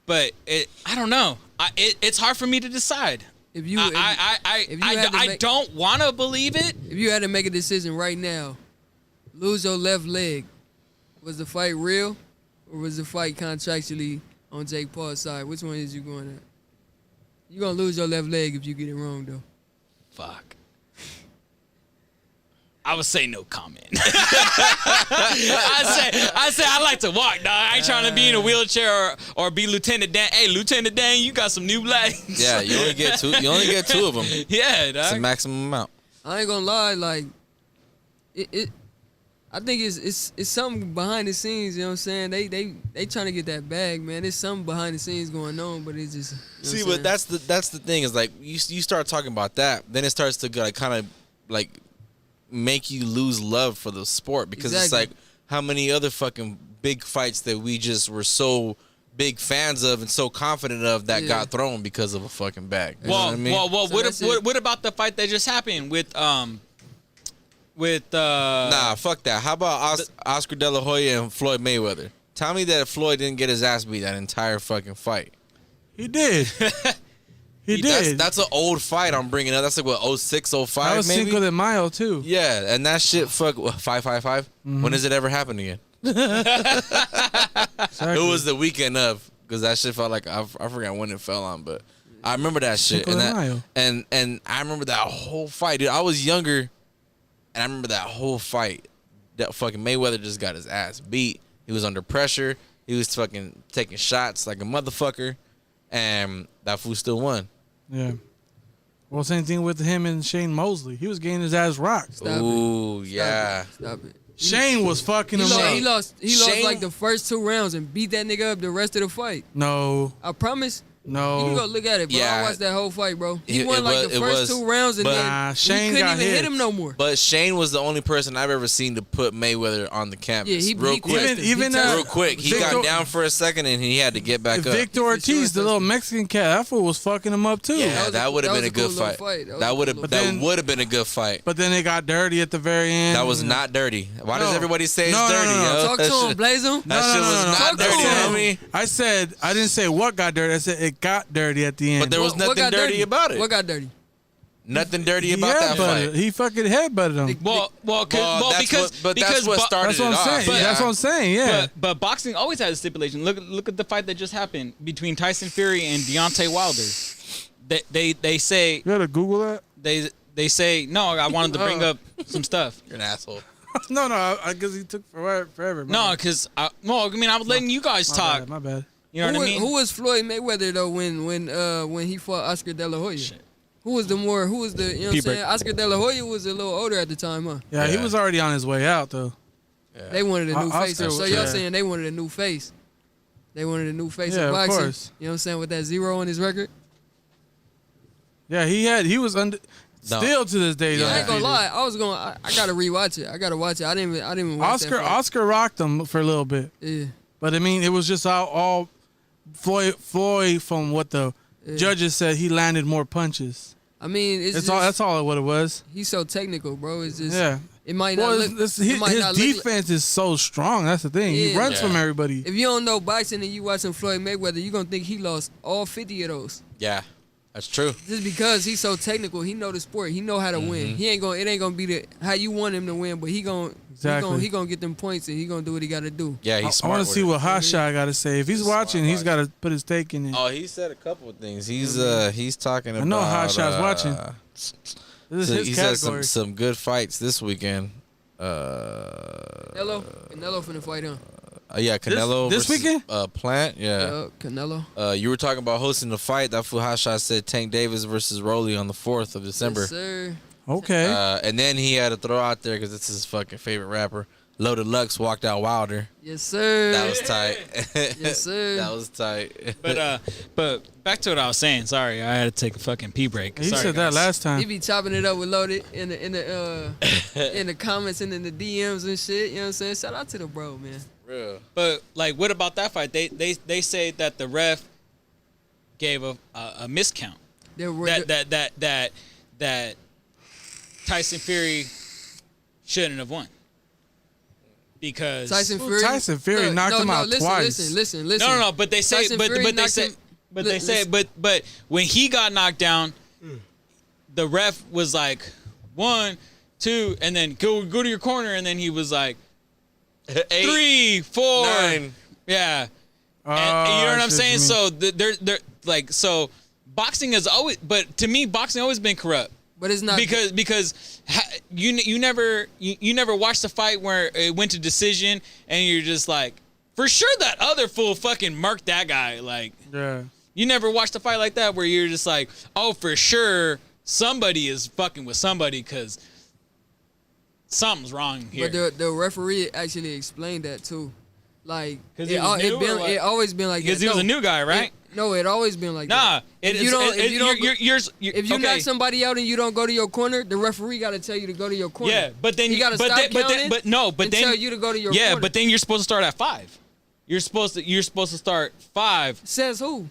But I don't know. It's hard for me to decide. If you, I don't want to believe it. if you had to make a decision right now, lose your left leg, was the fight real, or was the fight contractually on Jake Paul's side? Which one is you going at? You're gonna lose your left leg if you get it wrong, though. Fuck. I would say no comment. I say I like to walk, dog. I ain't trying to be in a wheelchair or be Lieutenant Dan. Hey, Lieutenant Dan, you got some new legs. Yeah, you only get two. You only get 2 of them. It's Yeah, the dog. maximum amount. I ain't gonna lie, like it I think it's something behind the scenes, you know what I'm saying? They trying to get that bag, man. There's something behind the scenes going on, but it's just, you know See, what I'm but saying? that's the thing is, like, you start talking about that, then it starts to, like, kind of like make you lose love for the sport, because it's Exactly. like, how many other fucking big fights that we just were so big fans of and so confident of that Yeah. got thrown because of a fucking bag. You know Well, what I mean? well, So that's it. what about the fight that just happened with Nah, fuck that. How about Oscar De La Hoya and Floyd Mayweather? Tell me that Floyd didn't get his ass beat that entire fucking fight. He did. He did. That's an old fight I'm bringing up. That's like, what, 06, 05 that was maybe? Cinco de Mayo too. Yeah, and that shit, 555. When does it ever happen again? Exactly. It was the weekend of, because that shit felt like I forgot when it fell on, but I remember that shit. Cinco de Mayo. And I remember that whole fight, dude. I was younger, and I remember that whole fight. That fucking Mayweather just got his ass beat. He was under pressure. He was fucking taking shots like a motherfucker, and that fool still won. Yeah. Well, same thing with him and Shane Mosley. He was getting his ass rocked. Stop Ooh, it. yeah. Stop it. Shane was fucking He him lost, up. he lost. He lost Shane- like the first 2 rounds and beat that nigga up the rest of the fight. No, I promise. no. You can go look at it, bro. Yeah. I watched that whole fight, bro. He It- won it like was- the it first was- 2 rounds, and but- then Shane he couldn't got even hit hit. him no more. But Shane was the only person I've ever seen to put Mayweather on the canvas. Yeah, he real he quick. tested. Even He tested. Real quick. He Victor- got down for a second and he had to get back up. Victor Ortiz, the little Mexican cat, that fool was fucking him up too. Yeah, that would have been a good cool little fight. fight. That would have cool But then- that would have been a good fight. But then it got dirty at the very end. That was not dirty. Why does No. everybody say it's No, no, dirty, no, no. yo? Talk That to him, shit- blaze him. That shit was not Talk to dirty, him. homie. I said I didn't say what got dirty. I said it got dirty at the end. But there was What nothing got dirty about it. What got dirty? Nothing dirty he about that headbutted. fight. He fucking headbutted him. Well, that's because what, because that's what bo- started That's what it I'm off. saying. But- That's what I'm saying. Yeah. But boxing always has a stipulation. Look at the fight that just happened between Tyson Fury and Deontay Wilder. They say You gotta Google that. they say no. I wanted to bring up some stuff. You're an asshole. No, I guess he took forever. No, because I was letting you guys talk. My bad. You know what I mean? Who was Floyd Mayweather though when he fought Oscar De La Hoya? Who was the you know what I'm P-break. saying? Oscar De La Hoya was a little older at the time, huh? Yeah, he Yeah. was already on his way out though. They wanted a new Oscar face. So was- y'all yeah. saying they wanted a new face. They wanted a new face Yeah, of of boxing. course. You know what I'm saying? With that 0 on his record. Yeah, he was under. No. Still to this day, Yeah. I ain't gonna undefeated. lie. I gotta rewatch it. I gotta watch it. I didn't even watch that fight. Oscar rocked him for a little bit, Yeah. but I mean it was just all Floyd from what the judges said. He landed more punches. I mean, That's all what it was. He's so technical, bro. It's just Yeah. it might not Well, look. his it might not look like- defense is so strong. That's the thing. He Yeah. runs from everybody. if you don't know boxing and you watching Floyd Mayweather, you gonna think he lost all 50 of those. Yeah, that's true. Just because he's so technical, he know the sport. He know how to win. He ain't gonna. It ain't gonna be how you want him to win, but he gonna Exactly. get them points and he gonna do what he gotta do. Yeah, I he's smart. want to see with what it. Hot Shot got to say. If he's watching, he's got to put his take in it. Oh, he said a couple of things. He's talking about. I know Hot Shot's watching. This is So his he said category. some good fights this weekend. Canelo finna fight him. Yeah, Canelo this versus, weekend? Plant. Yeah. Canelo. You were talking about hosting the fight. That fool Hot Shot said Tank Davis versus Rolly on the 4th of December. Yes, sir. Okay. And then he had to throw out there because it's his fucking favorite rapper. Loaded Lux walked out Wilder. Yes, sir. That was tight. Yes, sir. That was tight. But back to what I was saying. Sorry, I had to take a fucking pee break. he Sorry, said that guys. last He time. be chopping it up with Loaded in the comments and in the DMs and shit. You know what I'm saying? Shout out to the bro, man. Real. But like, what about that fight? They say that the ref gave a miscount. That Tyson Fury shouldn't have won because Tyson Well, Fury. Tyson Fury knocked him out listen, twice. Listen. No. But they say, Tyson but Fury they knocked say, him- but they say, but when he got knocked down, the ref was like 1, 2, and then go to your corner, and then he was like 8, 3, 4, 9. yeah. Oh, And you know what I I'm see saying? what you mean. So they're like, so boxing has always, but to me, boxing always been corrupt. But it's not Because you never watched the fight where it went to decision and you're just like, for sure that other fool fucking murked that guy. Like, Yeah. you never watched a fight like that where you're just like, oh, for sure somebody is fucking with somebody because something's wrong here. But the referee actually explained that too. Like 'Cause he was new or what? it always been like Because that. he was No, a new guy, right? it always been like Nah, that. If you okay. knock somebody out and you don't go to your corner, the referee got to tell you to go to your corner. Yeah, but then you got to but stop then, but counting. then, but no, but and then tell you to go to your yeah, corner. but then you're supposed to start at 5. You're supposed to start 5. Says who?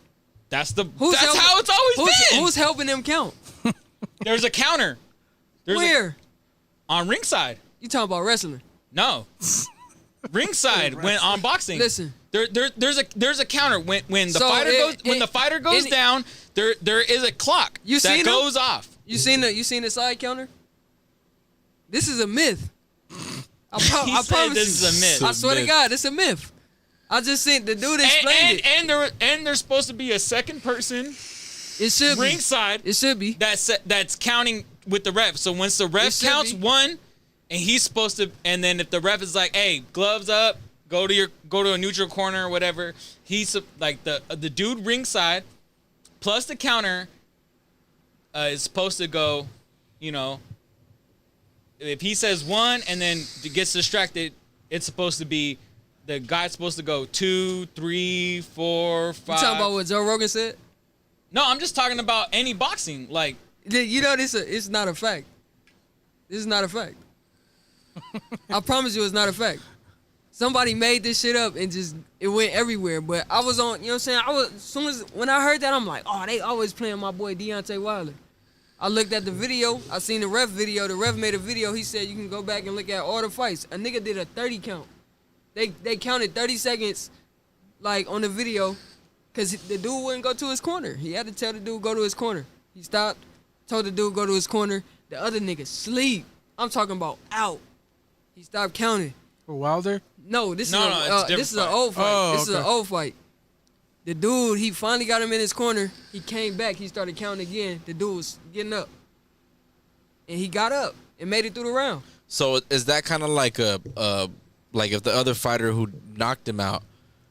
That's Who's how it's always been. Who's helping them count? There's a counter. Where? On ringside. You talking about wrestling? No. Ringside when on boxing. Listen. There's a counter when the So fighter goes down. There is a clock You that seen him? goes off. You seen the side counter? This is a myth. I He said promise this you. is a myth. I swear to God, it's a myth. I just seen the dude explained it. And there's supposed to be a second person It should be. ringside It should be. that's counting with the ref. So once the ref should counts be. one, and he's supposed to, and then if the ref is like, "Hey, gloves up, go to a neutral corner or whatever," he's like the dude ringside plus the counter is supposed to go. You know, if he says one and then gets distracted, it's supposed to be the guy's supposed to go 2, 3, 4, 5. You talking about what Joe Rogan said? No, I'm just talking about any boxing. Like, You know, it's not a fact. This is not a fact. I promise you, it's not a fact. Somebody made this shit up and just it went everywhere. But I was on, you know what I'm saying? When I heard that, I'm like, oh, they always playing my boy Deontay Wilder. I looked at the video. I seen the ref video. The ref made a video. He said you can go back and look at all the fights. A nigga did a 30 count. They counted 30 seconds, like on the video, cause the dude wouldn't go to his corner. He had to tell the dude go to his corner. He stopped, told the dude go to his corner. The other nigga sleep. I'm talking about out. He stopped counting. For Wilder? No, this No, is no, it's a different this is an fight. old fight. Oh, This is an okay. old fight. The dude, he finally got him in his corner. He came back. He started counting again. The dude was getting up, and he got up and made it through the round. So is that kind of like like if the other fighter who knocked him out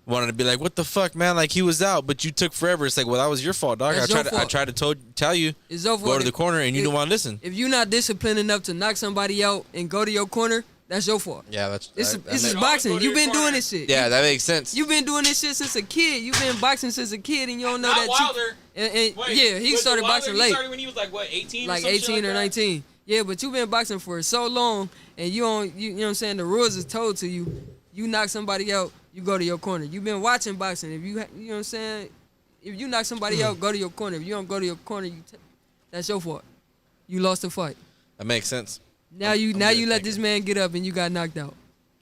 wanted to be like, what the fuck, man? Like, he was out, but you took forever. It's like, well, that was your fault, dog. That's your fault. I tried to tell you, It's over. go to the corner, and you If- didn't want to listen. If you're not disciplined enough to knock somebody out and go to your corner, that's your fault. Yeah, that's This that is makes- boxing. Go to You've your been corner. doing this shit. yeah, that makes sense. You've been doing this shit since a kid. You've been boxing since a kid, and you don't know Not that. Wilder. And wait, yeah, he was it started Wilder? boxing He late, started when he was like what, 18? like or some shit 18 like or that? 19. Yeah, but you've been boxing for so long, and you know what I'm saying. The rules is told to you. You knock somebody out, you go to your corner. You've been watching boxing. If you know what I'm saying. If you knock somebody out, go to your corner. If you don't go to your corner, that's your fault. You lost the fight. That makes sense. Now you let this man get up and you got knocked out.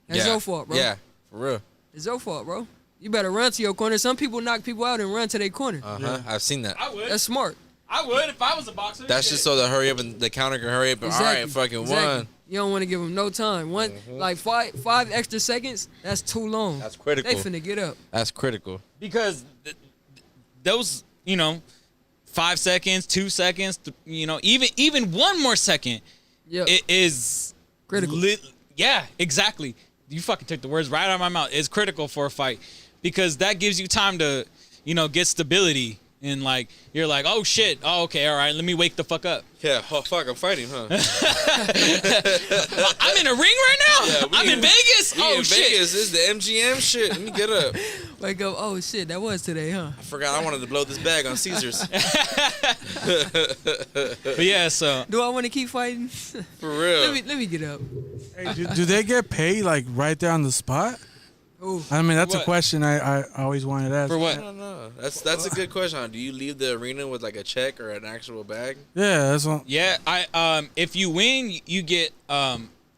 That's Yeah. your fault, bro. Yeah, for real. It's your fault, bro. You better run to your corner. Some people knock people out and run to their corner. I've seen that. I would. That's smart. I would if I was a boxer. That's just so the hurry up and the counter can hurry up. And, all right, fucking won. You don't want to give them no time. Like five extra seconds. That's too long. That's critical. They finna get up. That's critical. because those 5 seconds, 2 seconds, even one more second, Yep. it is Critical. Yeah, exactly. You fucking took the words right out of my mouth. It's critical for a fight because that gives you time to get stability. And like you're like, oh shit, oh okay, all right, let me wake the fuck up. Yeah, oh fuck, I'm fighting, huh? I'm in a ring right now. Yeah, I'm in Vegas. We Oh in shit. Vegas, this is the MGM shit. Let me get up. Wake up. Oh shit, that was today, huh? I forgot I wanted to blow this bag on Caesars. But yeah, so Do I want to keep fighting? For real. let me get up. Hey, do they get paid like right there on the spot? Ooh. I mean, that's a What? question I always wanted to ask. for I what? don't know. That's a good question. Do you leave the arena with like a check or an actual bag? Yeah, that's what. Yeah, if you win, you get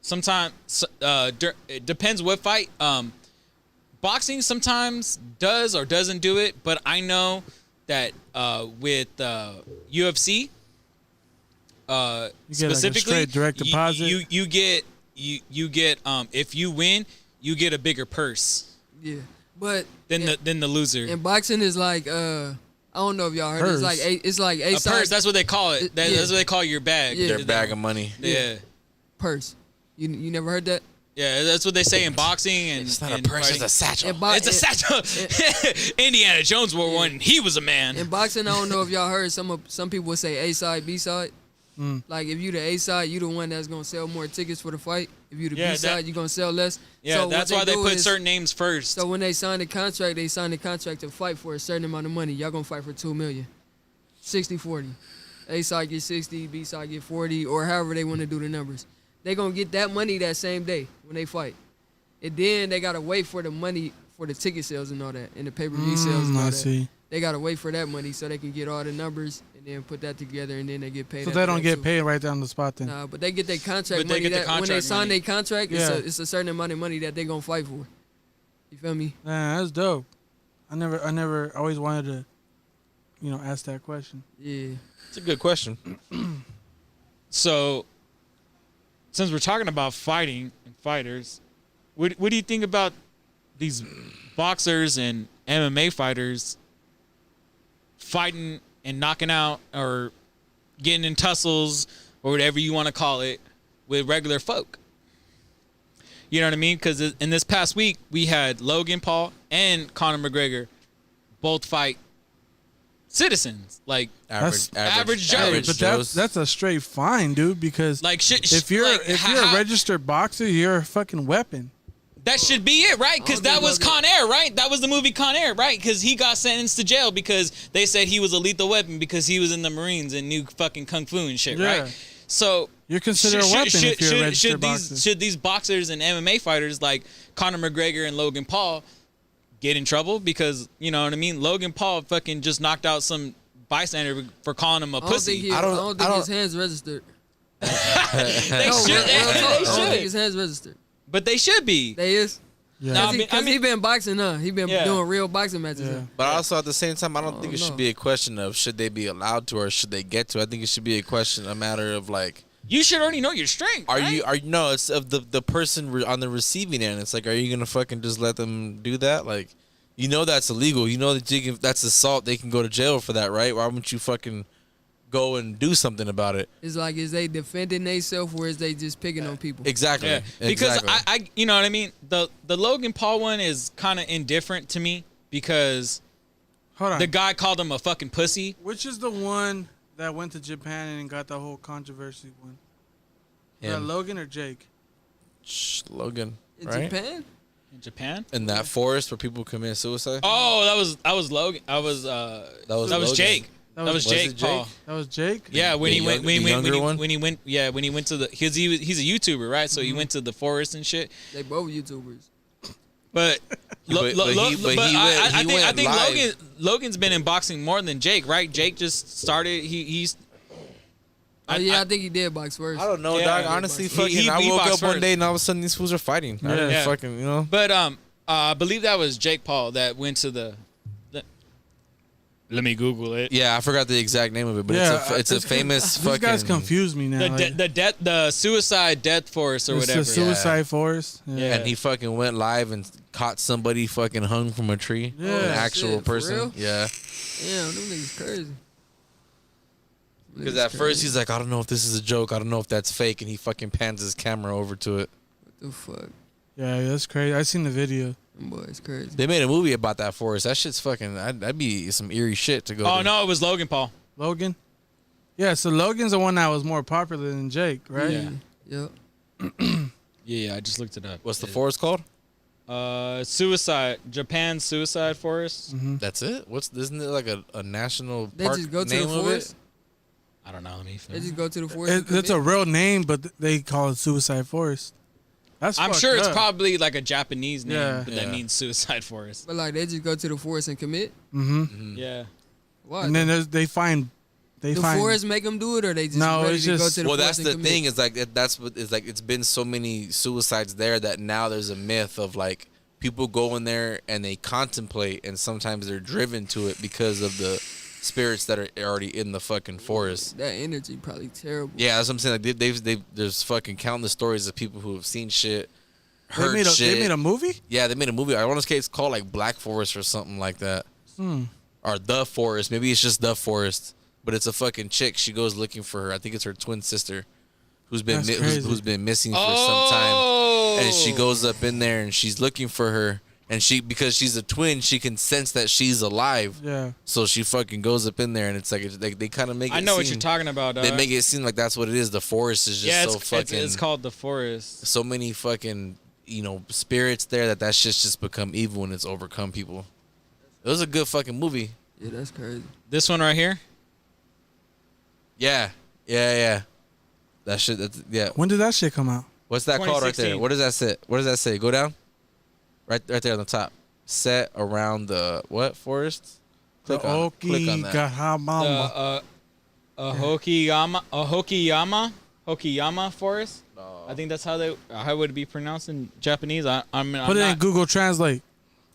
sometimes it depends what fight. Boxing sometimes does or doesn't do it, but I know that with UFC, You get like a specifically, straight direct deposit. you get if you win, you get a bigger purse Yeah, but than the loser. and boxing is like I don't know if y'all heard. Purse. It's like a A purse, that's what they call it. Yeah. That's what they call your bag. Yeah. Their bag of money. Yeah. purse. You never heard that? Yeah, that's what they say in boxing and It's not a and purse, it's fighting. a satchel. It's a satchel. Indiana Jones wore one. He was a man. In boxing, I don't know if y'all heard some people would say A side, B side. Like if you the A side, you the one that's gonna sell more tickets for the fight. If you the Yeah, B side, you gonna sell less. Yeah, So that's what why they do put is- certain names first. So when they sign the contract to fight for a certain amount of money. Y'all gonna fight for $2 million, 60-40. A side get 60, B side get 40, or however they want to do the numbers. They gonna get that money that same day when they fight, and then they gotta wait for the money for the ticket sales and all that, and the pay-per-view sales and all I that. see. They gotta wait for that money so they can get all the numbers and then put that together, and then they get paid. So after they don't that, get too. paid right there on the spot then. Nah, but they get their contract But they money. get the That when they contract sign money. their contract, Yeah. it's a certain amount of money that they gonna fight for. You feel me? Nah, that's dope. I never always wanted to, ask that question. Yeah. It's a good question. So since we're talking about fighting and fighters, what do you think about these boxers and MMA fighters fighting and knocking out or getting in tussles or whatever you want to call it with regular folk? You know what I mean? Because in this past week, we had Logan Paul and Conor McGregor both fight citizens, like average Joes. But that's a straight fine, dude. Because like if you're a registered boxer, you're a fucking weapon. That should be it, right? Because that was Con Air, right? That was the movie Con Air, right? Because he got sentenced to jail because they said he was a lethal weapon because he was in the Marines and knew fucking kung fu and shit, right? So you're considered a weapon if you're a registered boxer. Should these boxers and MMA fighters like Conor McGregor and Logan Paul get in trouble? Because, you know what I mean? Logan Paul fucking just knocked out some bystander for calling him a pussy. I don't think his hands registered. They should. I don't think his hands registered. But they should be. They is. Yeah. Because he been boxing, huh? He been doing real boxing matches. Yeah. But also at the same time, I don't think it should be a question of should they be allowed to or should they get to. I think it should be a matter of like, you should already know your strength. No, it's of the person on the receiving end. It's like, are you gonna fucking just let them do that? Like, you know that's illegal. You know that that's assault. They can go to jail for that, right? Why wouldn't you fucking go and do something about it? It's like, is they defending themselves or is they just picking on people? Exactly. Yeah. Because exactly. I you know what I mean? The Logan Paul one is kind of indifferent to me because Hold on. the guy called him a fucking pussy. Which is the one that went to Japan and got the whole controversy one? Was that Logan or Jake? Logan. In right? Japan? In Japan? In that forest where people commit suicide? Oh, that was Logan. That was Logan. Jake. That was Jake it Paul. That was Jake? Yeah, when The he went young- the younger one? when he went to the he's a YouTuber, right? So he went to the forest and shit. They both YouTubers. But I think live. Logan's been in boxing more than Jake, right? Jake just started. He's. I think he did box first. I don't know, Yeah, dog. he Honestly, boxed. He I woke boxed up one first. day and all of a sudden these fools are fighting. I didn't Yeah. fucking, you know. But I believe that was Jake Paul that went to the. Let me Google it. Yeah, I forgot the exact name of it, but it's a famous These fucking. guys confuse me now. The suicide death force or it's whatever. the suicide forest. Yeah. And he fucking went live and caught somebody fucking hung from a tree. Yeah. An Oh, actual shit, for person. real? Yeah. Damn, them niggas crazy. Because at first he's like, I don't know if this is a joke. I don't know if that's fake. And he fucking pans his camera over to it. What the fuck? Yeah, that's crazy. I seen the video. Them boys crazy. They made a movie about that forest. That shit's fucking. That'd be some eerie shit to go. Oh to. no, it was Logan Paul. Logan? Yeah, so Logan's the one that was more popular than Jake, right? Yeah. Yep. Yeah, I just looked it up. What's the forest called? Suicide. Japan's suicide forest. That's it. Isn't it like a national They park just go to name the of forest. it? I don't know. Let me. They just go to the forest. and It's a commit. real name, but they call it Suicide Forest. That's I'm fucked sure it's up. probably like a Japanese name, Yeah. but that means suicide forest. But like they just go to the forest and commit. Yeah. Why? And then they find the forest make them do it, or they just No, ready it's to go just- to the Well, forest that's the and commit? thing. Is like that's what is like. It's been so many suicides there that now there's a myth of like people go in there and they contemplate, and sometimes they're driven to it because of the spirits that are already in the fucking forest. That energy probably terrible. Yeah, that's what I'm saying. Like they there's fucking countless stories of people who have seen shit, they heard made shit. they made a movie? Yeah, they made a movie. I want to say it's called like Black Forest or something like that, or The Forest. Maybe it's just The Forest. But it's a fucking chick. She goes looking for her. I think it's her twin sister, who's been That's crazy. who's been missing for some time. And she goes up in there and she's looking for her. And because she's a twin, she can sense that she's alive. Yeah. So she fucking goes up in there, and it's like they kind of make it. I know what seem- you're talking about. They make it seem like that's what it is. The forest is just Yeah, so fucking. it's called the forest. So many fucking spirits there that shit's just become evil and it's overcome people. It was a good fucking movie. Yeah, that's crazy. This one right here. Yeah. That shit. Yeah. When did that shit come out? What's that called right there? 2016. What does that say? What does that say? Go down. Right there on the top. Set around the what forest? Click on that. Okinawa. Hokiyama forest. I think that's how it would be pronounced in Japanese. I'm Put it in not, Google Translate.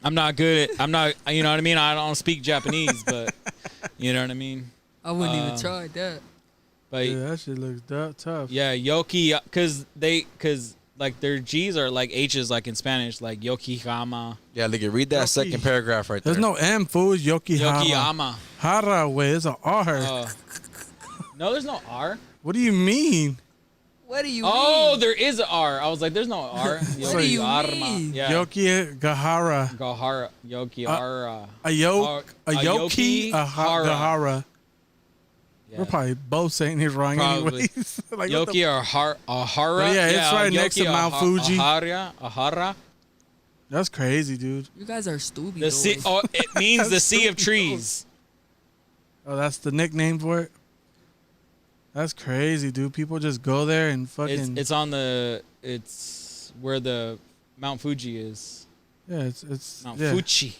I'm not good at. I'm not. You know what I mean. I don't speak Japanese, but you know what I mean. I wouldn't even try that. But Yeah, that shit looks tough. yeah, Yoki, cause like their G's are like H's, like in Spanish, like Yokohama. Yeah, look, read that Yoki. second paragraph right there. There's no M, fool. It's Yokohama. Yokohama. Hara, way. It's an R. No, there's no R. What do you mean? What do you Oh, mean? there is an R. I was like, there's no R. What do you mean? Yeah. Yokihara. Gahara. Yokihara. A Yoki, a Gahara. Yeah. We're probably both saying it wrong Probably. anyways. Like, what the Yoki or Ahara. But yeah, it's right next to Mount Fuji. Ahara. That's crazy, dude. You guys are stupid. The sea. Oh, it means the sea of trees. Oh, that's the nickname for it? That's crazy, dude. People just go there and fucking... It's on the. It's where the Mount Fuji is. Yeah, it's Mount yeah. Fuji.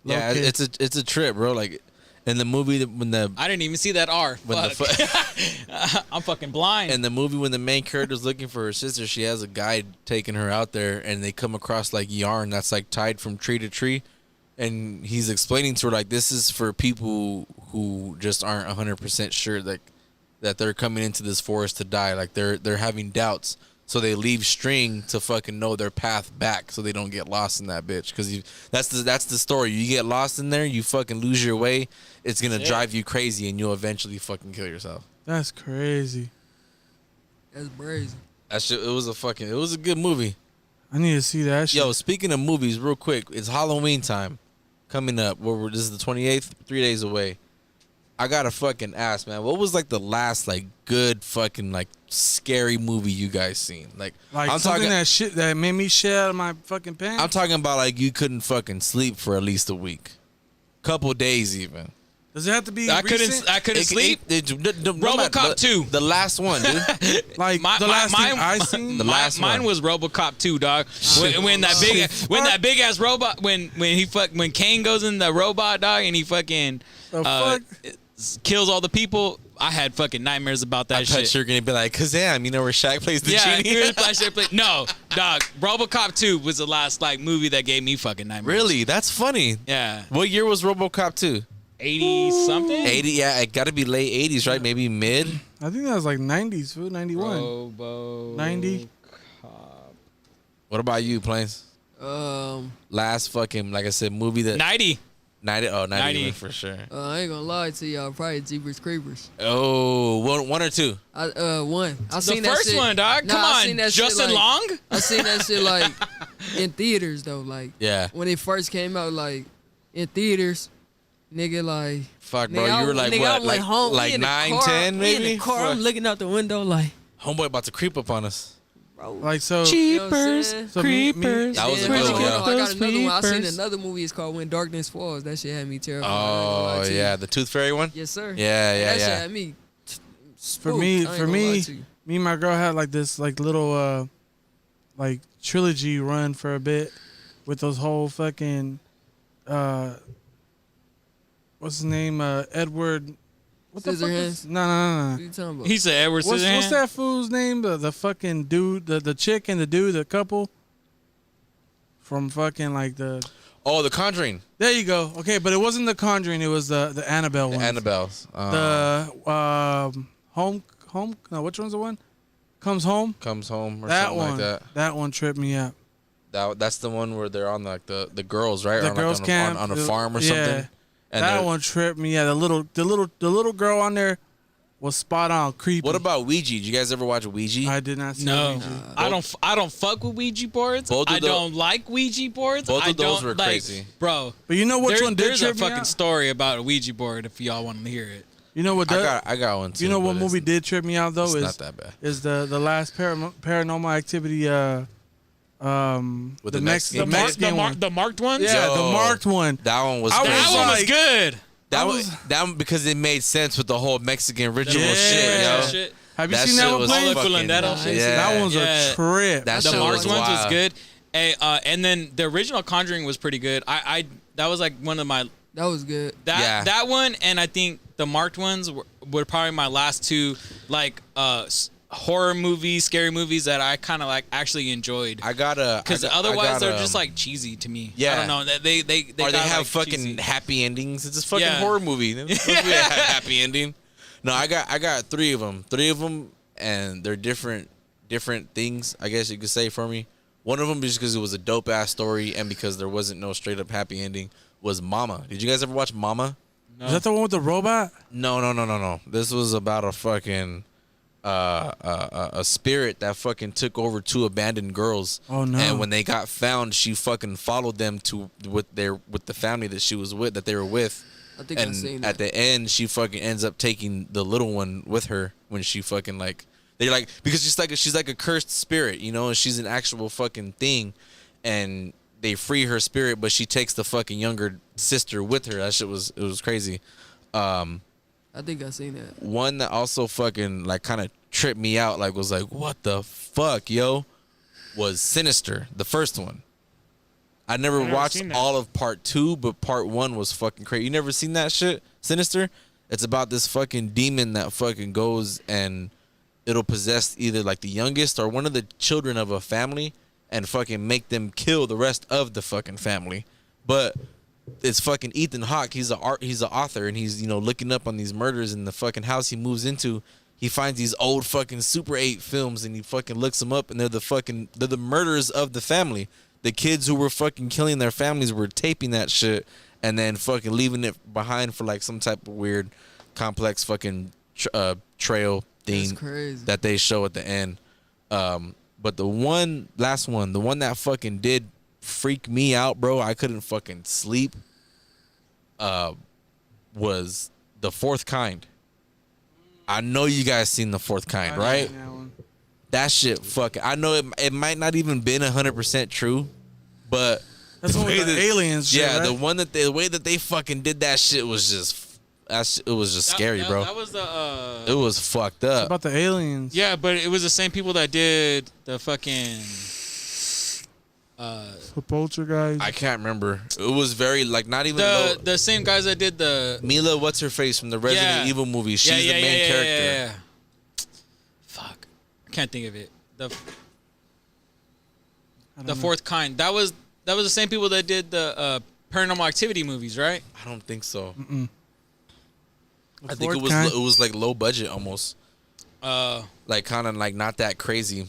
Yeah, Low-key. it's a trip, bro. Like in the movie when the I didn't even see that R. when Fuck. I'm fucking blind. in the movie when the main character's looking for her sister, she has a guide taking her out there, and they come across like yarn that's like tied from tree to tree, and he's explaining to her like this is for people who just aren't 100% sure that they're coming into this forest to die. Like they're having doubts, so they leave string to fucking know their path back, so they don't get lost in that bitch. Because that's the story. You get lost in there, you fucking lose your way. It's gonna drive you crazy, and you'll eventually fucking kill yourself. That's crazy. That's crazy. That shit. It was a good movie. I need to see that shit. Yo, speaking of movies, real quick, it's Halloween time coming up. This is the 28th, 3 days away. I gotta fucking ask, man, what was like the last like good fucking like scary movie you guys seen? Like I'm something talking that made me shit out of my fucking pants. I'm talking about like you couldn't fucking sleep for at least a week, couple days even. Does it have to be I recent? couldn't sleep. RoboCop 2. The last one, dude. Like the last thing I seen. The last mine one. was RoboCop 2, dog. When that big ass robot when Kane goes in the robot, dog, and he fucking kills all the people. I had fucking nightmares about that I thought shit. you were gonna be like, Kazam, you know where Shaq plays the Yeah, genie? no, dog. RoboCop 2 was the last like movie that gave me fucking nightmares. Really? That's funny. Yeah. What year was RoboCop 2? 80 something. 80. Yeah, it got to be late 80s, right? Maybe mid. I think that was like 90s, food, 91. Robo 90. What about you, Plains? Um, Last fucking, like I said, movie that 90. 90. Oh, 90, 90. for sure. I ain't gonna lie to y'all. Probably Jeepers Creepers. Oh, one or two. One. I The seen that first shit. one, dog. Nah, Come I seen on, that shit, Justin like- Long. I seen that shit like in theaters though. Like Yeah. when it first came out, like in theaters, nigga, like Fuck, bro. nigga, You were like nigga, what? I went home, we Like in the 9, car, 10 we in maybe? the car, I'm Fuck. looking out the window like, Homeboy about to creep up on us. bro. Like so. You know what I'm saying? So me- That was a Yeah, good hold one. on, I got another one. I seen Creepers. another movie. It's called When Darkness Falls. That shit had me terrified. I ain't gonna Oh, lie to you. yeah. The Tooth Fairy one? Yes, sir. Yeah, That shit yeah. had me. For me, me and my girl had like this like little like trilogy run for a bit with those whole fucking what's his name? Edward. What the fuck? Scissorhands? No. What you talking about? He said Edward What's Scissorhands. that fool's name? The fucking dude, the chick and the dude, the couple from fucking like the. Oh, The Conjuring. There you go. Okay, but it wasn't the Conjuring. It was the Annabelle one. Annabelle's. The home. No, which one's the one? Comes home. Comes Home or That something one. like that. That one tripped me out. That's the one where they're on like the girls, right? The on, girls' like, camp. on a farm or Yeah. something. And That they're- one tripped me out. The little girl on there was spot on, creepy. What about Ouija? Did you guys ever watch Ouija? I did not see No, Ouija. I don't fuck with Ouija boards. Both of I the- don't like Ouija boards. Both I of those don't, were like, crazy. bro. But you know which one did There's a trip me fucking out? story about a Ouija board if y'all want to hear it. You know what? I got one too. You know what but movie it's- did trip me out though? It's Is not that bad. Is the last Paranormal Activity? With the Mexican Mexican one. The marked ones. Yeah, Yo. the marked one. That one was I was crazy. That one was like- good. That one because it made sense with the whole Mexican ritual Yeah. shit, yo. Shit. Have you That seen shit that one? was Plain? All the fucking, Culandero shit. yeah. That one's Yeah. a trip. That The shit marked was ones was wild. good. Hey, and then the original Conjuring was pretty good. I that was like one of my That was good. that one, and I think the marked ones were probably my last two like horror movies, scary movies that I kind of like actually enjoed. I gotta Because otherwise they're just like cheesy to me. Yeah. I don't know. They or they got, have like, fucking cheesy. happy endings. It's a fucking Yeah. horror movie. It's supposed to be a happy ending. No, I got 3 of them. 3 of them, and they're different things, I guess you could say, for me. One of them, just because it was a dope ass story, and because there wasn't no straight up happy ending, was Mama. Did you guys ever watch Mama? Is that the one with the robot? No. This was about a fucking a spirit that fucking took over 2 abandoned girls. Oh no! And when they got found, she fucking followed them to with the family that she was with, that they were with. I think I've seen And that. at the end, she fucking ends up taking the little one with her when she fucking like they're like, because she's like a cursed spirit, you know, and she's an actual fucking thing, and they free her spirit, but she takes the fucking younger sister with her. That shit was crazy. I think I've seen that. One that also fucking like kind of tripped me out, like was like, what the fuck, yo, was Sinister, the first one. I never watched seen that. all of part 2, but part 1 was fucking crazy. You never seen that shit, Sinister? It's about this fucking demon that fucking goes and it'll possess either like the youngest or one of the children of a family and fucking make them kill the rest of the fucking family. But it's fucking Ethan Hawke. He's an author, and he's, you know, looking up on these murders in the fucking house he moves into. He finds these old fucking Super 8 films, and he fucking looks them up, and they're the murders of the family. The kids who were fucking killing their families were taping that shit and then fucking leaving it behind for like some type of weird, complex fucking trail thing That's crazy. that they show at the end. But the last one, the one that fucking did freak me out, bro, I couldn't fucking sleep, was The Fourth Kind. I know you guys seen The Fourth Kind, right? That shit fucking, I know it might not even been 100% true, but That's the one with the aliens shit, yeah, right? the way that they fucking did that shit was just, it was just scary, bro. That was the It was fucked up. About the aliens. yeah, but it was the same people that did the fucking The poltergeist. I can't remember. It was very like not even low. the same guys that did the Mila, what's her face from the Resident Yeah. Evil movie? She's the main character. Yeah. Fuck, I can't think of it. The Fourth Kind. That was the same people that did the Paranormal Activity movies, right? I don't think so. The I think Fourth Kind? it was like low budget almost. Uh, Like kind of like not that crazy.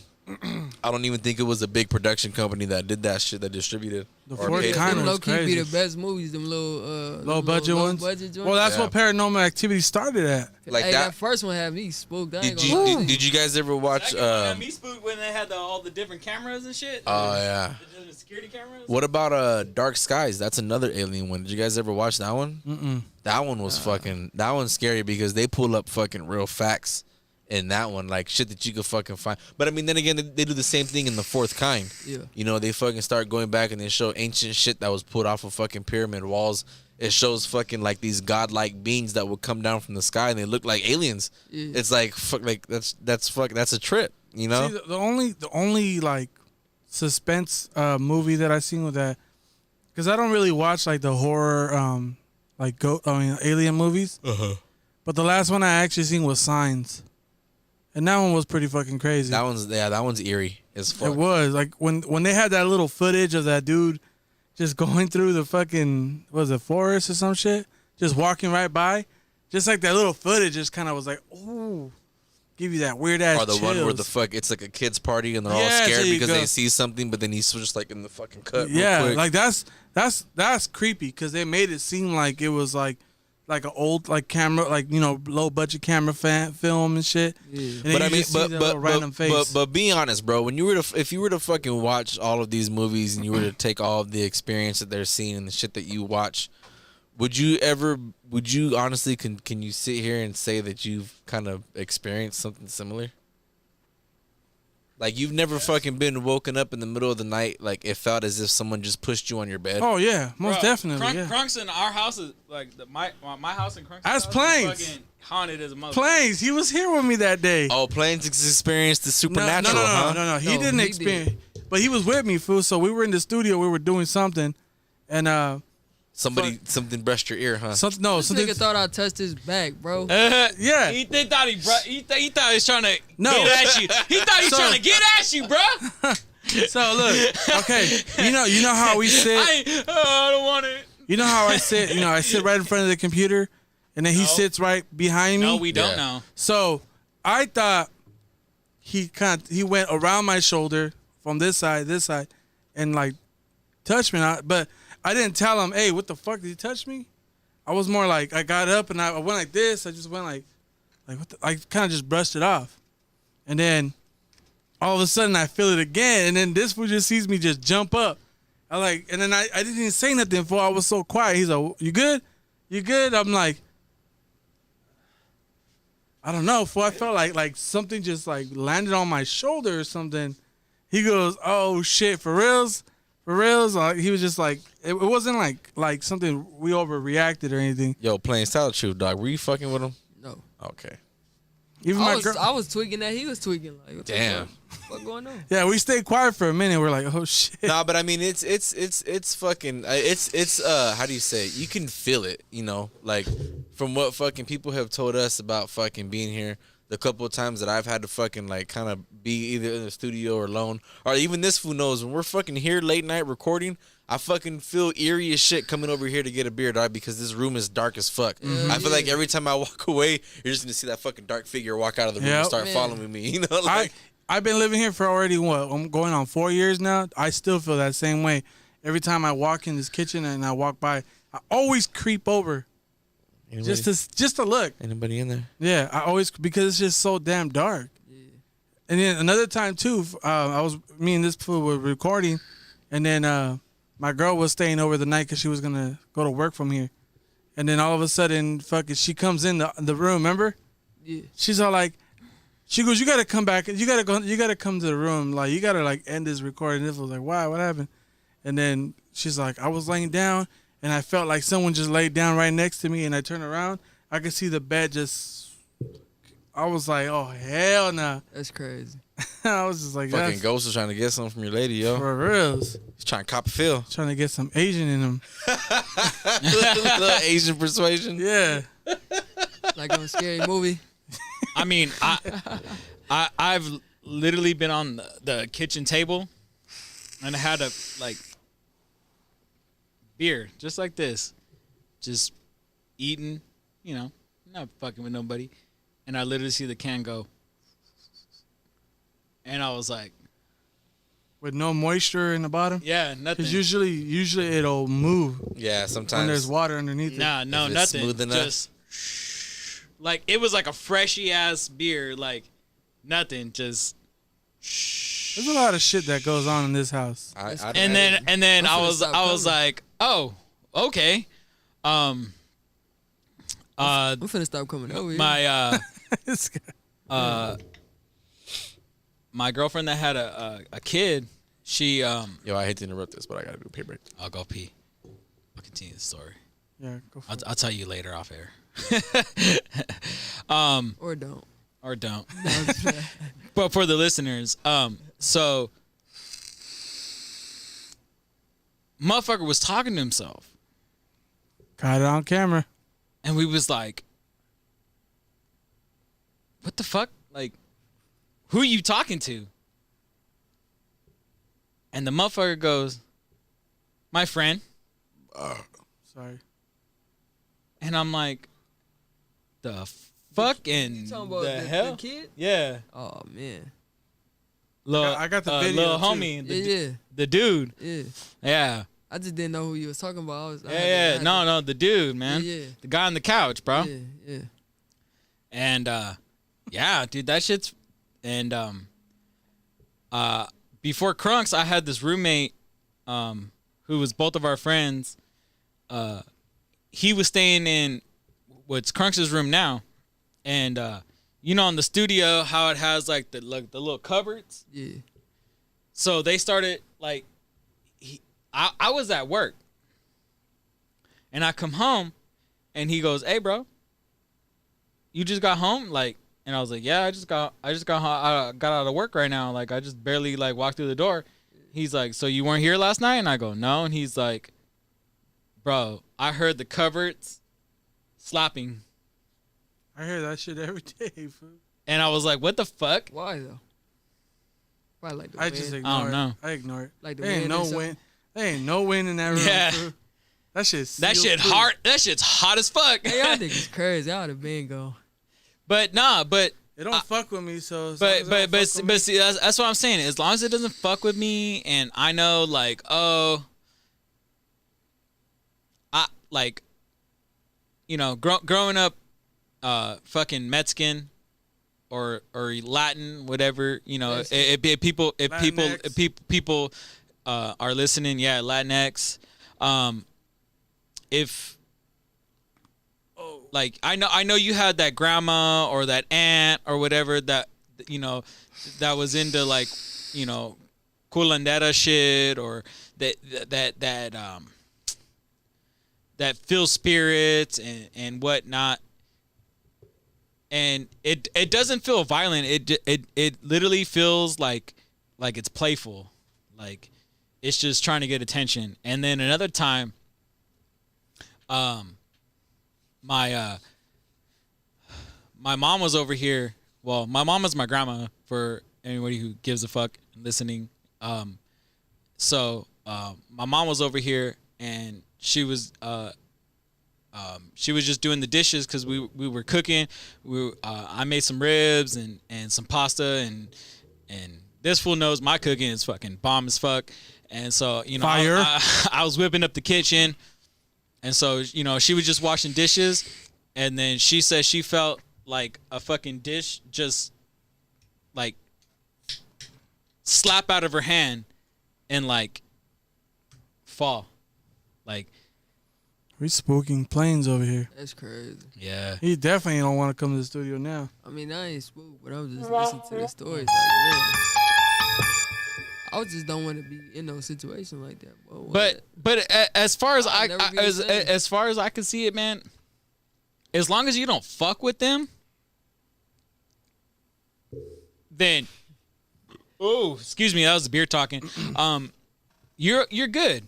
I don't even think it was a big production company that did that shit, that distributed. The or Fourth paid for Kind it. Them was low key crazy. be the best movies. Them little Low budget ones. Budget joints. Well, that's Yeah. what Paranormal Activity started at. Like hey, that. that first one had me spooked. I ain't Did gonna lie. did you guys ever watch? me spooked when they had all the different cameras and shit. Oh yeah. The security cameras. What about Dark Skies? That's another alien one. Did you guys ever watch that one? Mm-mm. That one was fucking. That one's scary because they pull up fucking real facts in that one, like shit that you could fucking find. But I mean, then again, they do the same thing in The Fourth Kind. Yeah. You know, they fucking start going back and they show ancient shit that was put off of fucking pyramid walls. It shows fucking like these godlike beings that would come down from the sky and they look like aliens. Yeah. It's like fuck, like that's a trip. You know? See, the only like suspense movie that I seen with that, because I don't really watch like the horror like alien movies. But the last one I actually seen was Signs, and that one was pretty fucking crazy. that one's eerie as fuck. It was like when they had that little footage of that dude just going through the fucking forest or some shit, just walking right by, just like that little footage just kind of was like, ooh, give you that weird ass. Or the one where the chills. fuck it's like a kid's party and they're all Yes, scared there you because go. they see something, but then he's just like in the fucking cut. Yeah, real quick. like that's creepy because they made it seem like it was like an old like camera, like, you know, low budget camera film and shit. Yeah. And then But you I mean, just see the little random face. but be honest, bro. When if you were to fucking watch all of these movies and you were to take all of the experience that they're seeing and the shit that you watch, would you honestly can you sit here and say that you've kind of experienced something similar? Like you've never fucking been woken up in the middle of the night, like it felt as if someone just pushed you on your bed. Oh yeah, most definitely. Yeah. Crunks in our house is like my house and Crunks. That's house Plains. is fucking haunted as a motherfucker. Plains, he was here with me that day. Oh, Plains experienced the supernatural, huh? No. He No, didn't he experience, but he was with me, fool. So we were in the studio, we were doing something, and Something brushed your ear, huh? something. This nigga thought I touched his back, bro. Yeah. He thought he thought he was trying to No. get at you. He thought he was So- trying to get at you, bro. So look, okay, you know how we sit. I don't want it. You know how I sit. You know, I sit right in front of the computer, and then he sits right behind me. No, we don't Yeah. know. So I thought he went around my shoulder from this side, and like touched me. But I didn't tell him, hey, what the fuck, did he touch me? I was more like, I got up and I went like this. I just went like what the, I kind of just brushed it off. And then all of a sudden I feel it again. And then this fool just sees me just jump up. And then I didn't even say nothing for I was so quiet. He's like, you good? You good? I'm like, I don't know, fool. I felt like something just like landed on my shoulder or something. He goes, oh shit, for reals? For reals? He was just like, it wasn't like something we overreacted or anything. Yo, plain style truth, dog. Were you fucking with him? No. Okay. Even I my was, girl. I was tweaking that. He was tweaking. Like, what the Damn. fuck? What going on? Yeah, we stayed quiet for a minute. We're like, oh shit. Nah, but I mean, it's fucking, it's how do you say it? You can feel it, you know, like from what fucking people have told us about fucking being here. The couple of times that I've had to fucking like kind of be either in the studio or alone, or even this fool knows when we're fucking here late night recording, I fucking feel eerie as shit coming over here to get a beer, dog, because this room is dark as fuck. I feel like every time I walk away, you're just gonna see that fucking dark figure walk out of the room and Yep. start Man. following me. You know, like I've been living here for already I'm going on 4 years now. I still feel that same way. Every time I walk in this kitchen and I walk by, I always creep over anybody, just to look. anybody in there? Yeah, I always, because it's just so damn dark. And then another time too, me and this fool were recording, and then my girl was staying over the night because she was gonna go to work from here, and then all of a sudden, fucking, she comes in the room. Remember? Yeah. She's all like, she goes, "You gotta come back. You gotta come to the room. Like, you gotta like end this recording." This was like, "Why? What happened?" And then she's like, "I was laying down, and I felt like someone just laid down right next to me, and I turned around. I could see the bed just." I was like, "Oh hell no!" That's crazy. I was just like, Fucking "That's Ghost is trying to get something from your lady, yo. for reals." He's trying to cop a feel. Trying to get some Asian in him. Little Asian persuasion. Yeah. Like on a scary movie. I mean, I've literally been on the kitchen table, and I had a like beer just like this, just eating, you know, not fucking with nobody, and I literally see the can go, and I was like, With no moisture in the bottom. yeah, nothing. Because usually it'll move Yeah, sometimes. when there's water underneath it. Nah, no, If it's nothing. smooth enough. Just like it was like a freshy ass beer, like nothing. Just There's a lot of shit that goes on in this house. and then I'm I finna was stop like, oh, okay. I'm finna stop coming over here. My This guy- my girlfriend that had a kid, she Yo, I hate to interrupt this, but I gotta do a pee break. I'll go pee. I'll continue the story. yeah, go for it. I'll tell you later off air. Or don't. Or don't. But for the listeners, so motherfucker was talking to himself, Got it on camera. and we was like, what the fuck? Like, who are you talking to? And the motherfucker goes, my friend. Sorry. And I'm like, the fuck in You talking about the the hell? the kid? Yeah. Oh man. Little, I got the video, little too. homie, Yeah, the dude. yeah. Yeah. I just didn't know who you was talking about. Yeah, no, the dude, man. Yeah. The guy on the couch, bro. Yeah, yeah. And yeah, dude, that shit's and before Crunks, I had this roommate who was both of our friends. He was staying in what's Crunks' room now. And you know, in the studio how it has like the little cupboards? Yeah. So they started like I was at work. And I come home and he goes, "Hey, bro, you just got home?" Like, and I was like, "Yeah, I just got home. I got out of work right now. Like, I just barely like walked through the door." He's like, "So you weren't here last night?" And I go, "No." And he's like, "Bro, I heard the cupboards slapping." I hear that shit every day, fool. And I was like, "What the fuck?" Why though? Probably like the I wind. just I ignore don't it. know. I ignore it. Like the There ain't wind no or something? wind. There ain't no wind in that room. Yeah. Fool. That shit hard. That shit's hot as fuck. Hey, y'all niggas crazy. Y'all the bingo. But It don't fuck with me, so. But see, that's what I'm saying. As long as it doesn't fuck with me, and I know, like, growing up, fucking Mexican, or Latin, whatever, if people are listening, yeah, Latinx, if. Like I know you had that grandma or that aunt or whatever that that was into like culandera shit or that feels spirits and whatnot, and it doesn't feel violent. It literally feels like it's playful, like it's just trying to get attention. And then another time, my mom was over here. Well, my mom is my grandma for anybody who gives a fuck listening. So my mom was over here and she was just doing the dishes because we were cooking. I made some ribs and some pasta and this fool knows my cooking is fucking bomb as fuck. And so I was whipping up the kitchen. And so, she was just washing dishes, and then she said she felt like a fucking dish just, like, slap out of her hand and, like, fall. Like. We spooking planes over here. That's crazy. Yeah. He definitely don't want to come to the studio now. I mean, I ain't spooked, but I was just listening to the stories. Like, man, I just don't want to be in no situation like that. But as far as as far as I can see it, man, as long as you don't fuck with them, then excuse me, that was the beer talking. You're good.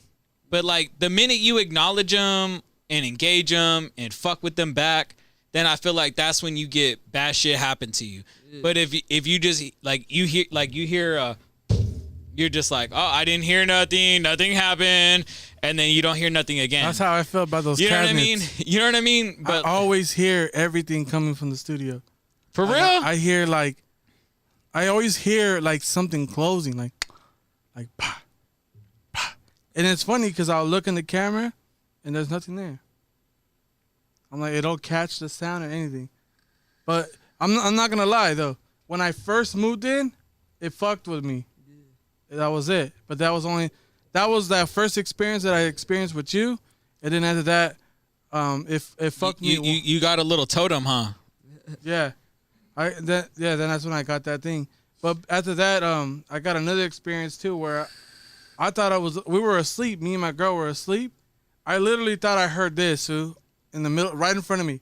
But like the minute you acknowledge them and engage them and fuck with them back, then I feel like that's when you get bad shit happen to you. Yeah. But if you just you hear you're just like, oh, I didn't hear nothing happened, and then you don't hear nothing again. That's how I felt about those cabinets. What I mean? You know what I mean? But I always hear everything coming from the studio. For real? I hear I always hear like something closing, like bah, bah. And it's funny because I'll look in the camera and there's nothing there. I'm like, it don't catch the sound or anything. But I'm not gonna lie though. When I first moved in, it fucked with me. That was it. But that was that first experience that I experienced with you. And then after that, it fucked me. You got a little totem, huh? Yeah. Then that's when I got that thing. But after that, I got another experience too where I thought we were asleep. Me and my girl were asleep. I literally thought I heard this, in the middle, right in front of me.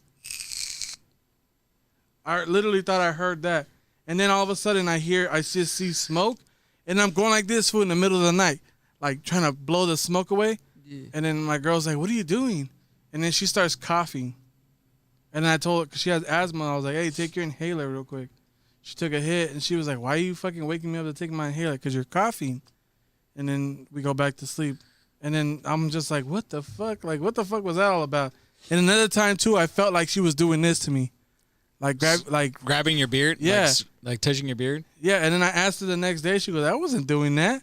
I literally thought I heard that. And then all of a sudden I just see smoke. And I'm going like this, in the middle of the night, like trying to blow the smoke away. Yeah. And then my girl's like, what are you doing? And then she starts coughing. And then I told her, because she has asthma, I was like, hey, take your inhaler real quick. She took a hit, and she was like, why are you fucking waking me up to take my inhaler? Because you're coughing. And then we go back to sleep. And then I'm just like, what the fuck? Like, what the fuck was that all about? And another time, too, I felt like she was doing this to me. Like grabbing your beard? Yeah. Like touching your beard? Yeah, and then I asked her the next day. She goes, I wasn't doing that.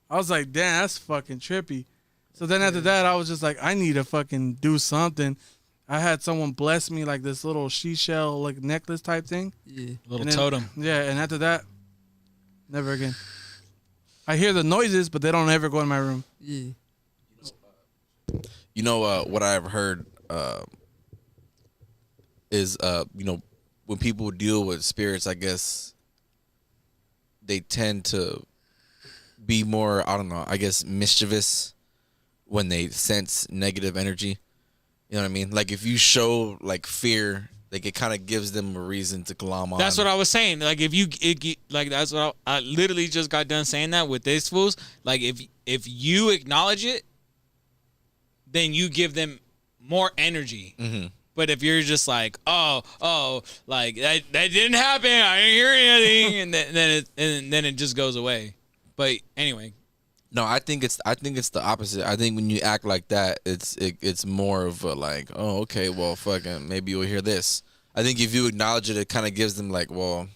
I was like, damn, that's fucking trippy. So then after that, I was just like, I need to fucking do something. I had someone bless me like this little seashell like necklace type thing. Yeah. Little totem. Yeah, and after that, never again. I hear the noises, but they don't ever go in my room. Yeah. You know what I've heard is when people deal with spirits, I guess they tend to be more, I don't know, I guess mischievous when they sense negative energy. You know what I mean? Like if you show like fear, like it kind of gives them a reason to glom on. That's what I was saying. Like that's what I literally just got done saying that with these fools. Like if you acknowledge it, then you give them more energy. Mm-hmm. But if you're just like, oh, like that didn't happen, I didn't hear anything, and then it just goes away. But anyway, No, I think it's the opposite. I think when you act like that, it's more of a like, oh, okay, well, fucking, maybe you'll hear this. I think if you acknowledge it, it kind of gives them like, well,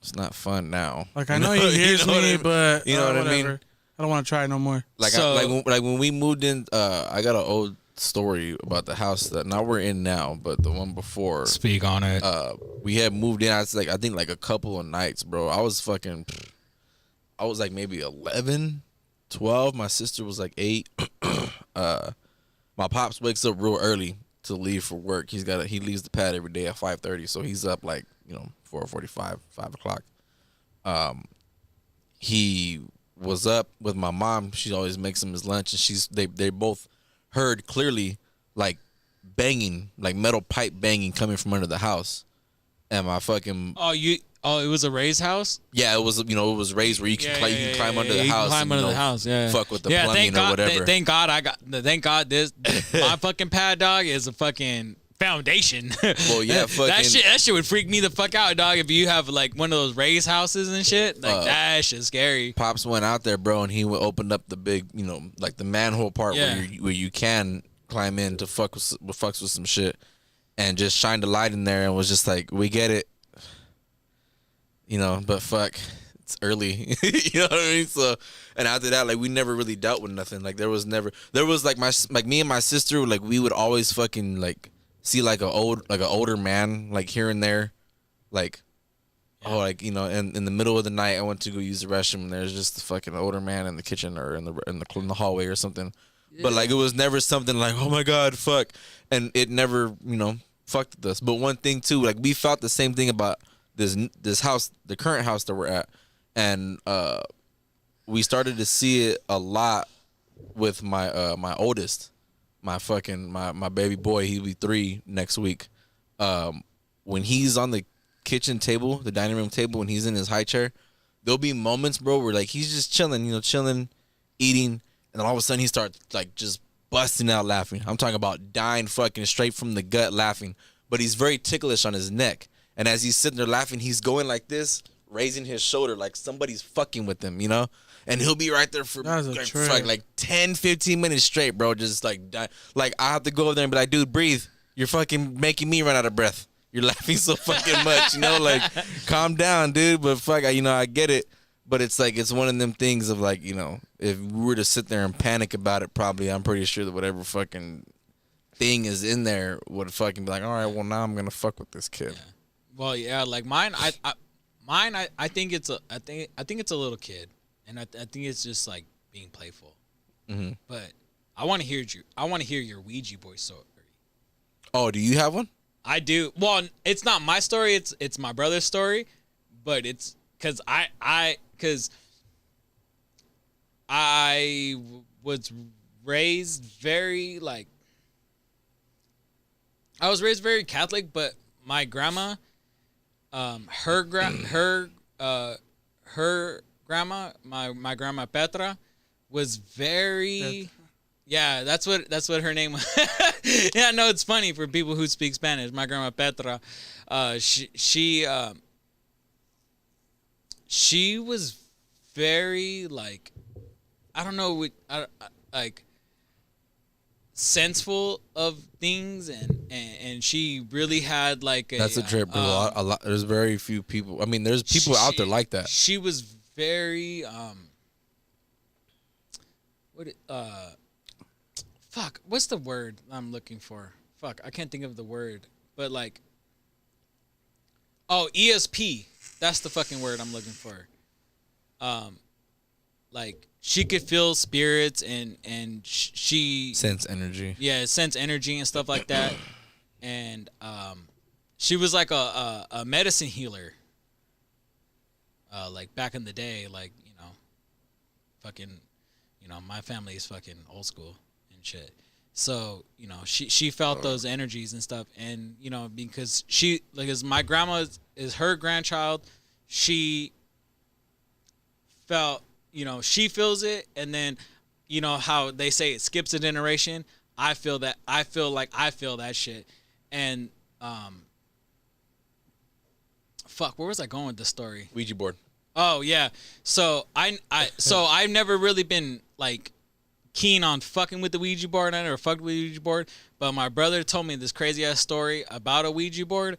it's not fun now. Like, I know he hears me, but you know what I mean? I don't want to try it no more. Like, So- like when we moved in, I got an old story about the house that not we're in now, but the one before. Speak on it. We had moved in. I was like, I think like a couple of nights, bro. I was like maybe 11, 12. My sister was like 8. My pops wakes up real early to leave for work. He leaves the pad every day at 5:30, so he's up like 4:45, 5 o'clock. He was up with my mom. She always makes him his lunch, and they both heard clearly like banging, like metal pipe banging coming from under the house. And my fucking it was a Ray's house. yeah, it was it was raised where you can climb under the you can house. climb and, under the house. Yeah, fuck with the plumbing or whatever. Thank God this my fucking pad dog is a fucking foundation. Well, yeah, that shit would freak me the fuck out, dog. If you have like one of those Ray's houses and shit, like that shit's scary. Pops went out there, bro, and he opened up the big, like the manhole part where you can climb in to fucks with some shit, and just shined a light in there and was just like, we get it, but fuck, it's early, you know what I mean? So, and after that, like we never really dealt with nothing. Like there was like me and my sister, like we would always fucking like see like an older man like here and there, like. Yeah. Oh, like in the middle of the night, I went to go use the restroom, and there's just a fucking older man in the kitchen or in the hallway or something. Yeah. But like it was never something like, oh my god, fuck, and it never fucked with us. But one thing too, like we felt the same thing about this house, the current house that we're at, and we started to see it a lot with my my oldest, my baby boy. He'll be 3 next week. When he's on the kitchen table, the dining room table, when he's in his high chair, there'll be moments, bro, where like he's just chilling, eating, and then all of a sudden he starts like just busting out laughing. I'm talking about dying fucking straight from the gut laughing, but he's very ticklish on his neck, and as he's sitting there laughing, he's going like this, raising his shoulder like somebody's fucking with him, and he'll be right there for like 10, 15 minutes straight, bro, just like die. Like I have to go over there and be like, dude, breathe, you're fucking making me run out of breath. You're laughing so fucking much, like, calm down, dude. But fuck, I get it. But it's like, it's one of them things of like, if we were to sit there and panic about it, probably I'm pretty sure that whatever fucking thing is in there would fucking be like, all right, well now I'm gonna fuck with this kid. Yeah. Well, yeah, like mine, I think it's a little kid, and I think it's just like being playful. Mm-hmm. But I want to hear your Ouija boy story. Oh, do you have one? I do. Well, it's not my story. It's my brother's story, but it's because I was raised very I was raised very Catholic, but my grandma, her grandma, my grandma Petra, was very. Yeah, that's what her name was. Yeah, no, it's funny for people who speak Spanish. My grandma Petra, she was very I don't know, like senseful of things, and she really had that's a trip, bro. A lot. There's very few people. I mean, there's people out there like that. She was very fuck, what's the word I'm looking for? Fuck, I can't think of the word. But ESP. That's the fucking word I'm looking for. She could feel spirits and she sense energy. Yeah, sense energy and stuff like that. And she was like a medicine healer. Back in the day, my family is fucking old school. Shit. So, she felt those energies and stuff, and because she as my grandma is her grandchild, she felt she feels it, and then how they say it skips a generation. I feel that shit. And fuck, where was I going with this story? Ouija board. Oh yeah. So I've never really been like keen on fucking with the Ouija board. I never fucked with the Ouija board, but my brother told me this crazy ass story about a Ouija board,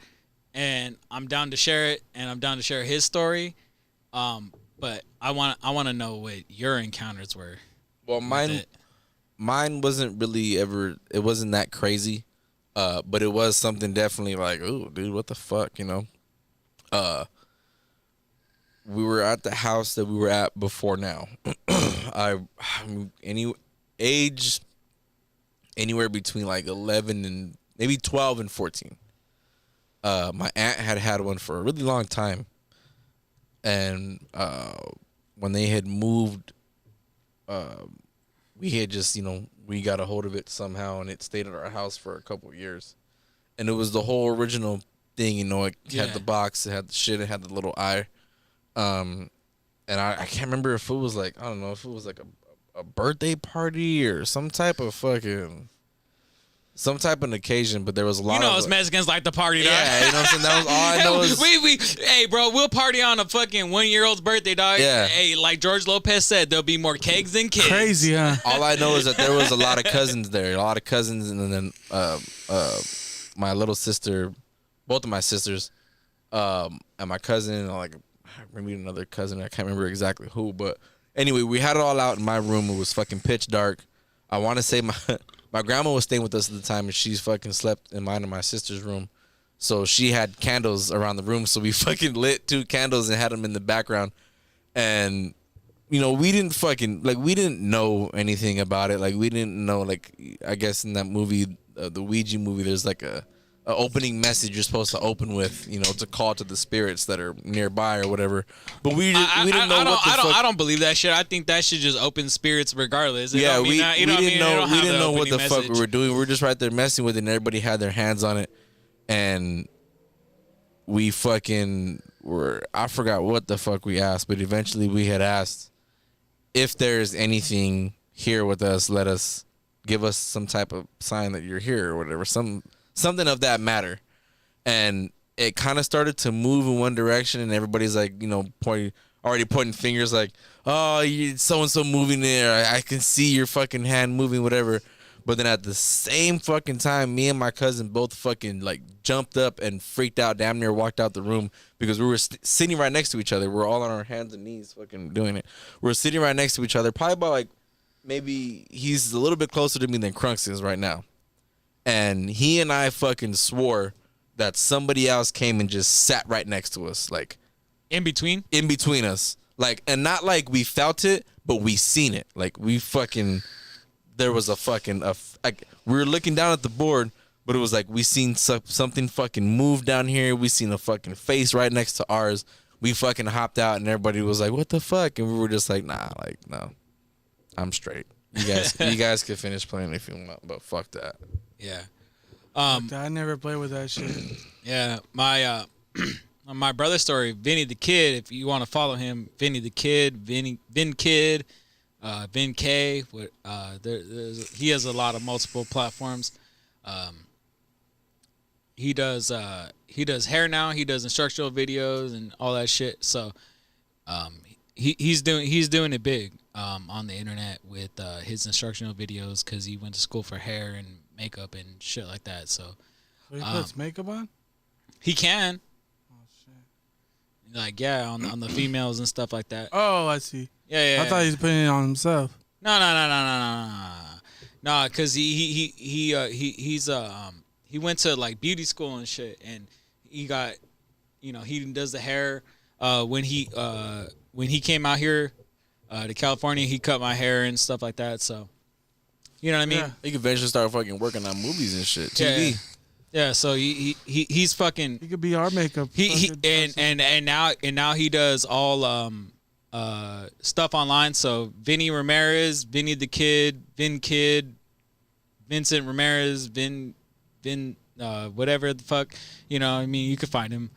and I'm down to share it, and I'm down to share his story. But I want to know what your encounters were. Well, mine wasn't really ever. It wasn't that crazy, but it was something definitely like, ooh, dude, what the fuck, you know? We were at the house that we were at before now. Age anywhere between like 11 and maybe 12 and 14. My aunt had one for a really long time, and when they had moved, we had just, you know, we got a hold of it somehow, and it stayed at our house for a couple of years, and it was the whole original thing, you know. It had the box, it had the shit, it had the little eye. And I can't remember if it was like, I don't know, if it was like a birthday party or some type of occasion, but there was a lot of... You know, us Mexicans like to party, dog. Yeah, you know what I'm saying? That was all I know is... Hey, bro, we'll party on a fucking 1-year-old's birthday, dog. Yeah. Hey, like George Lopez said, there'll be more kegs than kids. Crazy, huh? All I know is that there was a lot of cousins there, and then my little sister, both of my sisters, and my cousin, like maybe another cousin, I can't remember exactly who, but anyway, we had it all out in my room. It was fucking pitch dark. I want to say my grandma was staying with us at the time, and she's fucking slept in mine and my sister's room. So she had candles around the room, so we fucking lit 2 candles and had them in the background. And, you know, we didn't know anything about it. Like, we didn't know, like, I guess in that movie, the Ouija movie, there's like a opening message you're supposed to open with, you know, to call to the spirits that are nearby or whatever. But we didn't know what the fuck. I don't believe that shit. I think that shit just open spirits regardless. Yeah, we didn't know what the fuck we were doing. We were just right there messing with it, and everybody had their hands on it. And we fucking were, I forgot what the fuck we asked, but eventually we had asked, if there's anything here with us, give us some type of sign that you're here or whatever. Something of that matter. And it kind of started to move in one direction, and everybody's like, you know, pointing fingers like, oh, so-and-so moving there. I can see your fucking hand moving, whatever. But then at the same fucking time, me and my cousin both fucking like jumped up and freaked out, damn near walked out the room, because we were sitting right next to each other. We're all on our hands and knees fucking doing it. We're sitting right next to each other, probably about like, maybe he's a little bit closer to me than Crunks is right now. And he and I fucking swore that somebody else came and just sat right next to us, like in between us, like, and not like we felt it, but we seen it. Like we fucking, there was like we were looking down at the board, but it was like we seen something fucking move down here. We seen a fucking face right next to ours. We fucking hopped out, and everybody was like, "What the fuck?" And we were just like, "Nah, like no, I'm straight. You guys can finish playing if you want, but fuck that." Yeah. I never played with that shit. Yeah, my brother's story, Vinny the Kid. If you want to follow him, Vinny the Kid, Vin Kid, Vin K. He has a lot of multiple platforms. He does hair now. He does instructional videos and all that shit. So, he's doing it big on the internet with his instructional videos, because he went to school for hair and makeup and shit like that. So he puts makeup on? He can. Oh shit. Like, yeah, on the females and stuff like that. Oh, I see. Yeah. I thought he was putting it on himself. No, because he went to like beauty school and shit, and he got, you know, he does the hair. When he came out here to California, he cut my hair and stuff like that. So, you know what I mean? Yeah. He could eventually start fucking working on movies and shit, TV. Yeah. So he's fucking. He could be our makeup. And now he does all stuff online. So Vinny Ramirez, Vinny the Kid, Vin Kid, Vincent Ramirez, Vin whatever the fuck, you know. I mean, you could find him.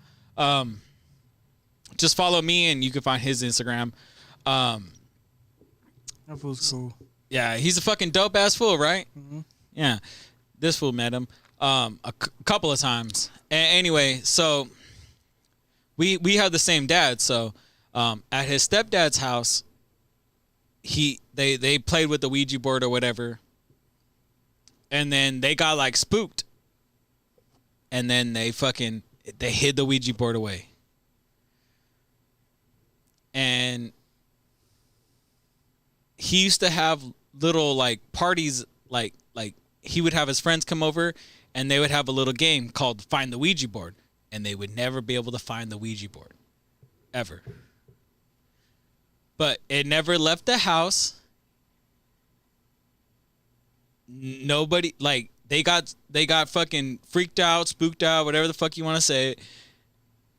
Just follow me and you can find his Instagram. That fool's cool. Yeah, he's a fucking dope ass fool, right? Mm-hmm. Yeah, this fool met him a couple of times. Anyway, so we have the same dad. So At his stepdad's house, they played with the Ouija board or whatever, and then they got like spooked, and then they hid the Ouija board away, and he used to have little like parties, like he would have his friends come over, and they would have a little game called Find the Ouija Board, and they would never be able to find the Ouija board, ever. But it never left the house. Nobody, like, they got fucking freaked out, spooked out, whatever the fuck you want to say,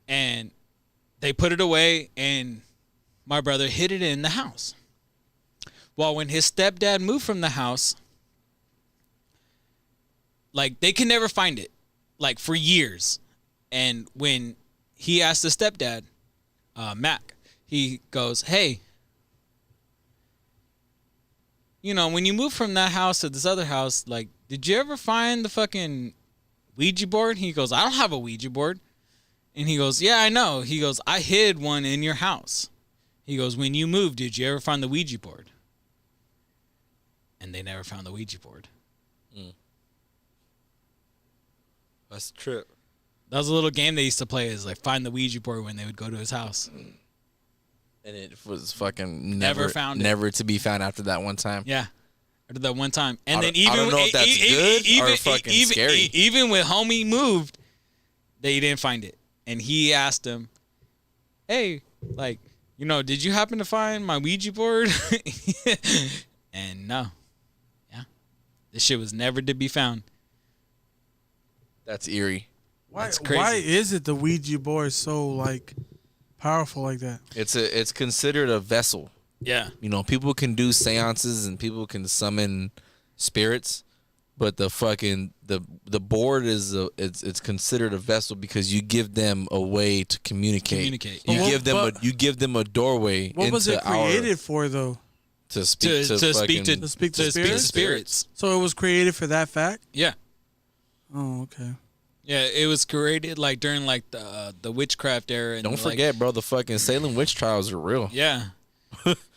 and they put it away, and my brother hid it in the house. Well, when his stepdad moved from the house, like, they could never find it, like, for years. And when he asked the stepdad, Mac, he goes, hey, you know, when you moved from that house to this other house, like, did you ever find the fucking Ouija board? He goes, I don't have a Ouija board. And he goes, yeah, I know. He goes, I hid one in your house. He goes, when you moved, did you ever find the Ouija board? And they never found the Ouija board. That's a trip. That was a little game they used to play, is like find the Ouija board when they would go to his house. And it was fucking Never found it. Never to be found after that one time. Yeah. After that one time. And I then don't- even I don't know if that's good or fucking scary. Even when homie moved, they didn't find it. And he asked him, hey, like, you know, did you happen to find my Ouija board? And no. Yeah. This shit was never to be found. That's eerie. That's crazy. Why is it the Ouija board so like powerful like that? It's considered a vessel. Yeah. You know, people can do seances and people can summon spirits, but the fucking the board is it's considered a vessel because you give them a way to communicate. You give them a doorway. What was it into created for though? To speak To speak to spirits? So it was created for that fact? Yeah. Oh, okay. Yeah, it was created like during like the witchcraft era. And Don't like, forget, bro, the fucking Salem witch trials are real. Yeah.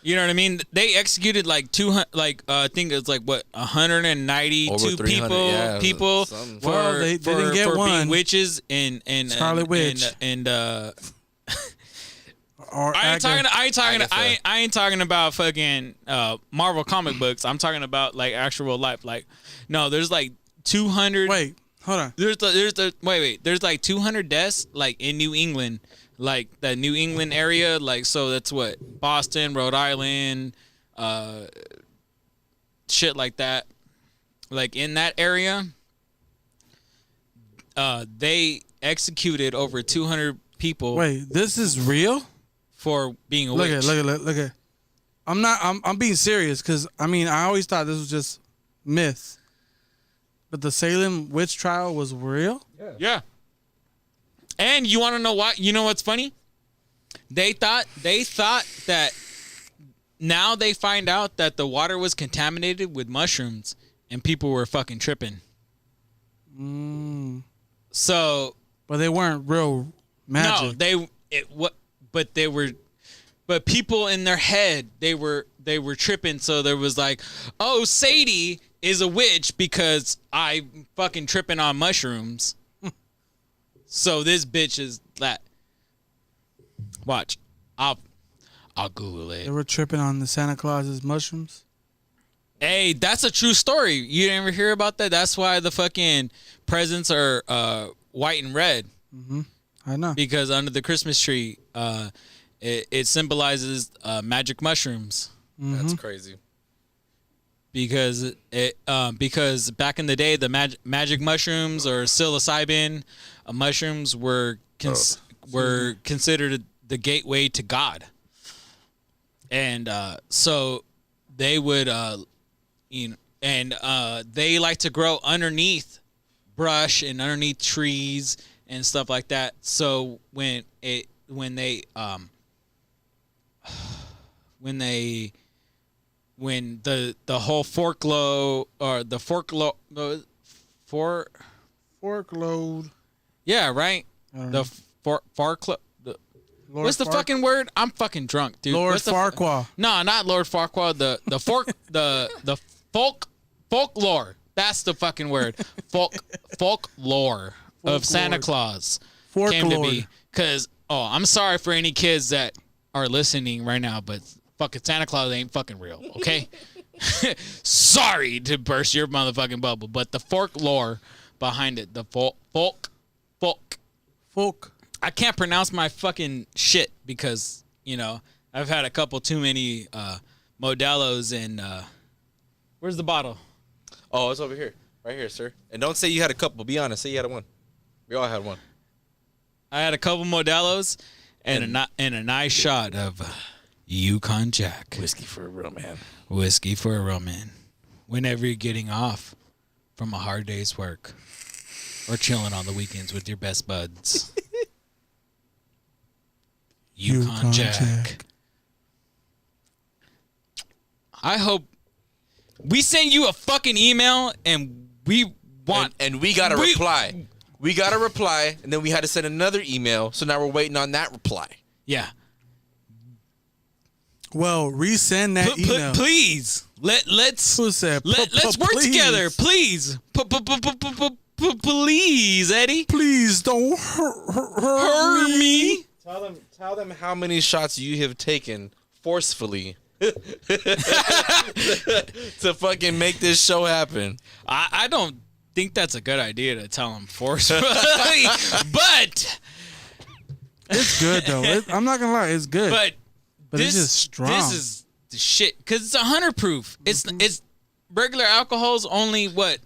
You know what I mean? They executed like 200, like I think it's like what 192 Over 300, people something. for Well, they didn't get for one. being witches and Scarlet Witch. and Or I Agatha. ain't talking about fucking Marvel comic books. I'm talking about like actual life. Like no, there's like 200. Wait, hold on. There's like 200 deaths like in New England, like the New England area, like so that's what Boston, Rhode Island, shit like that. Like in that area, they executed over 200 people. Wait, this is real? For being a Look witch. at it. I'm being serious because I mean I always thought this was just myth. But the Salem witch trial was real? Yeah. And you want to know what? You know what's funny? They thought that now they find out that the water was contaminated with mushrooms and people were fucking tripping. So, but they weren't real magic. No, but people in their head, they were tripping. So there was like, oh, Sadie is a witch because I fucking tripping on mushrooms. So this bitch is that. Watch, I'll Google it. They were tripping on the Santa Claus's mushrooms. Hey, that's a true story. You didn't ever hear about that? That's why the fucking presents are white and red. Mm-hmm. I know. Because under the Christmas tree, it symbolizes magic mushrooms. Mm-hmm. That's crazy. Because back in the day, the magic mushrooms or psilocybin mushrooms were considered the gateway to God, and so they would they like to grow underneath brush and underneath trees and stuff like that. So when the whole forkload or the forkload, yeah, right. The forkload. What's the fucking word? I'm fucking drunk, dude. Lord What's the Farquaad. No, not Lord Farquaad. The folklore. That's the fucking word. Folklore of Santa Claus came to be. Because I'm sorry for any kids that are listening right now, but fucking Santa Claus ain't fucking real. Okay. Sorry to burst your motherfucking bubble, but the folklore behind it, the folk. I can't pronounce my fucking shit because, I've had a couple too many Modelo's and where's the bottle? Oh, it's over here. Right here, sir. And don't say you had a couple. Be honest. Say you had one. We all had one. I had a couple Modelo's and a nice shot of Yukon Jack. Whiskey for a real man. Whiskey for a real man. Whenever you're getting off from a hard day's work or chilling on the weekends with your best buds. Yukon Jack. I hope we send you a fucking email and we want and we got a reply. We got a reply, and then we had to send another email. So now we're waiting on that reply. Yeah. Well, resend that email. Please. Let's work together. Please. Please, Eddie. Please don't hurt me. Tell them how many shots you have taken forcefully to fucking make this show happen. I don't think that's a good idea to tell them forcefully, but it's good though. I'm not gonna lie, it's good. But it's just strong. This is the shit because it's 100 proof. It's regular alcohol's only what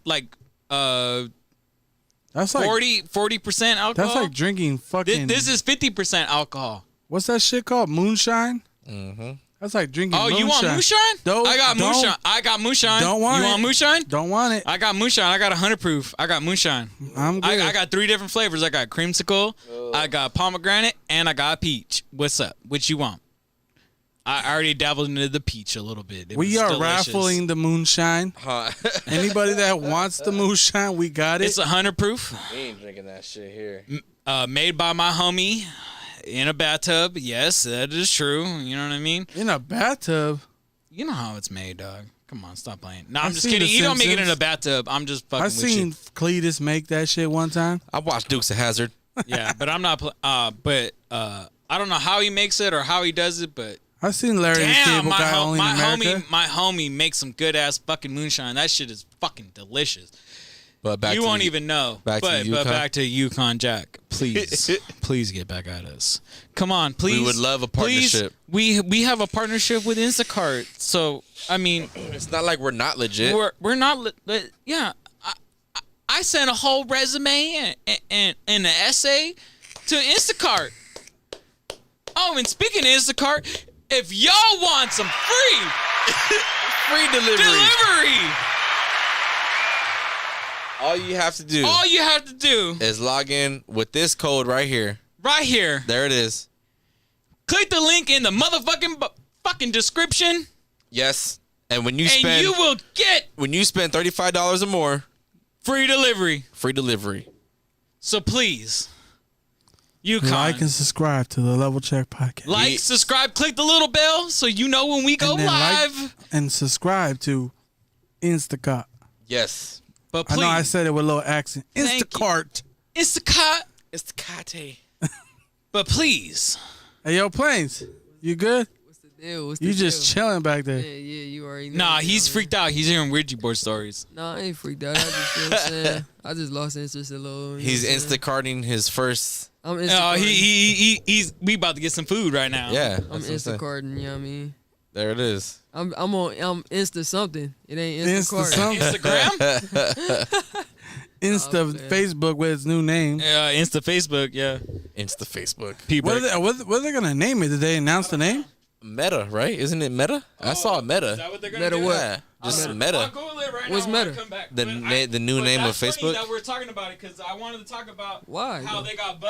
that's like 40% alcohol. That's like drinking fucking. This is 50% alcohol. What's that shit called? Moonshine. Mm-hmm. That's like drinking. Oh, moonshine. you want moonshine? I got moonshine. Don't want you it. want moonshine? Don't want it. I got moonshine. I got 100 proof. I got moonshine. I'm good. I got 3 different flavors. I got creamsicle, I got pomegranate, and I got peach. What's up? What you want? I already dabbled into the peach a little bit. We are delicious. raffling the moonshine. Anybody that wants the moonshine, we got it. It's 100 proof. We ain't drinking that shit here. Made by my homie in a bathtub. Yes, that is true. You know what I mean? In a bathtub? You know how it's made, dog. Come on, stop playing. No, I'm just kidding. You don't make it in a bathtub. I'm just fucking with you. I seen Cletus make that shit one time. I watched Dukes of Hazzard. Yeah, but I'm not. I don't know how he makes it or how he does it, but I seen Larry the Cable Guy only in America. My homie makes some good ass fucking moonshine. That shit is fucking delicious. But you won't even know. But back to Yukon Jack. Please, please get back at us. Come on, please. We would love a partnership. Please. We have a partnership with Instacart. So I mean, it's not like we're not legit. We're not. Yeah, I sent a whole resume and an essay to Instacart. Oh, and speaking of Instacart, if y'all want some free delivery. All you have to do is log in with this code right here. Right here. There it is. Click the link in the fucking description. Yes. And when you spend $35 or more, free delivery. Free delivery. So please, like and subscribe to the Level Check Podcast. Subscribe, click the little bell so you know when we go live. And subscribe to Instacart. Yes. But please, I know I said it with a little accent. Instacart. Instacart. But please. Hey, yo, Plains, you good? What's the deal? You just chilling back there. Yeah, you already know. Nah, he's freaked out. He's hearing Ouija board stories. Nah, I ain't freaked out. I just, you know what I'm saying? I just lost interest a little. He's Instacarting his first. I'm Instacarting. We about to get some food right now. Yeah. I'm Instacarting, you know what I mean? There it is. I'm Insta something. It ain't Instacart. Instagram? Insta Facebook with its new name. Yeah, Insta Facebook, yeah. Insta Facebook. What are they gonna name it? Did they announce the name? Meta, right? Isn't it Meta? I saw Meta. Is that what they're gonna Meta do? what? Yeah, just Meta. I'll Google it right What's now when Meta? I come back. The new name of That's funny Facebook. that we're talking about it because I wanted to talk about Why? how they got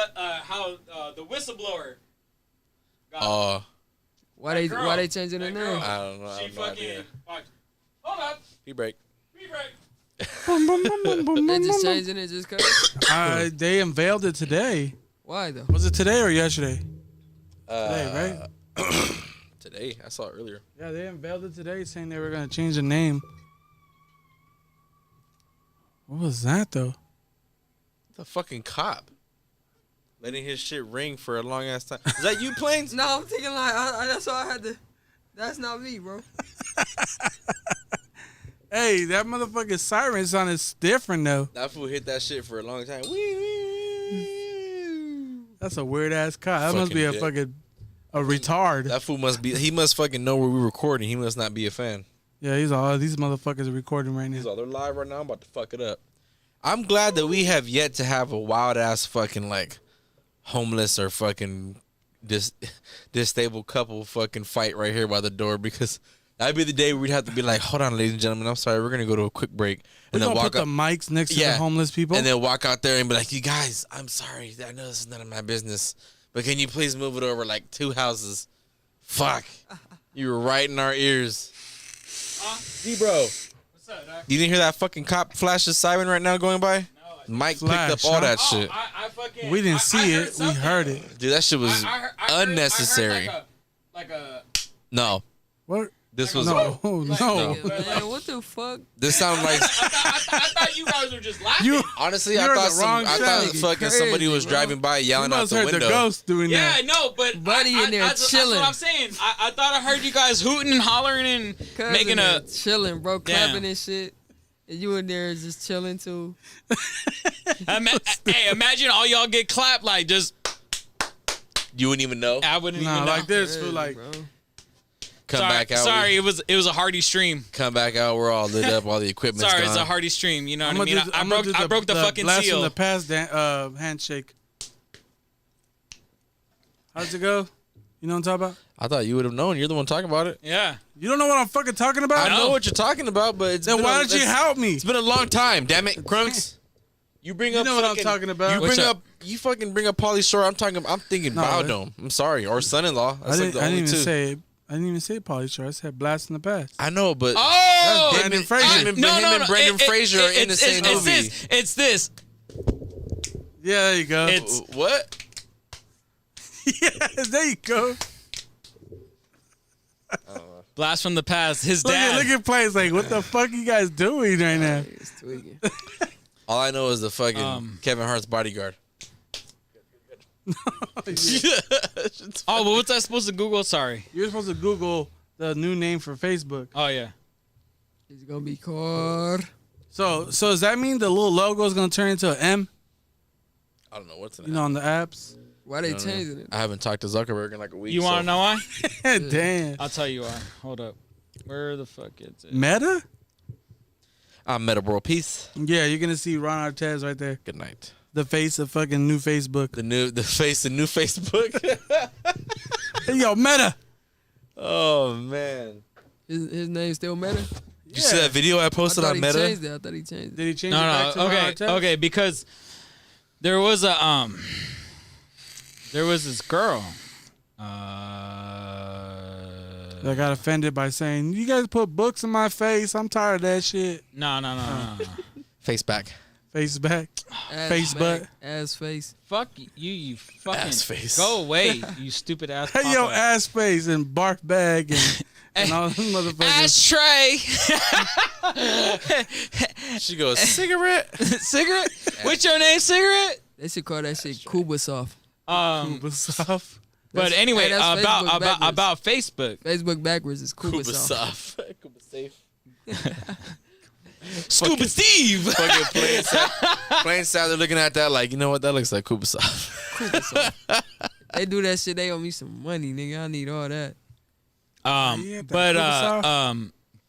how the whistleblower Why they changing the name? I don't know. She fucking hold up. Pee break. They just changing it just cause? They unveiled it today. Why though? Was it today or yesterday? Today, right? Today, I saw it earlier. Yeah, they unveiled it today, saying they were gonna change the name. What was that though? The fucking cop letting his shit ring for a long ass time. Is that you, Planes? No, I'm thinking like that's all I had to. That's not me, bro. Hey, that motherfucking siren sound is different though. That fool hit that shit for a long time. That's a weird ass car. That must Fucking be a dick. fucking a retard. That fool must be. He must fucking know where we're recording. He must not be a fan. Yeah, he's all these motherfuckers are recording right He's now. all, they're live right now. I'm about to fuck it up. I'm glad that we have yet to have a wild ass fucking like homeless or fucking disabled couple fucking fight right here by the door, because that'd be the day we'd have to be like, hold on, ladies and gentlemen, I'm sorry, we're gonna go to a quick break, We're and then gonna walk put the up, mics next to the homeless people. and then walk out there and be like, you guys, I'm sorry, I know this is none of my business, but can you please move it over like 2 houses? Fuck, you were right in our ears. D-bro, What's up, Doc? you didn't hear that fucking cop flash his siren right now going by? Mike Flash, picked up all huh? that shit. I fucking. we didn't see it. We something. heard it. Dude, that shit was I heard unnecessary. like a No, What? this was No, no. Man, what the fuck? this sounded like I thought you guys were just laughing. You, honestly. You I heard thought the wrong I shit. thought fucking somebody was Crazy, driving by you yelling out must the heard window. the ghost doing Yeah, that. no, but Buddy in there that's chilling. what I'm saying. I thought I heard you guys hooting and hollering and Cousin making a. there chilling, bro, Damn. clapping and shit. And you in there just chilling too. Hey, imagine all y'all get clapped like just. You wouldn't even know. I wouldn't Nah, even know. like this, Crazy, feel like bro. Come sorry, back out. sorry, it was a hearty stream. Come back out. We're all lit up. All the equipment's Sorry, gone. it's a hearty stream. You know what I gonna mean? do I broke the fucking blast seal. from the past handshake. How's it go? You know what I'm talking about? I thought you would have known. You're the one talking about it. Yeah. You don't know what I'm fucking talking about? I know what you're talking about, but it's Then been why a- don't you it's- help me? It's been a long time. Damn it, Crunks. You bring You up. know what I'm fucking- talking about. You What's bring up? up. You fucking bring up Pauly Shore. I'm thinking No, Bowdome. I'm sorry, or son-in-law. That's like the I only didn't two. even say Pauly Shore. I said blast in the past. I know, but Oh, That's Brandon Fraser. him and Brendan Fraser are in the same it's movie. It's this. Yeah, there you go. It's What? yeah, there you go. Blast from the Past. His Look dad. at plays like, what the fuck you guys doing right now? It's tweaking. All I know is the fucking Kevin Hart's bodyguard. Oh, but what's I supposed to Google? Sorry. You're supposed to Google the new name for Facebook. Oh yeah. It's gonna be called. So does that mean the little logo is gonna turn into an M? I don't know what's in You know, on the apps. Why they changing it? I haven't talked to Zuckerberg in like a week. You want to know why? Damn. I'll tell you why. Hold up. Where the fuck is it? Meta? I'm Meta World Peace. Yeah, you're gonna see Ron Artest right there. Good night. The face of fucking new Facebook. The new Facebook. Hey, yo, Meta. Oh man. His name still Meta? Did you see that video I I posted thought on he Meta? changed it. I thought he changed it. Did he change it back to No. Ron Okay. Artest? Okay. Because there was this girl. I got offended by saying, you guys put books in my face. I'm tired of that shit. No. Face back. Face back. Ass Face back, butt. ass face. Fuck you fucking Ass face. Go away, you stupid ass. Hey, yo, papa. ass face and barf bag and all them motherfuckers. Ashtray. She goes, cigarette. Cigarette. What's your name? Cigarette. They should call that shit Cuba Soft. Soft. But anyway, hey, that's Facebook backwards. about Facebook. Facebook backwards is Cuba, Cuba Soft. soft. Cuba safe. Scuba Steve. Fucking plain sad. They're looking at that like, you know what? That looks like Cuba soft. Cuba Soft. They do that shit. They owe me some money, nigga. I need all that.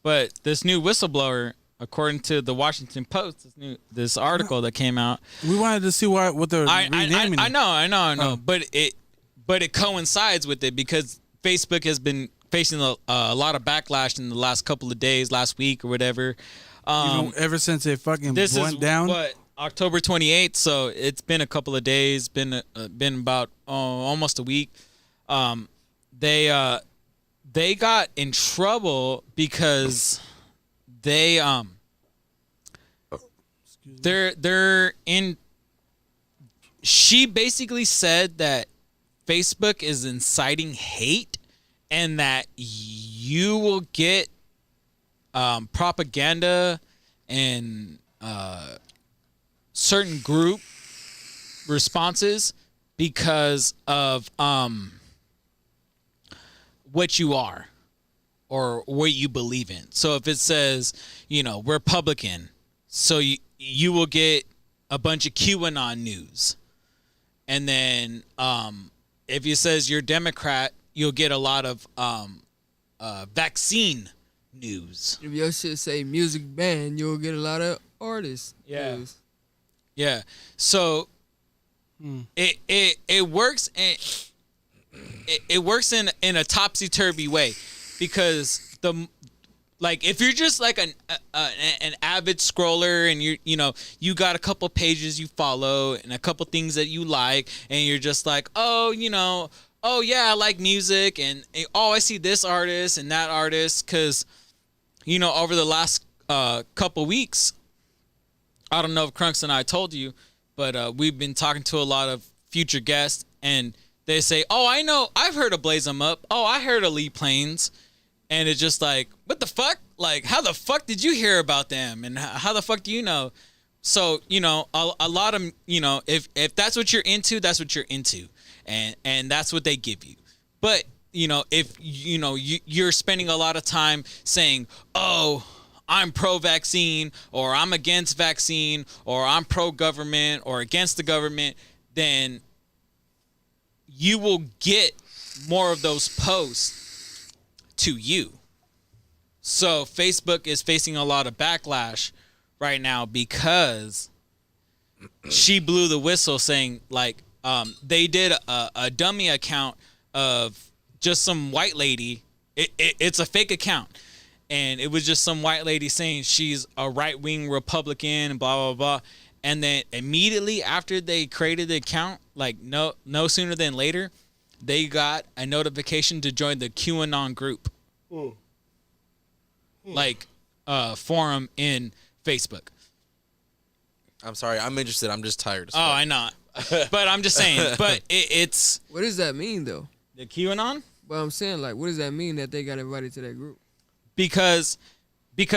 But this new whistleblower, according to the Washington Post, this article that came out. We wanted to see what they're renaming I it. know. Oh. But it coincides with it because Facebook has been facing a lot of backlash in the last couple of days, last week or whatever. Ever since it fucking This went is down. what October 28th, so it's been a couple of days, been about almost a week. They got in trouble because they're in. She basically said that Facebook is inciting hate and that you will get propaganda and certain group responses because of what you are or what you believe in. So if it says, Republican, so you will get a bunch of QAnon news. And then if it says you're Democrat, you'll get a lot of vaccine news. If your shit say music band, you'll get a lot of artists. Yeah. news. Yeah. So it works it works in a topsy-turvy way because if you're just like an avid scroller and you got a couple pages you follow and a couple things that you like and you're just like, oh yeah, I like music and I see this artist and that artist because over the last couple weeks, I don't know if Crunks and I told you, but we've been talking to a lot of future guests and they say, oh, I know, I've heard of Blaze 'Em Up. Oh, I heard of Lee Plains. And it's just like, what the fuck? Like, how the fuck did you hear about them? And how the fuck do you know? So, a lot of, if that's what you're into, that's what you're into. And that's what they give you. But, if, you're spending a lot of time saying, oh, I'm pro-vaccine or I'm against vaccine or I'm pro-government or against the government, then you will get more of those posts to you. So Facebook is facing a lot of backlash right now because she blew the whistle saying they did a dummy account of just some white lady. It's a fake account. And it was just some white lady saying she's a right-wing Republican and blah, blah, blah. And then immediately after they created the account, no sooner than later, they got a notification to join the QAnon group. Forum in Facebook. I'm sorry. I'm interested. I'm just tired. Oh, I know. But I'm just saying. But it's... What does that mean, though? The QAnon? But I'm saying, what does that mean that they got invited to that group? Because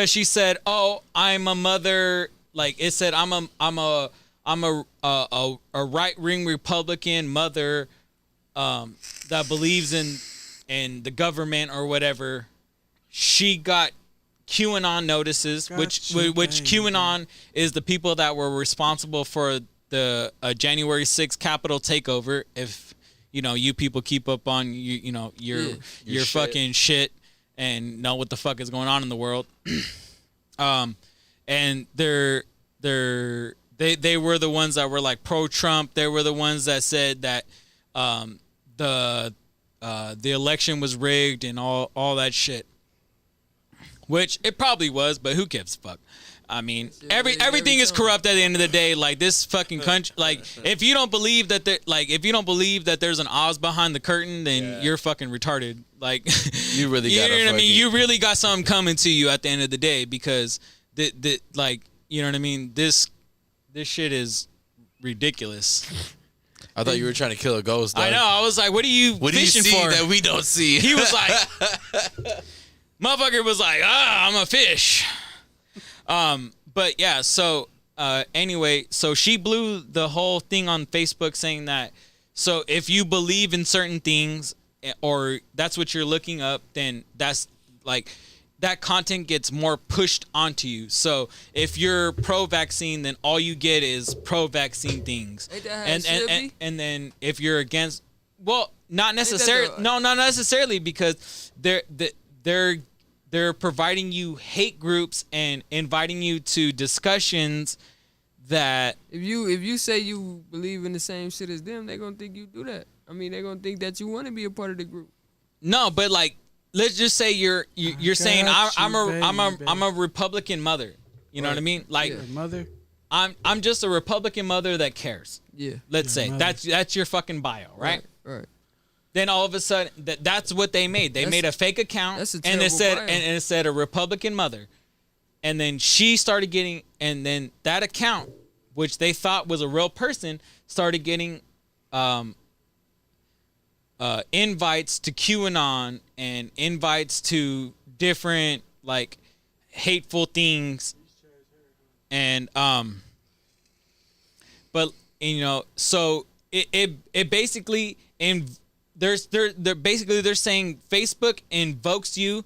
she said, "Oh, I'm a mother." It said, "I'm a right-wing Republican mother that believes in the government or whatever." She got QAnon notices, which QAnon is the people that were responsible for the January 6th Capitol takeover. If you people keep up on your fucking shit. And know what the fuck is going on in the world. And they were the ones that were pro-Trump. They were the ones that said that the election was rigged and all that shit. Which it probably was, but who gives a fuck? I mean, everything is corrupt at the end of the day. This fucking country, if you don't believe that there's an Oz behind the curtain, then you're fucking retarded. You really got you know what I mean? You really got something coming to you at the end of the day because you know what I mean? This shit is ridiculous. I thought you were trying to kill a ghost. I know. I was like, what are you fishing see for? that we don't see? He was like, motherfucker was like, I'm a fish. But yeah, so anyway, so she blew the whole thing on Facebook saying that, so if you believe in certain things or that's what you're looking up, then that's that content gets more pushed onto you. So if you're pro-vaccine, then all you get is pro-vaccine things. Ain't that how it should be? And then if you're against, well, not necessarily. No, not necessarily because they're providing you hate groups and inviting you to discussions that if you say you believe in the same shit as them, they're gonna think you do that. I mean, they're gonna think that you want to be a part of the group. No, but let's just say you're saying I'm a Republican mother. You know what I mean? Mother. I'm just a Republican mother that cares. Yeah. Let's say mother. that's your fucking bio, right? Right. Then all of a sudden, that's what they made. They made a fake account, that's a and it said terrible bio. and it said a Republican mother, and then she started getting, and then that account, which they thought was a real person, started getting invites to QAnon and invites to different like hateful things, and but you know, so it basically they're saying Facebook invokes you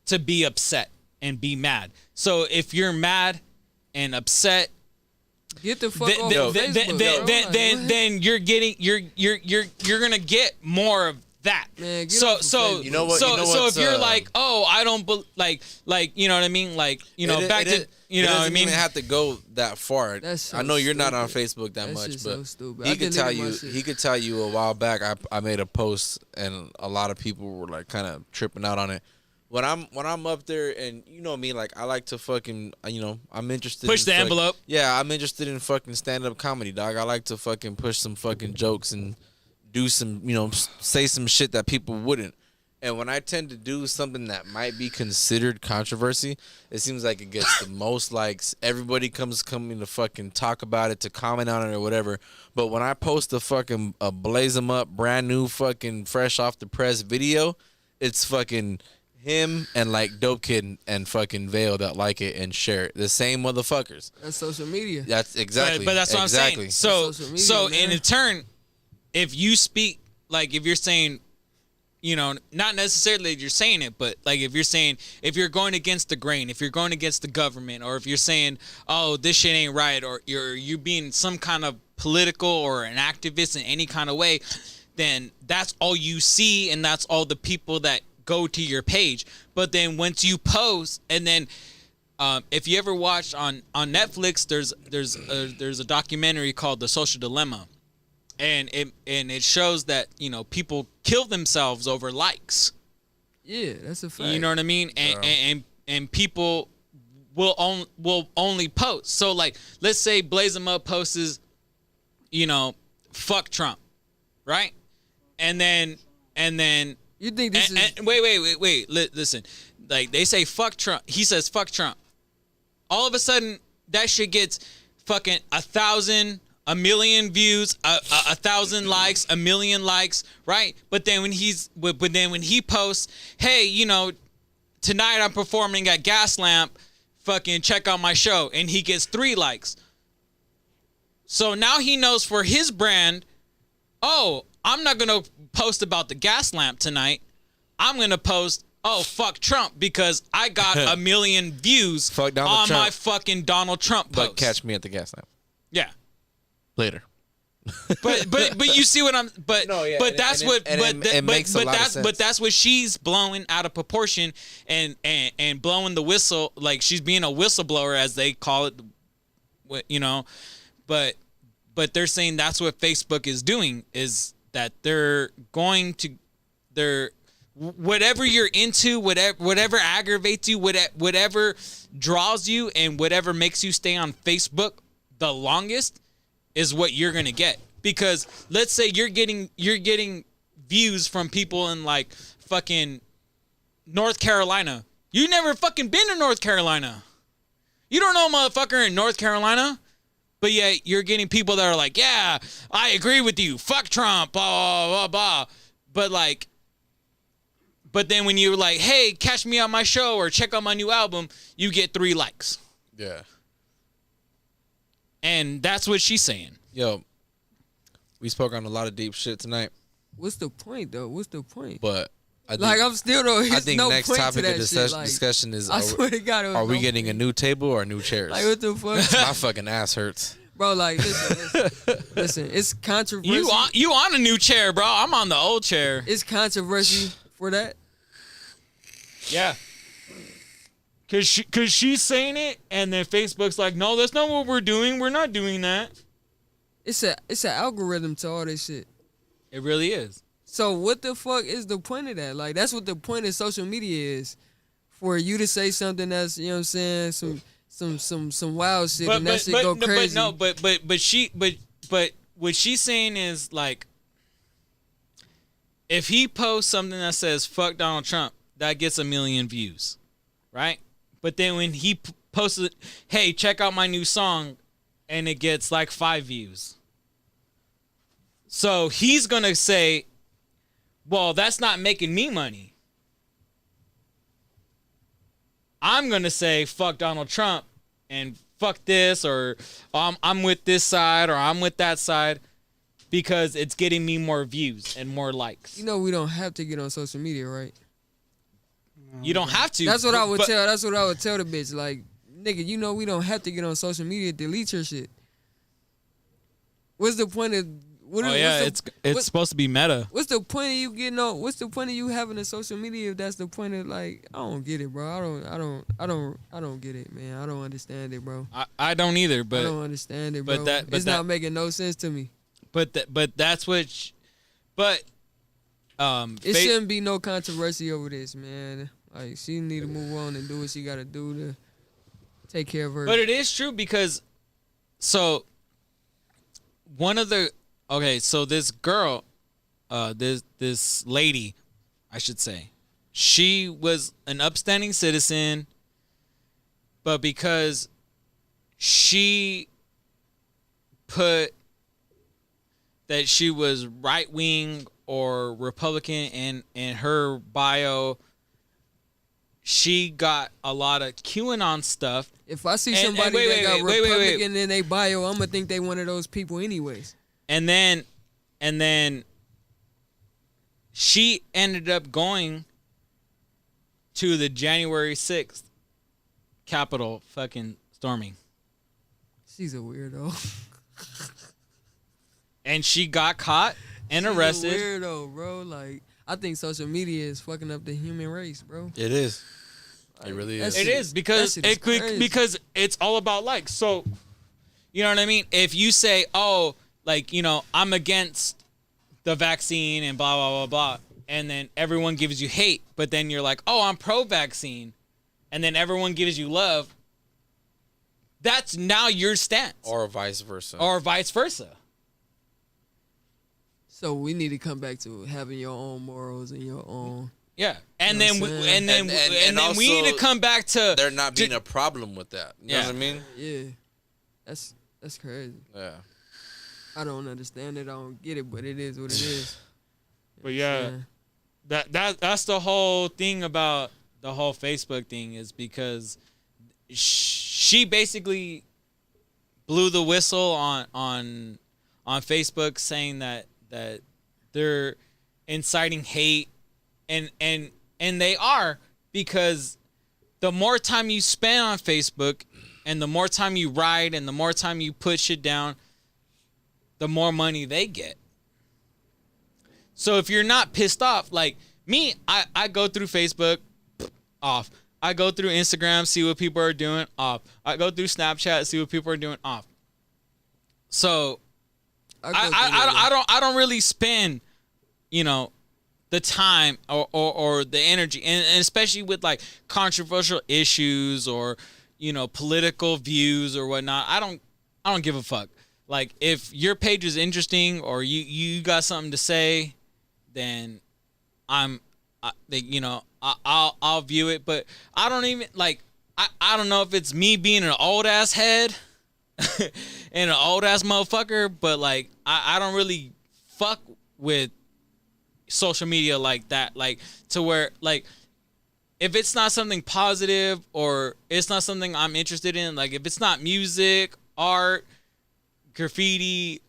to be upset and be mad. So if you're mad and upset, get the fuck off of Facebook. Then you're gonna get more of that. Man, so You know what? So if you're like, oh, I don't like you know what I mean, like you know, back to you know what I mean. It doesn't even have to go that far. That's so I know you're not on stupid. Facebook that That much, shit's but so stupid. he I could deleted tell my you. shit. He could tell you a while back. I made a post and a lot of people were like kind of tripping out on it. When I'm up there and you know me, like I like to fucking I'm interested. Push in the envelope. Yeah, I'm interested in fucking stand up comedy, dog. I like to fucking push some fucking jokes and do some say some shit that people wouldn't. And when I tend to do something that might be considered controversy, it seems like it gets the most likes. Everybody coming to fucking talk about it, to comment on it or whatever. But when I post a blaze 'em up, brand new fucking fresh off the press video, it's fucking him and like Dope Kid and fucking Vale that like it and share it. The same motherfuckers. That's social media. That's exactly. But that's what I'm saying. So That's social media, man. in turn, if you speak like if you're saying, you know, not necessarily that you're saying it, but like if you're going against the grain, if you're going against the government, or if you're saying, oh, this shit ain't right, or you're being some kind of political or an activist in any kind of way, then that's all you see, and that's all the people that go to your page. But then once you post, and then if you ever watch on Netflix, there's a documentary called The Social Dilemma. And it shows that, you know, people kill themselves over likes. Yeah, that's a fact. You know what I mean? And people will only post. So like, let's say Blaze 'em Up posts, you know, fuck Trump, right? And then you think this is wait, listen. Like they say fuck Trump. He says fuck Trump. All of a sudden that shit gets fucking 1,000, a million views, 1,000 likes, a million likes, right? But then when he posts, hey, you know, tonight I'm performing at Gaslamp, fucking check out my show, and he gets 3 likes. So now he knows for his brand, oh, I'm not gonna post about the gas lamp tonight. I'm gonna post, oh, fuck Trump, because I got a million views Fuck Donald on Trump. my fucking Donald Trump post. But catch me at the gas lamp Yeah. later. But you see what I'm but No, yeah, but and- that's and what it- and but it makes a lot of that's sense. but that's what she's blowing out of proportion and blowing the whistle, like she's being a whistleblower, as they call it, you know. But they're saying that's what Facebook is doing, is that they're whatever you're into, whatever aggravates you, whatever draws you, and whatever makes you stay on Facebook the longest is what you're gonna get. Because let's say you're getting views from people in like fucking North Carolina. You never fucking been to North Carolina. You don't know a motherfucker in North Carolina. But yet you're getting people that are like, yeah, I agree with you. Fuck Trump, blah, blah, blah, blah. But then when you're like, hey, catch me on my show or check out my new album, you get 3 likes. Yeah. And that's what she's saying. Yo, we spoke on a lot of deep shit tonight, what's the point though? What's the point? but I think, Like I'm still though. I think no next point topic to of that shit. Like, discussion is: I swear to God, it was are we no getting a point. new table or new chairs? Like what the fuck, My fucking ass hurts. bro? Like listen, it's controversy. You on a new chair, bro. I'm on the old chair. It's controversy for that. Yeah. Cause she's saying it, and then Facebook's like, no, that's not what we're doing. We're not doing that. It's an algorithm to all this shit. It really is. So what the fuck is the point of that? Like that's what the point of social media is, for you to say something that's, you know what I'm saying, some wild shit, and that shit go crazy. But what she's saying is like, if he posts something that says fuck Donald Trump, that gets 1 million views, right? But then when he posted, hey, check out my new song, and it gets like 5 views. So he's gonna say, well, that's not making me money. I'm going to say fuck Donald Trump and fuck this, or I'm with this side or I'm with that side because it's getting me more views and more likes. You know we don't have to get on social media, right? You don't have to. That's what I would tell. That's what I would tell the bitch. Like, nigga, you know we don't have to get on social media. Delete your shit. What's the point of? It's supposed to be meta. What's the point of you getting on? What's the point of you having a social media if that's the point of, like, I don't get it, bro. I don't get it, man. I don't understand it, bro. I don't either, but I don't understand it, bro. It's not making no sense to me. But that's what. It shouldn't be no controversy over this, man. Like, she need to move on and do what she got to do to take care of her. But it is true because, so this girl, this lady, I should say, she was an upstanding citizen, but because she put that she was right wing or Republican in her bio, she got a lot of QAnon stuff. If I see somebody that got Republican in their bio, I'm gonna think they one of those people anyways. And then she ended up going to the January 6th Capitol fucking storming. She's a weirdo. And she got caught and arrested. She's a weirdo, bro. Like, I think social media is fucking up the human race, bro. It is. It really is. It is because because it's all about likes. So, you know what I mean? If you say, "Oh, like, you know, I'm against the vaccine and blah blah blah blah," and then everyone gives you hate, but then you're like, "Oh, I'm pro-vaccine," and then everyone gives you love. That's now your stance. Or vice versa. So we need to come back to having your own morals and your own. Yeah, and then we need to come back to there not being a problem with that. You know what I mean? Yeah, that's crazy. Yeah, I don't understand it. I don't get it, but it is what it is. But yeah, that's the whole thing about the whole Facebook thing, is because she basically blew the whistle on Facebook, saying that they're inciting hate. And they are, because the more time you spend on Facebook and the more time you write and the more time you put shit down, the more money they get. So if you're not pissed off, like me, I go through Facebook, off. I go through Instagram, see what people are doing, off. I go through Snapchat, see what people are doing, off. So I don't really spend, you know, the time or the energy, and especially with like controversial issues or, you know, political views or whatnot. I don't give a fuck. Like, if your page is interesting or you got something to say, then I'll view it. But I don't even like. I don't know if it's me being an old ass head and an old ass motherfucker, but like I don't really fuck with social media like that, like to where, like, if it's not something positive or it's not something I'm interested in, like if it's not music, art, graffiti,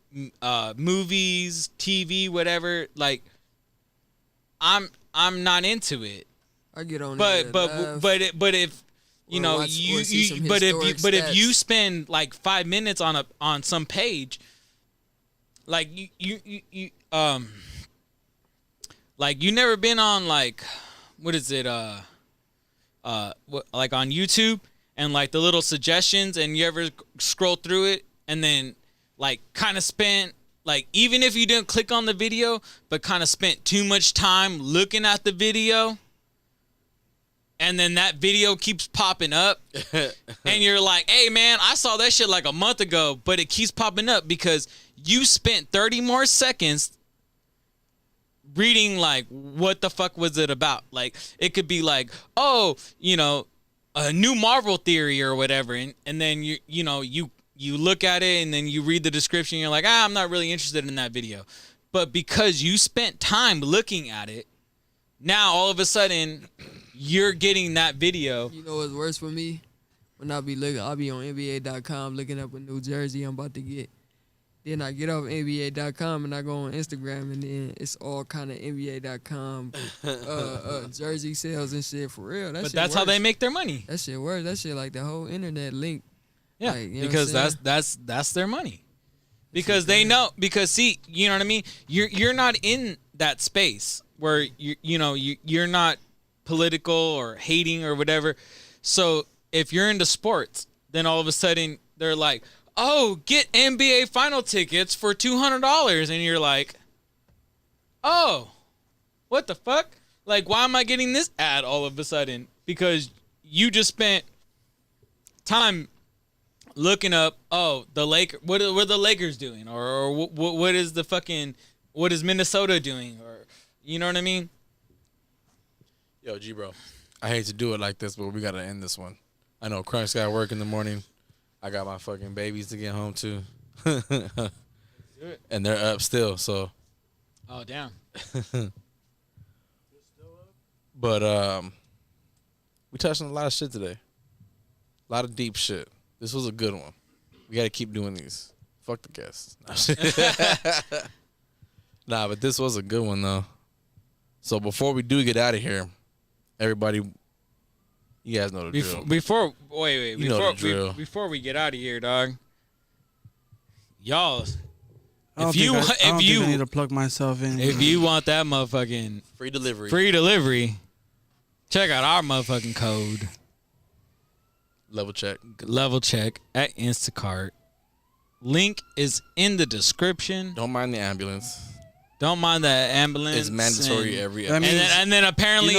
movies, TV, whatever, like I'm not into it. I get on but it, but if you know if you spend like 5 minutes on some page, like you like, you never been on, like, what is it, like on YouTube, and like the little suggestions, and you ever scroll through it and then like kind of spent, like, even if you didn't click on the video, but kind of spent too much time looking at the video, and then that video keeps popping up and you're like, hey man, I saw that shit like a month ago, but it keeps popping up because you spent 30 more seconds reading, like, what the fuck was it about? Like, it could be like, oh, you know, a new Marvel theory or whatever, and then you look at it and then you read the description, and you're like, I'm not really interested in that video. But because you spent time looking at it, now all of a sudden you're getting that video. You know what's worse for me? When I'll be on NBA.com looking up a new jersey I'm about to get. Then I get off NBA.com and I go on Instagram and then it's all kind of NBA.com jersey sales and shit for real. But that's how they make their money. That shit works. That shit like the whole internet link. Yeah, like, you know because what I'm saying? that's their money. Because they know. Because see, you know what I mean. You're not in that space where you're not political or hating or whatever. So if you're into sports, then all of a sudden they're like, oh, get NBA final tickets for $200. And you're like, oh, what the fuck? Like, why am I getting this ad all of a sudden? Because you just spent time looking up, what are the Lakers doing? Or what is what is Minnesota doing? Or, you know what I mean? Yo, G bro, I hate to do it like this, but we gotta end this one. I know Crunk's got work in the morning. I got my fucking babies to get home to. And they're up still, so. Oh, damn. But we touched on a lot of shit today. A lot of deep shit. This was a good one. We gotta keep doing these. Fuck the guests. Nah, but this was a good one though. So before we do get out of here, everybody, you guys know the drill. Before we get out of here, dog. Y'all, I don't think I need to plug myself in. If you want that motherfucking free delivery, check out our motherfucking code. Level check at Instacart. Link is in the description. Don't mind the ambulance. Don't mind the ambulance. It's mandatory every episode. And then apparently,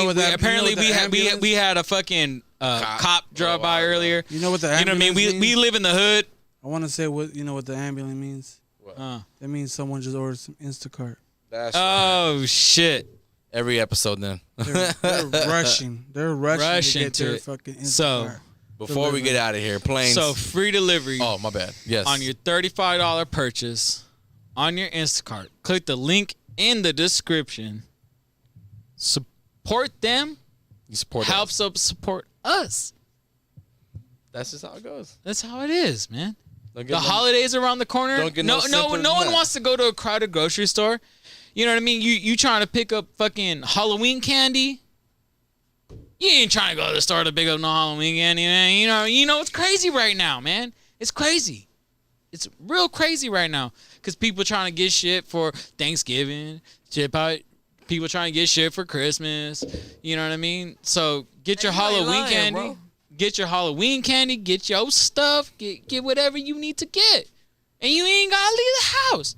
we had a fucking cop drive by earlier. You know what the ambulance means? We live in the hood. I want to say what the ambulance means. What? That means someone just ordered some Instacart. That's right. Shit. Every episode then. They're rushing. They're rushing to get their fucking Instacart. So before we get out of here, planes. So free delivery. Oh, my bad. Yes. On your $35 purchase on your Instacart. Click the link in the description. Support them. You support helps us support us. That's just how it goes. That's how it is, man. The holidays around the corner. No one wants to go to a crowded grocery store. You know what I mean? You trying to pick up fucking Halloween candy. You ain't trying to go to the store to pick up no Halloween candy, man. You know it's crazy right now, man. It's crazy. It's real crazy right now. Because people trying to get shit for Thanksgiving. People trying to get shit for Christmas. You know what I mean? So get your Halloween candy. Bro. Get your Halloween candy. Get your stuff. Get whatever you need to get. And you ain't got to leave the house.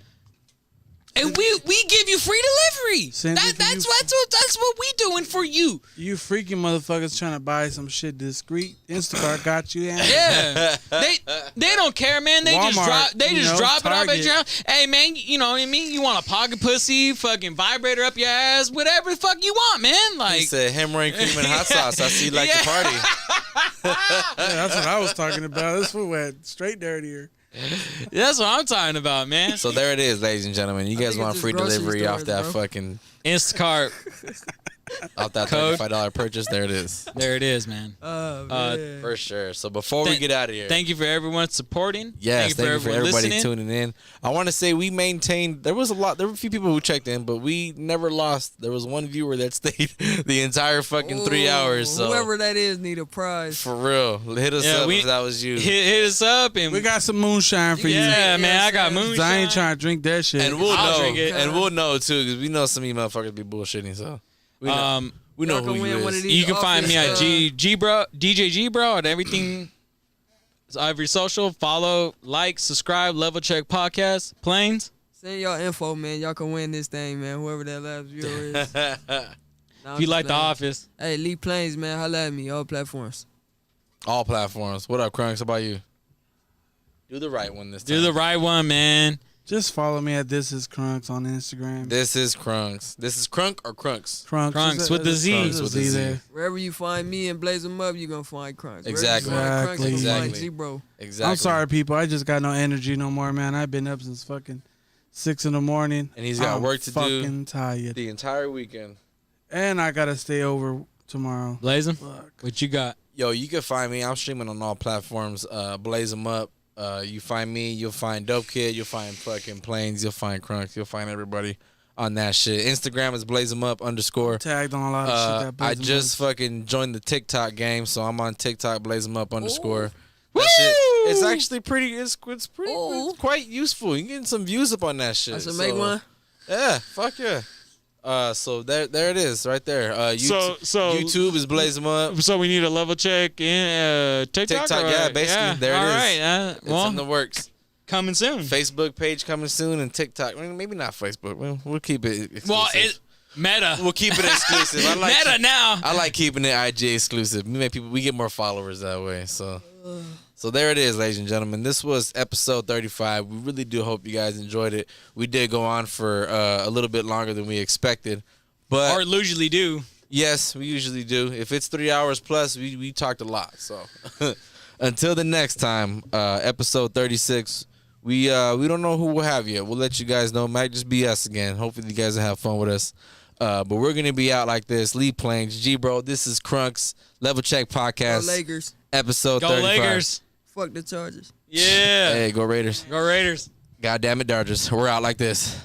And we give you free delivery. That's what we doing for you. You freaking motherfuckers trying to buy some shit discreet. Instacart got you. Yeah. They don't care, man. They Walmart, just drop it off at your house. Hey, man, you know what I mean? You want a pocket pussy, fucking vibrator up your ass, whatever the fuck you want, man. Like, he said hammering cream and hot sauce. I see you like to party. Yeah, that's what I was talking about. This food went straight dirtier. That's what I'm talking about, man. So there it is, ladies and gentlemen. You guys want free delivery off that fucking Instacart. Off that $35 purchase, there it is. There it is, man. Man. For sure. So before we get out of here, thank you for everyone supporting. Yes, thank you for everybody listening. tuning in. I want to say we maintained. There were a few people who checked in, but we never lost. There was one viewer that stayed the entire fucking 3 hours. So whoever that is need a prize. For real, hit us up if that was you. Hit us up, and we got some moonshine for you. Yeah, man, I got moonshine. I ain't trying to drink that shit, and we'll drink it. And we'll know too, because we know some of you motherfuckers be bullshitting. So we know. We know who you is. You can find me at DJ G Bro at everything. Every social. Follow, like, subscribe, Level Check Podcast. Planes. Send y'all info, man. Y'all can win this thing, man. Whoever that last viewer is. If you like The Office. Hey, Lee Planes, man. Holla at me. All platforms. All platforms. What up, Crunks? How about you? Do the right one this time. Do the right one, man. Just follow me at This Is Crunks on Instagram. This is Crunks. This is Crunk or Crunks? Crunks with the Z. Crunks with the Z there. Wherever you find me and blaze them up, you're going to find Crunks. Exactly. Exactly. I'm sorry, people. I just got no energy no more, man. I've been up since fucking 6 in the morning. And he's got I'm work to do. Fucking tired. The entire weekend. And I gotta stay over tomorrow. Blaze 'em? Fuck. What you got? Yo, you can find me. I'm streaming on all platforms. Blaze them up. You find me. You'll find Dope Kid. You'll find fucking Planes. You'll find Crunks. You'll find everybody on that shit. Instagram is blaze 'em up _. Tagged on a lot of shit that I Blaze 'em just up. fucking joined the TikTok game, so I'm on TikTok blaze 'em up _ That shit, it's actually pretty. It's pretty. It's quite useful. You're getting some views up on that shit. I should make one. Yeah, fuck yeah. So there it is, right there. YouTube, So YouTube is blaze 'em up. So we need a level check in TikTok. TikTok, yeah, basically, there it All is. right, It's in the works. coming soon. Facebook page coming soon, and TikTok. I mean, maybe not Facebook. We'll keep it exclusive. Well, Meta. We'll keep it exclusive. I like Meta now. I like keeping it IG exclusive. We get more followers that way. So there it is, ladies and gentlemen. This was episode 35. We really do hope you guys enjoyed it. We did go on for a little bit longer than we expected, but Or usually do. yes, we usually do. If it's 3 hours plus, we talked a lot. So until the next time, episode 36. We don't know who we'll have yet. We'll let you guys know. It might just be us again. Hopefully you guys will have fun with us. But we're gonna be out like this. Lee Plains, G Bro. This is Crunks Level Check Podcast. Go Lakers. Episode Go 35. Lakers. Fuck the Chargers. Yeah. Hey, go Raiders. Go Raiders. God damn it, Dodgers. We're out like this.